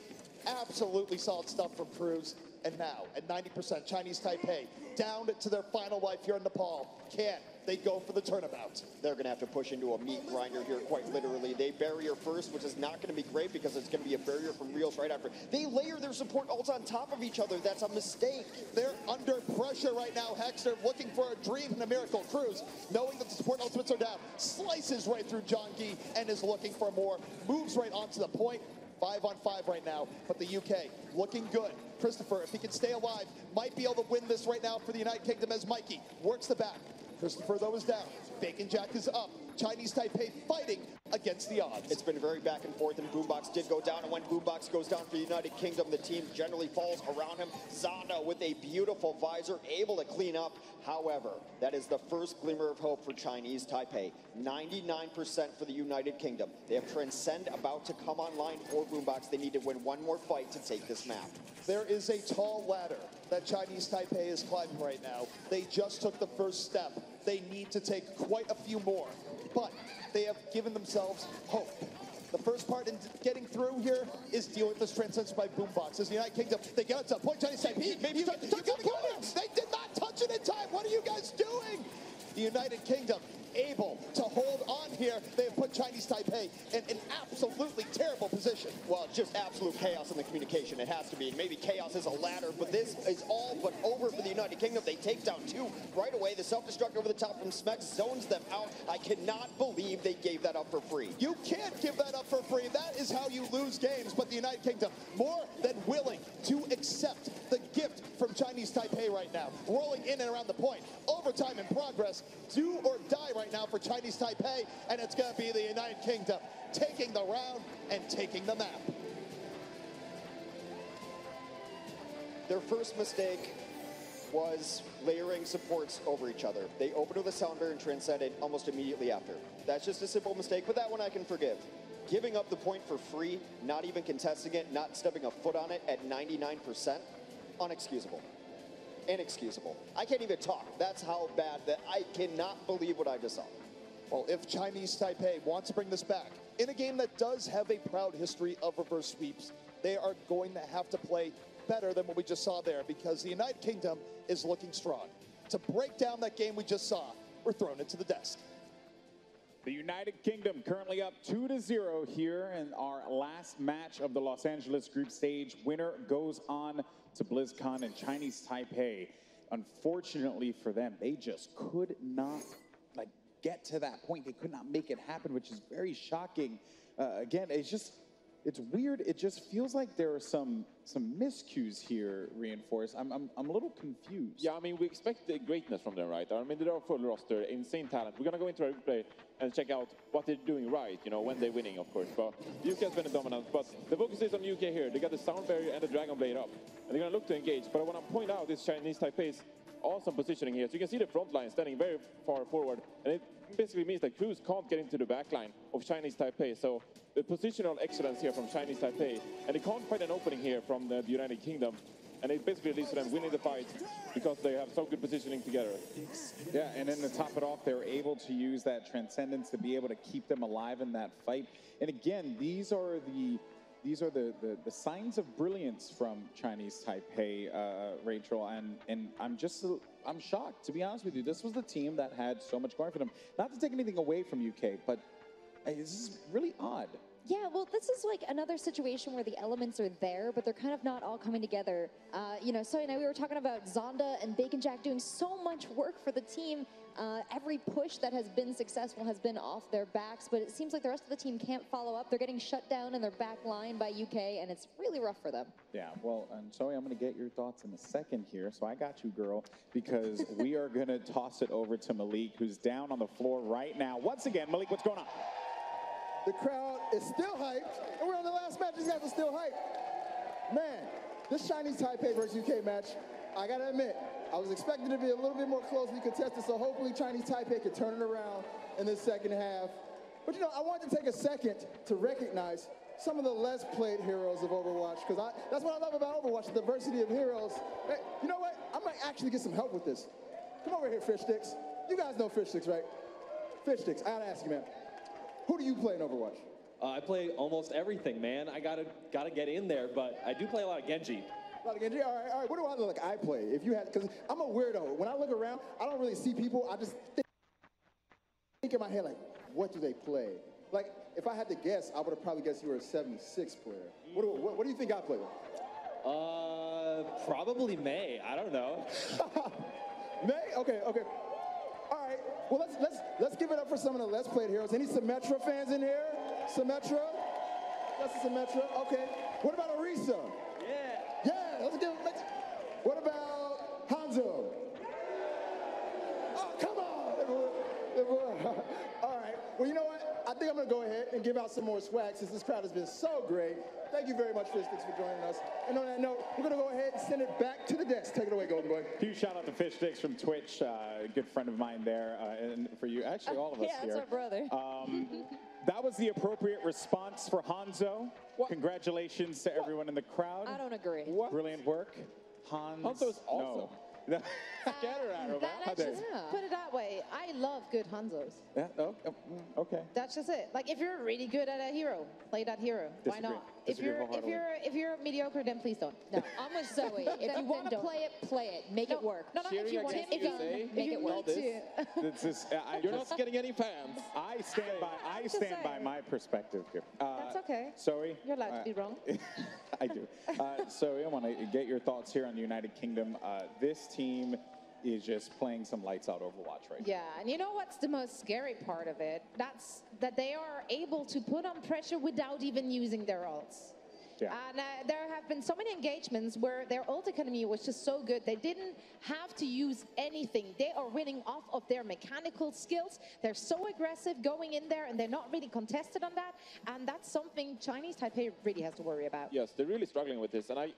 Absolutely solid stuff from Cruz. And now, at 90%, Chinese Taipei down to their final life here in Nepal. Can they go for the turnabout? They're going to have to push into a meat grinder here, quite literally. They barrier first, which is not going to be great because it's going to be a barrier from Reels right after. They layer their support ults on top of each other. That's a mistake. They're under pressure right now, Hex. They're looking for a dream and a miracle. Cruz, knowing that the support ultimates are down, slices right through John Gee and is looking for more. Moves right onto the point. 5 on 5 right now, but the UK looking good. Christopher, if he can stay alive, might be able to win this right now for the United Kingdom as Mikey works the back. Christopher, though, is down. Bacon Jack is up. Chinese Taipei fighting against the odds. It's been very back and forth, and Boombox did go down. And when Boombox goes down for the United Kingdom, the team generally falls around him. Zonda with a beautiful visor, able to clean up. However, that is the first glimmer of hope for Chinese Taipei. 99% for the United Kingdom. They have Transcend about to come online for Boombox. They need to win one more fight to take this map. There is a tall ladder that Chinese Taipei is climbing right now. They just took the first step. They need to take quite a few more, but they have given themselves hope. The first part in getting through here is dealing with this transcendence by Boombox. As the United Kingdom, they get to point Chinese Taipei. Maybe they did not touch it in time. What are you guys doing? The United Kingdom able to hold on here. They have put Chinese Taipei in an absolutely terrible position. Well, just absolute chaos in the communication. It has to be. Maybe chaos is a ladder, but this is all but over for the United Kingdom. They take down 2 right away. The self-destruct over the top from Smex zones them out. I cannot believe they gave that up for free. You can't give that up for free. That is how you lose games. But the United Kingdom, more than willing to accept the gift from Chinese Taipei right now. Rolling in and around the point. Overtime in progress. Do or die right now for Chinese Taipei, and it's going to be the United Kingdom taking the round and taking the map. Their first mistake was layering supports over each other. They opened with a Sounder and transcended almost immediately after. That's just a simple mistake, but that one I can forgive. giving up the point for free, not even contesting it, not stepping a foot on it at 99%, unexcusable. Inexcusable. I can't even talk. That's how bad that I cannot believe what I just saw. Well, if Chinese Taipei wants to bring this back, in a game that does have a proud history of reverse sweeps, they are going to have to play better than what we just saw there because the United Kingdom is looking strong. To break down that game we just saw, we're throwing it to the desk. The United Kingdom currently up 2-0 here in our last match of the Los Angeles group stage. Winner goes on to BlizzCon in Chinese Taipei. Unfortunately for them, they just could not get to that point. They could not make it happen, which is very shocking. Again, it's weird. It just feels like there are some miscues here, Reinforced. I'm a little confused. Yeah, I mean, we expect the greatness from them, right? I mean, they're a full roster, insane talent. We're going to go into our replay and check out what they're doing right, you know, when they're winning, of course. But the UK has been dominant, but the focus is on UK here. They got the Sound Barrier and the Dragon Blade up, and they're going to look to engage. But I want to point out this Chinese Taipei's awesome positioning here. So you can see the front line standing very far forward, and it basically means that crews can't get into the back line of Chinese Taipei. So the positional excellence here from Chinese Taipei, and they can't find an opening here from the United Kingdom, and it basically leads to them winning the fight because they have so good positioning together. Yeah, and then to top it off, they were able to use that transcendence to be able to keep them alive in that fight. And again, these are the signs of brilliance from Chinese Taipei, Rachel, and I'm shocked, to be honest with you. This was the team that had so much going for them. Not to take anything away from UK, but this is really odd. Yeah, well, this is like another situation where the elements are there, but they're kind of not all coming together. You know, so we were talking about Zonda and Bacon Jack doing so much work for the team. Every push that has been successful has been off their backs, but it seems like the rest of the team can't follow up. They're getting shut down in their back line by UK, and it's really rough for them. Yeah, well, and Zoe, I'm going to get your thoughts in a second here, so I got you, girl, because we are going to toss it over to Malik, who's down on the floor right now. Once again, Malik, what's going on? The crowd is still hyped, and we're on the last match. These guys are still hyped. Man, this Chinese Taipei versus UK match, I gotta admit, I was expecting it to be a little bit more closely contested, so hopefully Chinese Taipei could turn it around in the second half. But you know, I wanted to take a second to recognize some of the less played heroes of Overwatch, because that's what I love about Overwatch, the diversity of heroes. Hey, you know what? I might actually get some help with this. Come over here, Fish Sticks. You guys know Fish Sticks, right? Fish Sticks, I gotta ask you, man. Who do you play in Overwatch? I play almost everything, man. I gotta get in there, but I do play a lot of Genji. A lot of Genji? All right. What do I look like I play? If you had, because I'm a weirdo. When I look around, I don't really see people. I just think in my head, like, what do they play? Like, if I had to guess, I would have probably guessed you were a 76 player. What do you think I play with? Probably May. I don't know. May? Okay. All right. Well, let's give it up for some of the less played heroes. Any Symmetra fans in here? Symmetra? That's a Symmetra. Okay. What about Orisa? Yeah, let's give it. What about Hanzo? Oh, come on! All right. Well, you know what? I think I'm going to go ahead and give out some more swag since this crowd has been so great. Thank you very much, Fish Sticks, for joining us. And on that note, we're going to go ahead and send it back to the desk. Take it away, Golden Boy. Huge shout out to Fish Sticks from Twitch, a good friend of mine there, and for you, actually all of us here. Yeah, that's our brother. That was the appropriate response for Hanzo. What? Congratulations to everyone in the crowd. I don't agree. What? Brilliant work. Hanzo is awesome. No. Get her out of Put it that way. I love good Hanzos. Yeah, okay. That's just it. Like, if you're really good at a hero, play that hero. Why not? If you're mediocre, then please don't. No, I'm with Zoe. If you want to play it. Make it work. No, if you want to, make it work. You're not getting any fans. I stand by my perspective here. That's okay. Zoe? You're allowed to be wrong. I do. Zoe, I want to get your thoughts here on the United Kingdom. This team is just playing some lights out Overwatch right now. Yeah, and you know what's the most scary part of it? That's that they are able to put on pressure without even using their ults. Yeah. And there have been so many engagements where their ult economy was just so good, they didn't have to use anything. They are winning off of their mechanical skills. They're so aggressive going in there, and they're not really contested on that. And that's something Chinese Taipei really has to worry about. Yes, they're really struggling with this. And I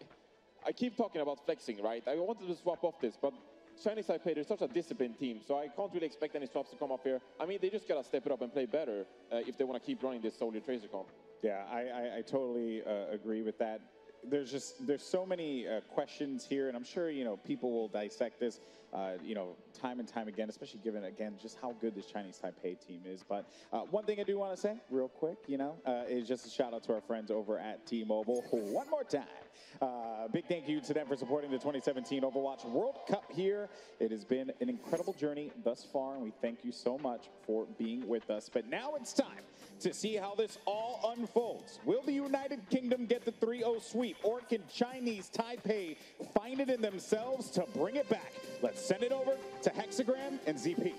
keep talking about flexing, right? I wanted to swap off this, but Chinese Taipei, they're such a disciplined team, so I can't really expect any swaps to come up here. I mean, they just gotta step it up and play better if they want to keep running this solely Tracer comp. Yeah, I totally agree with that. There's so many questions here, and I'm sure, you know, people will dissect this, you know, time and time again, especially given, again, just how good this Chinese Taipei team is. But one thing I do want to say real quick, you know, is just a shout out to our friends over at T-Mobile one more time. Big thank you to them for supporting the 2017 Overwatch World Cup here. It has been an incredible journey thus far, and we thank you so much for being with us. But now it's time to see how this all unfolds. Will the United Kingdom get the 3-0 sweep, or can Chinese Taipei find it in themselves to bring it back? Let's send it over to Hexagram and ZP.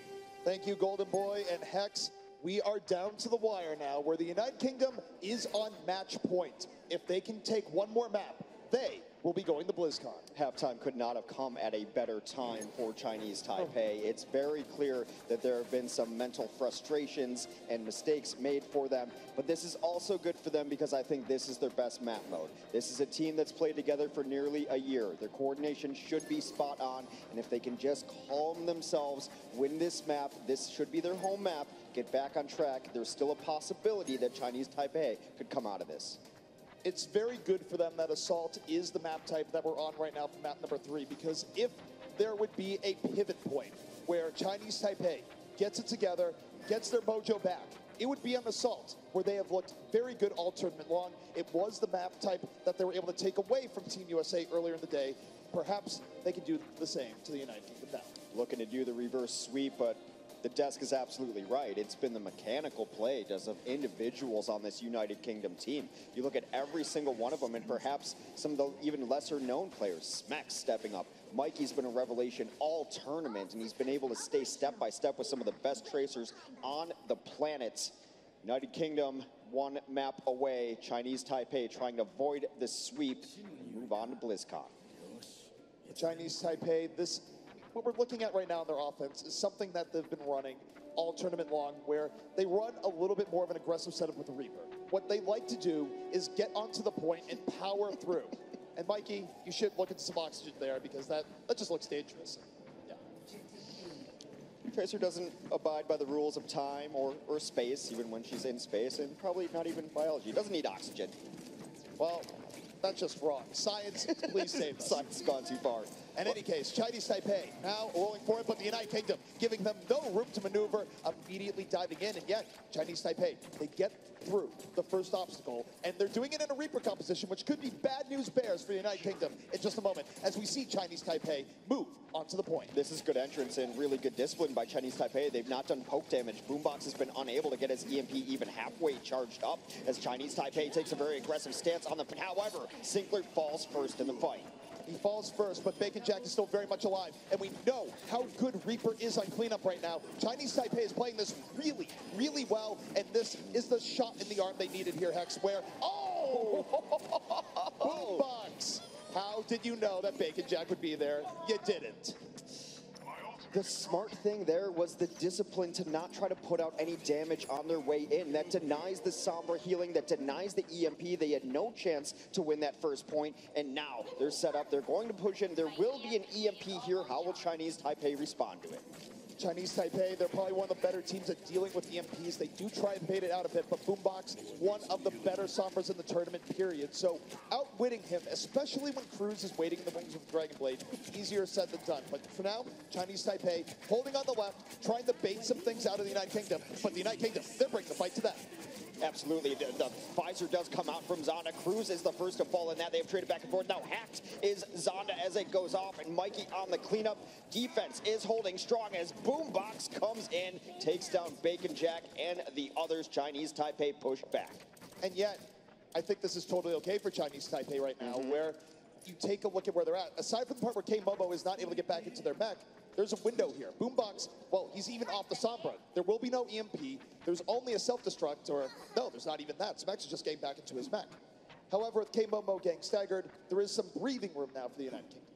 Thank you, Golden Boy and Hex. We are down to the wire now, where the United Kingdom is on match point. If they can take one more map, they will be going to BlizzCon. Halftime could not have come at a better time for Chinese Taipei. It's very clear that there have been some mental frustrations and mistakes made for them, but this is also good for them because I think this is their best map mode. This is a team that's played together for nearly a year. Their coordination should be spot on, and if they can just calm themselves, win this map, this should be their home map, get back on track, there's still a possibility that Chinese Taipei could come out of this. It's very good for them that Assault is the map type that we're on right now for map number 3, because if there would be a pivot point where Chinese Taipei gets it together, gets their mojo back, it would be on Assault, where they have looked very good all tournament long. It was the map type that they were able to take away from Team USA earlier in the day. Perhaps they can do the same to the United Kingdom now. Looking to do the reverse sweep, but the desk is absolutely right. It's been the mechanical play just of individuals on this United Kingdom team. You look at every single one of them, and perhaps some of the even lesser known players. Smack stepping up. Mikey's been a revelation all tournament, and he's been able to stay step by step with some of the best tracers on the planet. United Kingdom one map away. Chinese Taipei trying to avoid the sweep and move on to BlizzCon. Chinese Taipei, what we're looking at right now in their offense is something that they've been running all tournament long, where they run a little bit more of an aggressive setup with the Reaper. What they like to do is get onto the point and power through. And Mikey, you should look into some oxygen there, because that just looks dangerous. Yeah. Tracer doesn't abide by the rules of time or space, even when she's in space, and probably not even biology. Doesn't need oxygen. Well, that's just wrong. Science, please save us. Science has gone too far. In any case, Chinese Taipei now rolling forward, but the United Kingdom giving them no room to maneuver, immediately diving in, and yet Chinese Taipei, they get through the first obstacle, and they're doing it in a Reaper composition, which could be bad news bears for the United Kingdom in just a moment, as we see Chinese Taipei move onto the point. This is good entrance and really good discipline by Chinese Taipei. They've not done poke damage. Boombox has been unable to get his EMP even halfway charged up, as Chinese Taipei takes a very aggressive stance on them. However, Sinclair falls first in the fight. He falls first, but Bacon Jack is still very much alive. And we know how good Reaper is on cleanup right now. Chinese Taipei is playing this really, really well. And this is the shot in the arm they needed here, Hex, where, oh! Boombox! How did you know that Bacon Jack would be there? You didn't. The smart thing there was the discipline to not try to put out any damage on their way in. That denies the Sombra healing, that denies the EMP. They had no chance to win that first point, and now they're set up. They're going to push in. There will be an EMP here. How will Chinese Taipei respond to it? Chinese Taipei, they're probably one of the better teams at dealing with EMPs. They do try and bait it out a bit, but Boombox, one of the better Sombras in the tournament, period. So outwitting him, especially when Cruz is waiting in the wings with Dragon Blade, easier said than done. But for now, Chinese Taipei holding on the left, trying to bait some things out of the United Kingdom. But the United Kingdom, they're bringing the fight to them. Absolutely. The visor does come out from Zonda. Cruz is the first to fall in that. They have traded back and forth. Now hacked is Zonda as it goes off, and Mikey on the cleanup. Defense is holding strong as Boombox comes in, takes down Bacon Jack and the others. Chinese Taipei push back. And yet, I think this is totally okay for Chinese Taipei right now, where you take a look at where they're at. Aside from the part where K-Momo is not able to get back into their mech, there's a window here. Boombox, well, he's even off the Sombra. There will be no EMP. There's only a self-destruct, or no, there's not even that. Smax is just getting back into his mech. However, with K-Momo getting staggered, there is some breathing room now for the United Kingdom.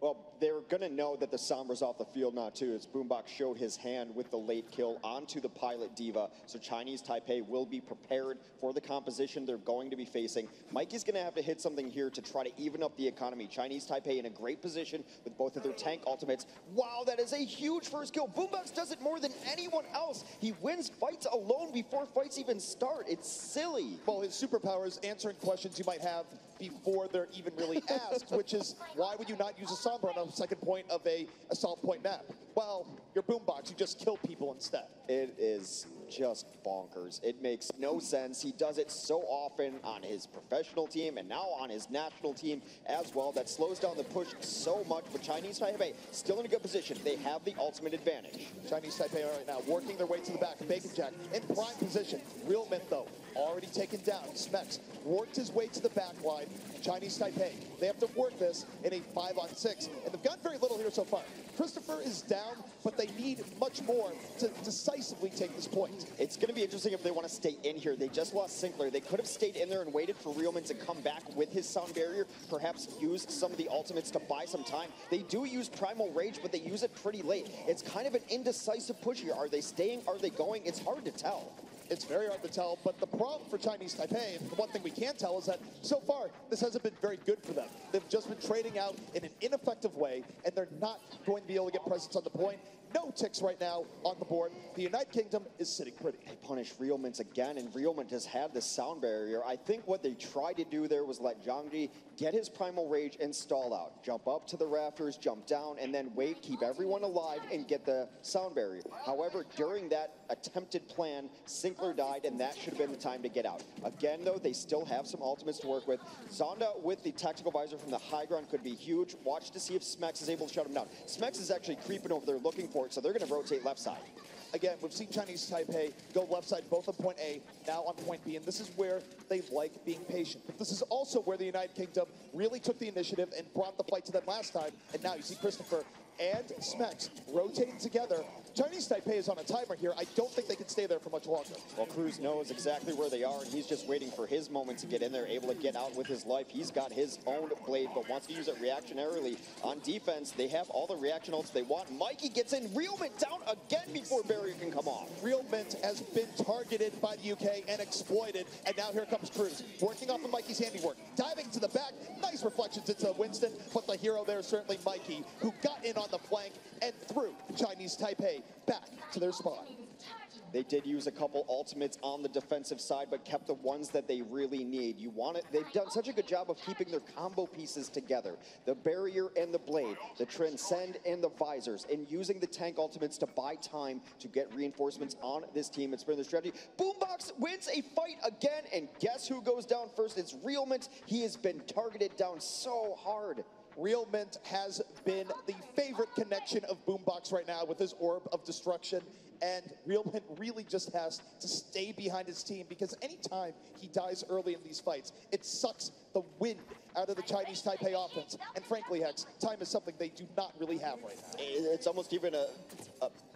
Well, they're going to know that the Sombra's off the field now, too, as Boombox showed his hand with the late kill onto the Pilot Diva. So Chinese Taipei will be prepared for the composition they're going to be facing. Mikey's going to have to hit something here to try to even up the economy. Chinese Taipei in a great position with both of their tank ultimates. Wow, that is a huge first kill. Boombox does it more than anyone else. He wins fights alone before fights even start. It's silly. Well, his superpower is answering questions you might have before they're even really asked, which is, why would you not use a Sombra on a second point of a assault point map? Well, your Boombox, you just kill people instead. It is just bonkers. It makes no sense. He does it so often on his professional team and now on his national team as well. That slows down the push so much, but Chinese Taipei still in a good position. They have the ultimate advantage. Chinese Taipei right now working their way to the back. Bacon Jack in prime position. Real Mint, though, already taken down. Smex worked his way to the back line. Chinese Taipei, they have to work this in a 5-on-6, and they've gotten very little here so far. Christopher is down, but they need much more to decisively take this point. It's going to be interesting if they want to stay in here. They just lost Sinclair. They could have stayed in there and waited for Realman to come back with his sound barrier, perhaps used some of the ultimates to buy some time. They do use Primal Rage, but they use it pretty late. It's kind of an indecisive push here. Are they staying? Are they going? It's hard to tell. It's very hard to tell, but the problem for Chinese Taipei, the one thing we can tell is that so far, this hasn't been very good for them. They've just been trading out in an ineffective way, and they're not going to be able to get presence on the point. No ticks right now on the board. The United Kingdom is sitting pretty. They punish Realmint again, and Realmint has had the sound barrier. I think what they tried to do there was let Zhangji get his Primal Rage and stall out. Jump up to the rafters, jump down, and then wait, keep everyone alive, and get the sound barrier. However, during that attempted plan, Sinclair died, and that should have been the time to get out. Again, though, they still have some ultimates to work with. Zonda with the tactical visor from the high ground could be huge. Watch to see if Smex is able to shut him down. Smex is actually creeping over there looking for it, so they're going to rotate left side. Again, we've seen Chinese Taipei go left side, both on point A, now on point B, and this is where they like being patient. But this is also where the United Kingdom really took the initiative and brought the fight to them last time, and now you see Christopher and Smex rotating together. Chinese Taipei is on a timer here. I don't think they can stay there for much longer. Well, Cruz knows exactly where they are, and he's just waiting for his moment to get in there, able to get out with his life. He's got his own blade, but wants to use it reactionarily. On defense, they have all the reaction ults they want. Mikey gets in. Real Mint down again before barrier can come off. Real Mint has been targeted by the UK and exploited, and now here comes Cruz, working off of Mikey's handiwork. Diving to the back, nice reflections into Winston, but the hero there is certainly Mikey, who got in on the flank and threw Chinese Taipei back to their spot. They did use a couple ultimates on the defensive side, but kept the ones that they really need. You want it. They've done such a good job of keeping their combo pieces together. The barrier and the blade, the transcend and the visors, and using the tank ultimates to buy time to get reinforcements on this team. It's been their strategy. Boombox wins a fight again, and guess who goes down first? It's Realmint. He has been targeted down so hard. Real Mint has been the favorite connection of Boombox right now with his Orb of Destruction, and Real Mint really just has to stay behind his team, because anytime he dies early in these fights, it sucks the wind out of the Chinese Taipei offense. And frankly, Hex, time is something they do not really have right now. It's almost even a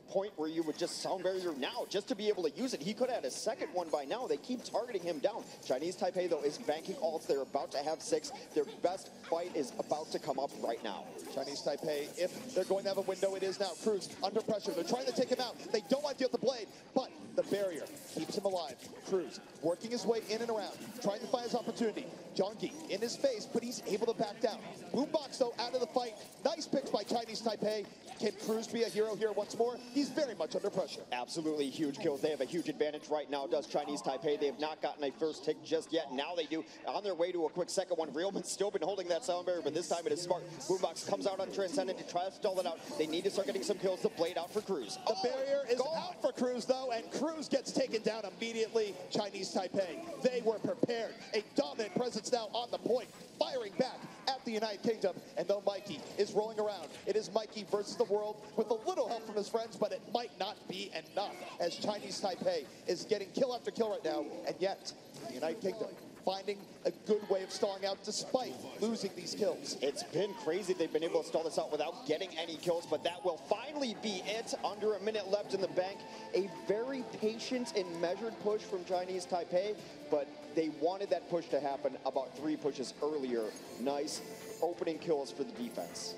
point where you would just sound barrier now just to be able to use it. He could have had a second one by now. They keep targeting him down. Chinese Taipei, though, is banking ults. They're about to have 6. Their best fight is about to come up right now. Chinese Taipei, if they're going to have a window, it is now. Cruz under pressure. They're trying to take him out. They don't want to deal with the blade, but the barrier keeps him alive. Cruz working his way in and around, trying to find his opportunity. Jongi in his face, but he's able to back down. Boombox, though, out of the fight. Nice picks by Chinese Taipei. Can Cruz be a hero here once more? He's very much under pressure. Absolutely huge kills. They have a huge advantage right now, does Chinese Taipei. They have not gotten a first tick just yet. Now they do. On their way to a quick second one. Realman's still been holding that sound barrier, but this time it is smart. Boombox comes out on Transcendent to try to stall it out. They need to start getting some kills. The blade out for Cruz. The barrier is out for Cruz, though, and Cruz gets taken down immediately. Chinese Taipei, they were prepared. A dominant presence now on the point, firing back at the United Kingdom. And though Mikey is rolling around, it is Mikey versus the world with a little help from his friends, but it might not be enough, as Chinese Taipei is getting kill after kill right now, and yet the United Kingdom finding a good way of stalling out despite losing these kills. It's been crazy they've been able to stall this out without getting any kills, but that will finally be it. Under a minute left in the bank. A very patient and measured push from Chinese Taipei, but they wanted that push to happen about 3 pushes earlier. Nice opening kills for the defense.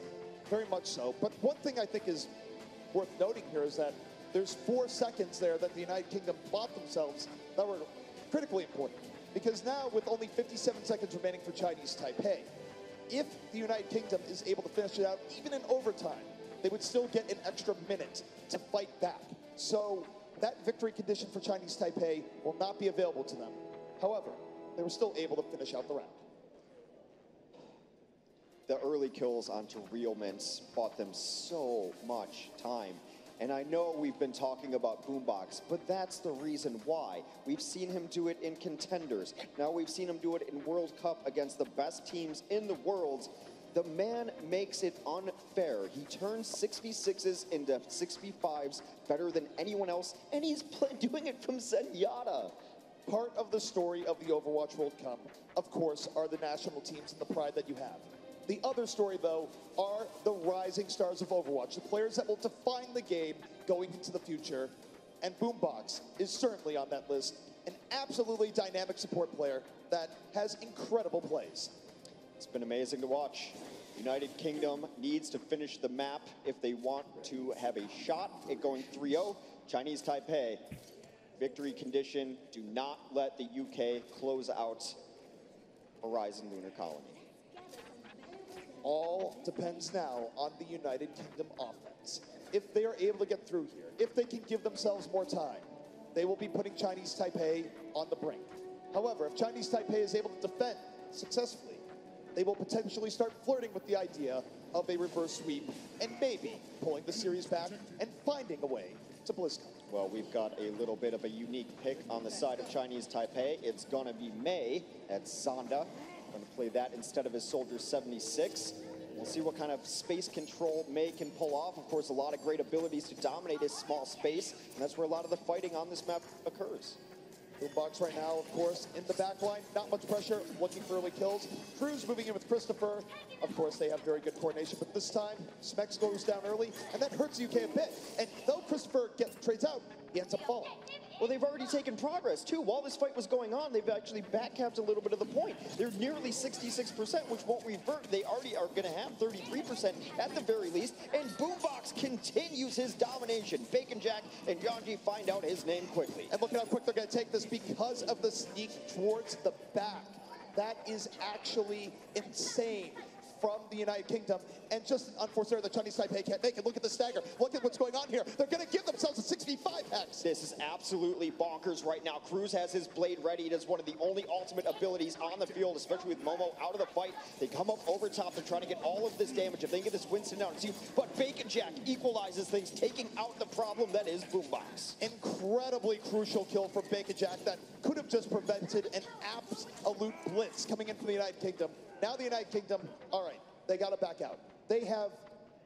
very much so. But one thing I think is worth noting here is that there's 4 seconds there that the United Kingdom bought themselves that were critically important. Because now, with only 57 seconds remaining for Chinese Taipei, if the United Kingdom is able to finish it out, even in overtime, they would still get an extra minute to fight back. So that victory condition for Chinese Taipei will not be available to them. However, they were still able to finish out the round. The early kills onto Realments bought them so much time. And I know we've been talking about Boombox, but that's the reason why. We've seen him do it in contenders. Now we've seen him do it in World Cup against the best teams in the world. The man makes it unfair. He turns 6v6s into 6v5s better than anyone else, and he's doing it from Zenyatta. Part of the story of the Overwatch World Cup, of course, are the national teams and the pride that you have. The other story, though, are the rising stars of Overwatch, the players that will define the game going into the future. And Boombox is certainly on that list, an absolutely dynamic support player that has incredible plays. It's been amazing to watch. United Kingdom needs to finish the map if they want to have a shot at going 3-0. Chinese Taipei, victory condition, do not let the UK close out Horizon Lunar Colony. All depends now on the United Kingdom offense. If they are able to get through here, if they can give themselves more time, they will be putting Chinese Taipei on the brink. However, if Chinese Taipei is able to defend successfully, they will potentially start flirting with the idea of a reverse sweep and maybe pulling the series back and finding a way to BlizzCon. Well, we've got a little bit of a unique pick on the side of Chinese Taipei. It's gonna be Mei at Zonda. Going to play that instead of his Soldier 76. We'll see what kind of space control Mei can pull off. Of course, a lot of great abilities to dominate his small space, and that's where a lot of the fighting on this map occurs. Boombox right now, of course, in the back line. Not much pressure, looking for early kills. Cruz moving in with Christopher. Of course, they have very good coordination, but this time, Smex goes down early, and that hurts UK a bit. And though Christopher trades out, he ends up falling. Well, they've already taken progress, too. While this fight was going on, they've actually backcapped a little bit of the point. They're nearly 66%, which won't revert. They already are going to have 33% at the very least. And Boombox continues his domination. Bacon Jack and Janji find out his name quickly. And look at how quick they're going to take this because of the sneak towards the back. That is actually insane from the United Kingdom, and just an unforced error that Chinese Taipei can't make it. Look at the stagger. Look at what's going on here. They're going to give themselves a 6v5 hex. This is absolutely bonkers right now. Cruz has his blade ready. It is one of the only ultimate abilities on the field, especially with Momo out of the fight. They come up over top. They're trying to get all of this damage. If they can get this Winston down, but Bacon Jack equalizes things, taking out the problem that is Boombox. Incredibly crucial kill for Bacon Jack that could have just prevented an absolute blitz coming in from the United Kingdom. Now the United Kingdom, all right, they got to back out. They have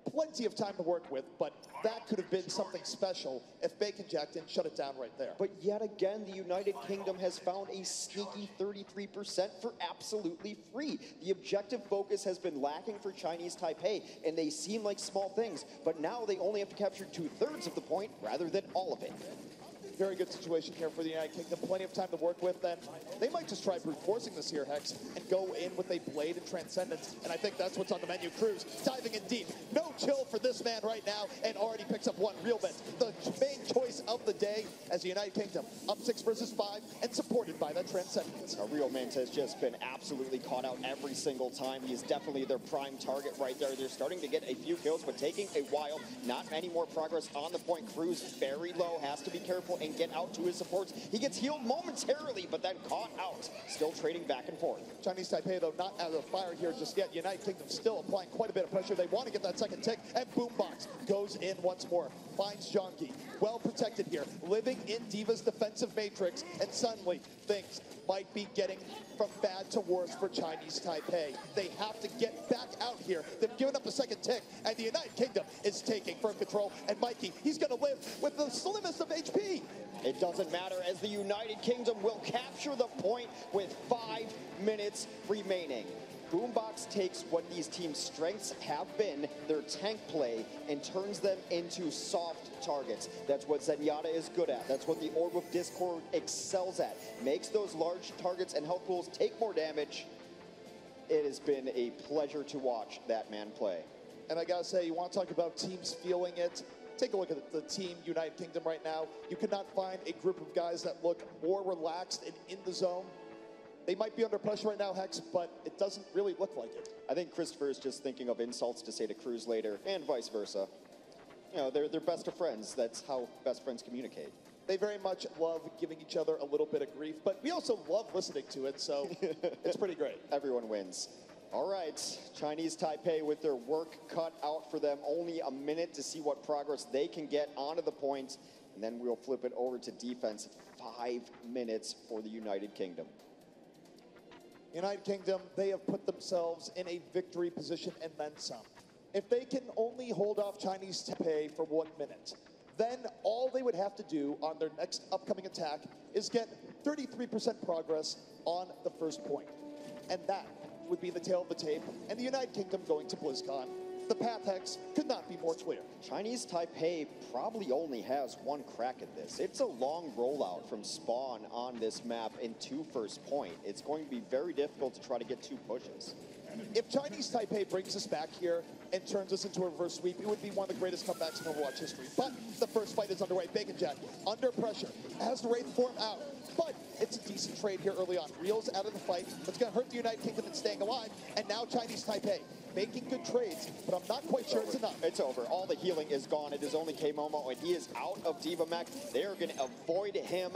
plenty of time to work with, but that could have been something special if Bacon Jack didn't shut it down right there. But yet again, the United Kingdom has found a sneaky 33% for absolutely free. The objective focus has been lacking for Chinese Taipei, and they seem like small things, but now they only have to capture 2/3 of the point rather than all of it. Very good situation here for the United Kingdom. Plenty of time to work with, then they might just try brute forcing this here, Hex, and go in with a Blade and Transcendence, and I think that's what's on the menu. Cruz diving in deep. No chill for this man right now, and already picks up one. Realments, the main choice of the day as the United Kingdom, up 6 versus 5, and supported by that Transcendence. Realments has just been absolutely caught out every single time. He is definitely their prime target right there. They're starting to get a few kills, but taking a while. Not any more progress on the point. Cruz very low, has to be careful and get out to his supports. He gets healed momentarily, but then caught out. Still trading back and forth. Chinese Taipei, though, not out of the fire here just yet. United Kingdom still applying quite a bit of pressure. They want to get that second tick, and Boombox goes in once more. Finds Jongi. Well protected here. Living in Diva's defensive matrix, and suddenly things might be getting from bad to worse for Chinese Taipei. They have to get back out here. They've given up a second tick, and the United Kingdom is taking firm control. And Mikey, he's going to live with the slimmest of HP. It doesn't matter, as the United Kingdom will capture the point with 5 minutes remaining. Boombox takes what these teams' strengths have been, their tank play, and turns them into soft targets. That's what Zenyatta is good at. That's what the Orb of Discord excels at. Makes those large targets and health pools take more damage. It has been a pleasure to watch that man play. And I gotta say, you want to talk about teams feeling it? Take a look at the team United Kingdom right now. You could not find a group of guys that look more relaxed and in the zone. They might be under pressure right now, Hex, but it doesn't really look like it. I think Christopher is just thinking of insults to say to Cruz later, and vice versa. You know, they're best of friends. That's how best friends communicate. They very much love giving each other a little bit of grief, but we also love listening to it, so it's pretty great. Everyone wins. All right, Chinese Taipei with their work cut out for them. Only a minute to see what progress they can get onto the point, and then we'll flip it over to defense. 5 minutes for the United Kingdom. United Kingdom, they have put themselves in a victory position and then some. If they can only hold off Chinese Taipei for 1 minute, then all they would have to do on their next upcoming attack is get 33% progress on the first point. And that would be the tail of the tape, and the United Kingdom going to BlizzCon. The path, Hex, could not be more clear. Chinese Taipei probably only has one crack at this. It's a long rollout from spawn on this map into first point. It's going to be very difficult to try to get 2 pushes. If Chinese Taipei brings us back here and turns us into a reverse sweep, it would be one of the greatest comebacks in Overwatch history. But the first fight is underway. Bacon Jack, under pressure, has the Wraith form out. But it's a decent trade here early on. Real's out of the fight. That's going to hurt the United Kingdom in staying alive. And now Chinese Taipei making good trades, but I'm not quite sure it's enough. It's over. All the healing is gone. It is only K-Momo, and he is out of Diva Mech. They are going to avoid him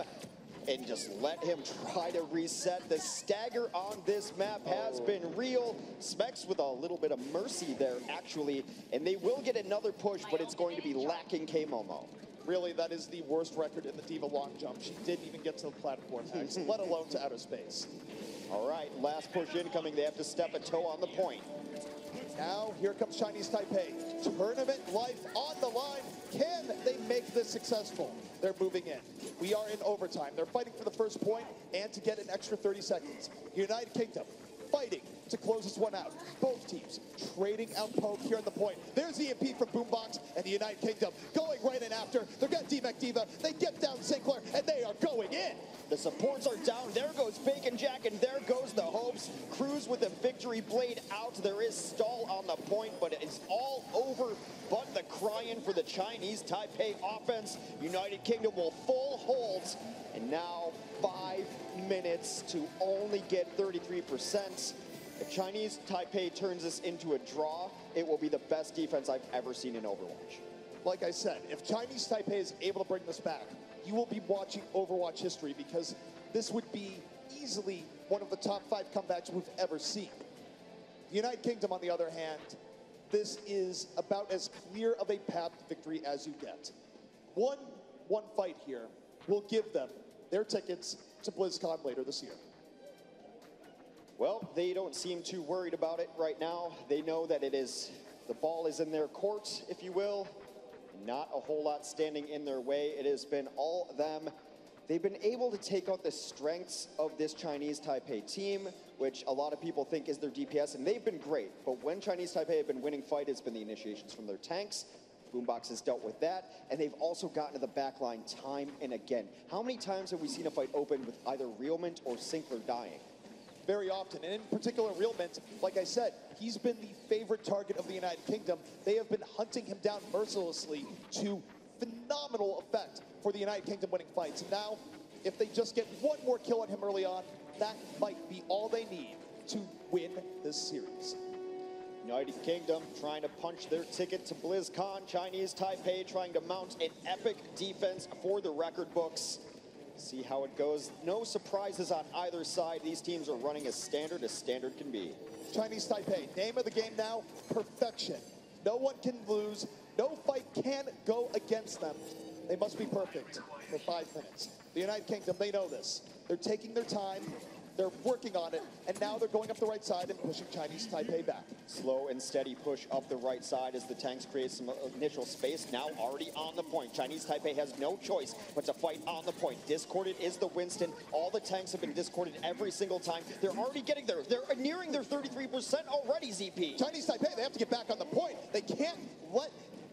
and just let him try to reset. The stagger on this map has been real. Specs with a little bit of mercy there, actually, and they will get another push, but it's going to be lacking K-Momo. Really, that is the worst record in the Diva long jump. She didn't even get to the platform, Hex, let alone to outer space. All right, last push incoming. They have to step a toe on the point. Now, here comes Chinese Taipei. Tournament life on the line. Can they make this successful? They're moving in. We are in overtime. They're fighting for the first point and to get an extra 30 seconds. United Kingdom fighting to close this one out. Both teams trading out poke here on the point. There's EMP from Boombox, and the United Kingdom going right in after. They're got D-Mech Diva. They get down Sinclair, and they are going in. The supports are down. There goes Bacon Jack, and there goes the hopes. Cruz with the victory blade out. There is stall on the point, but it's all over but the crying for the Chinese Taipei offense. United Kingdom will full hold, and now 5 minutes to only get 33%. If Chinese Taipei turns this into a draw, it will be the best defense I've ever seen in Overwatch. Like I said, if Chinese Taipei is able to bring this back, you will be watching Overwatch history, because this would be easily one of the top 5 comebacks we've ever seen. The United Kingdom, on the other hand, this is about as clear of a path to victory as you get. One fight here will give them their tickets to BlizzCon later this year. Well, they don't seem too worried about it right now. They know that the ball is in their court, if you will. Not a whole lot standing in their way. It has been all them. They've been able to take out the strengths of this Chinese Taipei team, which a lot of people think is their DPS, and they've been great. But when Chinese Taipei have been winning fight, it's been the initiations from their tanks. Boombox has dealt with that, and they've also gotten to the back line time and again. How many times have we seen a fight open with either Realmint or Sinclair dying? Very often, and in particular, Realmint, like I said, he's been the favorite target of the United Kingdom. They have been hunting him down mercilessly to phenomenal effect for the United Kingdom winning fights. And now, if they just get one more kill on him early on, that might be all they need to win this series. United Kingdom trying to punch their ticket to BlizzCon. Chinese Taipei trying to mount an epic defense for the record books. See how it goes. No surprises on either side. These teams are running as standard can be. Chinese Taipei, name of the game now, perfection. No one can lose. No fight can go against them. They must be perfect for 5 minutes. The United Kingdom, they know this. They're taking their time. They're working on it, and now they're going up the right side and pushing Chinese Taipei back. Slow and steady push up the right side as the tanks create some initial space. Now already on the point. Chinese Taipei has no choice but to fight on the point. Discorded is the Winston. All the tanks have been discorded every single time. They're already getting there. They're nearing their 33% already, ZP. Chinese Taipei, they have to get back on the point. They can't let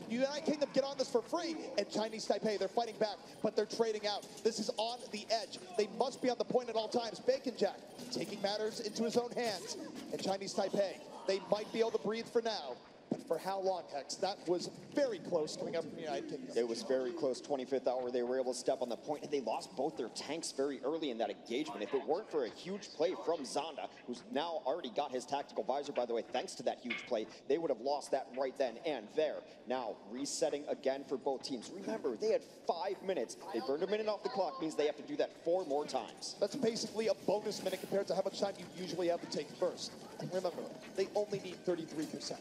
United Kingdom get on this for free, and Chinese Taipei, they're fighting back, but they're trading out. This is on the edge. They must be on the point at all times. Bacon Jack taking matters into his own hands, and Chinese Taipei, they might be able to breathe for now, But for how long, Hex? That was very close coming up from the United Kingdom. It was very close. 25th hour, they were able to step on the point, and they lost both their tanks very early in that engagement. If it weren't for a huge play from Zonda, who's now already got his tactical visor, by the way, thanks to that huge play, they would have lost that right then and there. Now, resetting again for both teams. Remember, they had 5 minutes. They burned a minute off the clock, means they have to do that 4 more times. That's basically a bonus minute compared to how much time you usually have to take first. And remember, they only need 33%.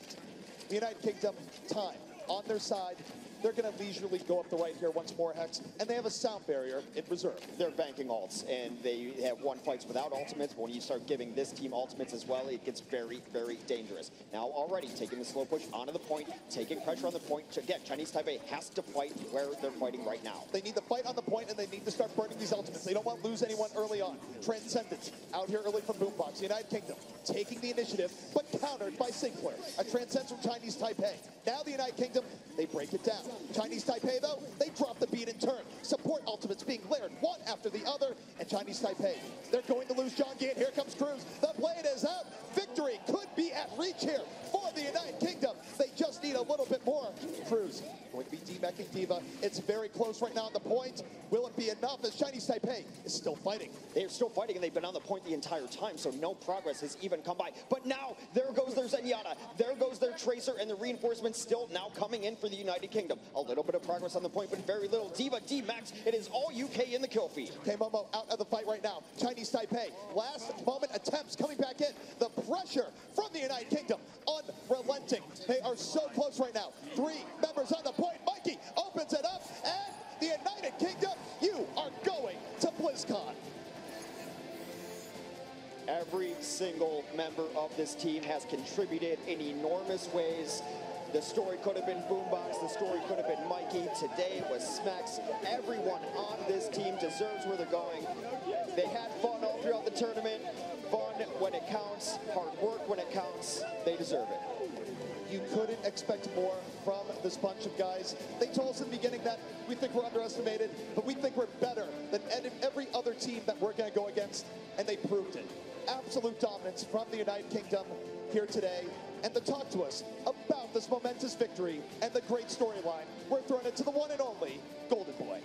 The United Kingdom, time on their side. They're going to leisurely go up the right here once more, Hex, and they have a sound barrier in reserve. They're banking ults, and they have won fights without ultimates, but when you start giving this team ultimates as well, it gets very, very dangerous. Now already taking the slow push onto the point, taking pressure on the point. Again, Chinese Taipei has to fight where they're fighting right now. They need to fight on the point, and they need to start burning these ultimates. They don't want to lose anyone early on. Transcendence out here early from Boombox. The United Kingdom taking the initiative, but countered by Sinclair. A Transcendence from Chinese Taipei. Now the United Kingdom, they break it down. Chinese Taipei, though, they drop the beat in turn. Support ultimates being layered one after the other, and Chinese Taipei, they're going to lose John Gant. Here comes Cruz. The blade is out. Victory could be at reach here for the United Kingdom. They just need a little bit more. Cruz going to be demecking D.Va. It's very close right now on the point. Will it be enough as Chinese Taipei is still fighting? They're still fighting, and they've been on the point the entire time, so no progress has even come by. But now, there goes their Zenyatta. There goes their Tracer, and the reinforcements still now coming in for the United Kingdom. A little bit of progress on the point, but very little. D.Va, D-Max, it is all UK in the kill feed. K-Momo out of the fight right now. Chinese Taipei, last moment attempts coming back in. The pressure from the United Kingdom, unrelenting. They are so close right now. 3 members on the point. Mikey opens it up, and the United Kingdom, you are going to BlizzCon. Every single member of this team has contributed in enormous ways. The story could have been Boombox, the story could have been Mikey. Today it was Smex. Everyone on this team deserves where they're going. They had fun all throughout the tournament. Fun when it counts, hard work when it counts. They deserve it. You couldn't expect more from this bunch of guys. They told us in the beginning that we think we're underestimated, but we think we're better than every other team that we're going to go against, and they proved it. Absolute dominance from the United Kingdom here today. And to talk to us about this momentous victory and the great storyline, we're throwing it to the one and only Golden Boy.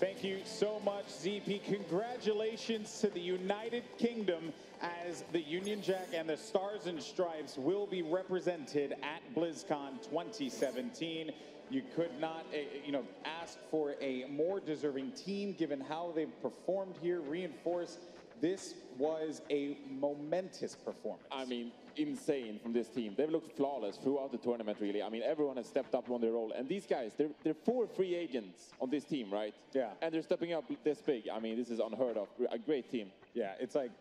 Thank you so much, ZP. Congratulations to the United Kingdom as the Union Jack and the Stars and Stripes will be represented at BlizzCon 2017. You could not, ask for a more deserving team given how they've performed here. Reinforce, this was a momentous performance. I mean, insane from this team. They've looked flawless throughout the tournament, really. I mean, everyone has stepped up on their role. And these guys, they're 4 free agents on this team, right? Yeah. And they're stepping up this big. I mean, this is unheard of. A great team. Yeah, it's like,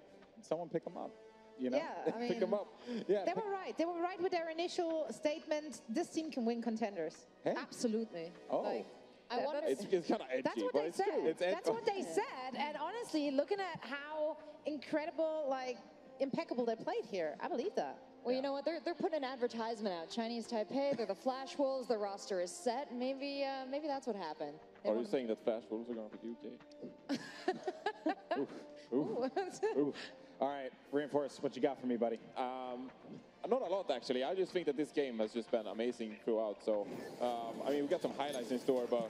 someone pick them up. You know? Yeah, I mean, pick them up. Yeah. They were right. They were right with their initial statement. This team can win contenders. Hey. Absolutely. Oh. Like, I wonder. It's kind of edgy. that's what but they it's said. true. It's That's what they said. And honestly, looking at how incredible, impeccable they played here, I believe that. Well, you know what? They're putting an advertisement out. Chinese Taipei, they're the Flash Wolves. The roster is set. Maybe that's what happened. Are you saying that Flash Wolves are going to be UK? Ooh. All right, Reinforce, what you got for me, buddy? Not a lot, actually. I just think that this game has just been amazing throughout. So, I mean, we got some highlights in store, but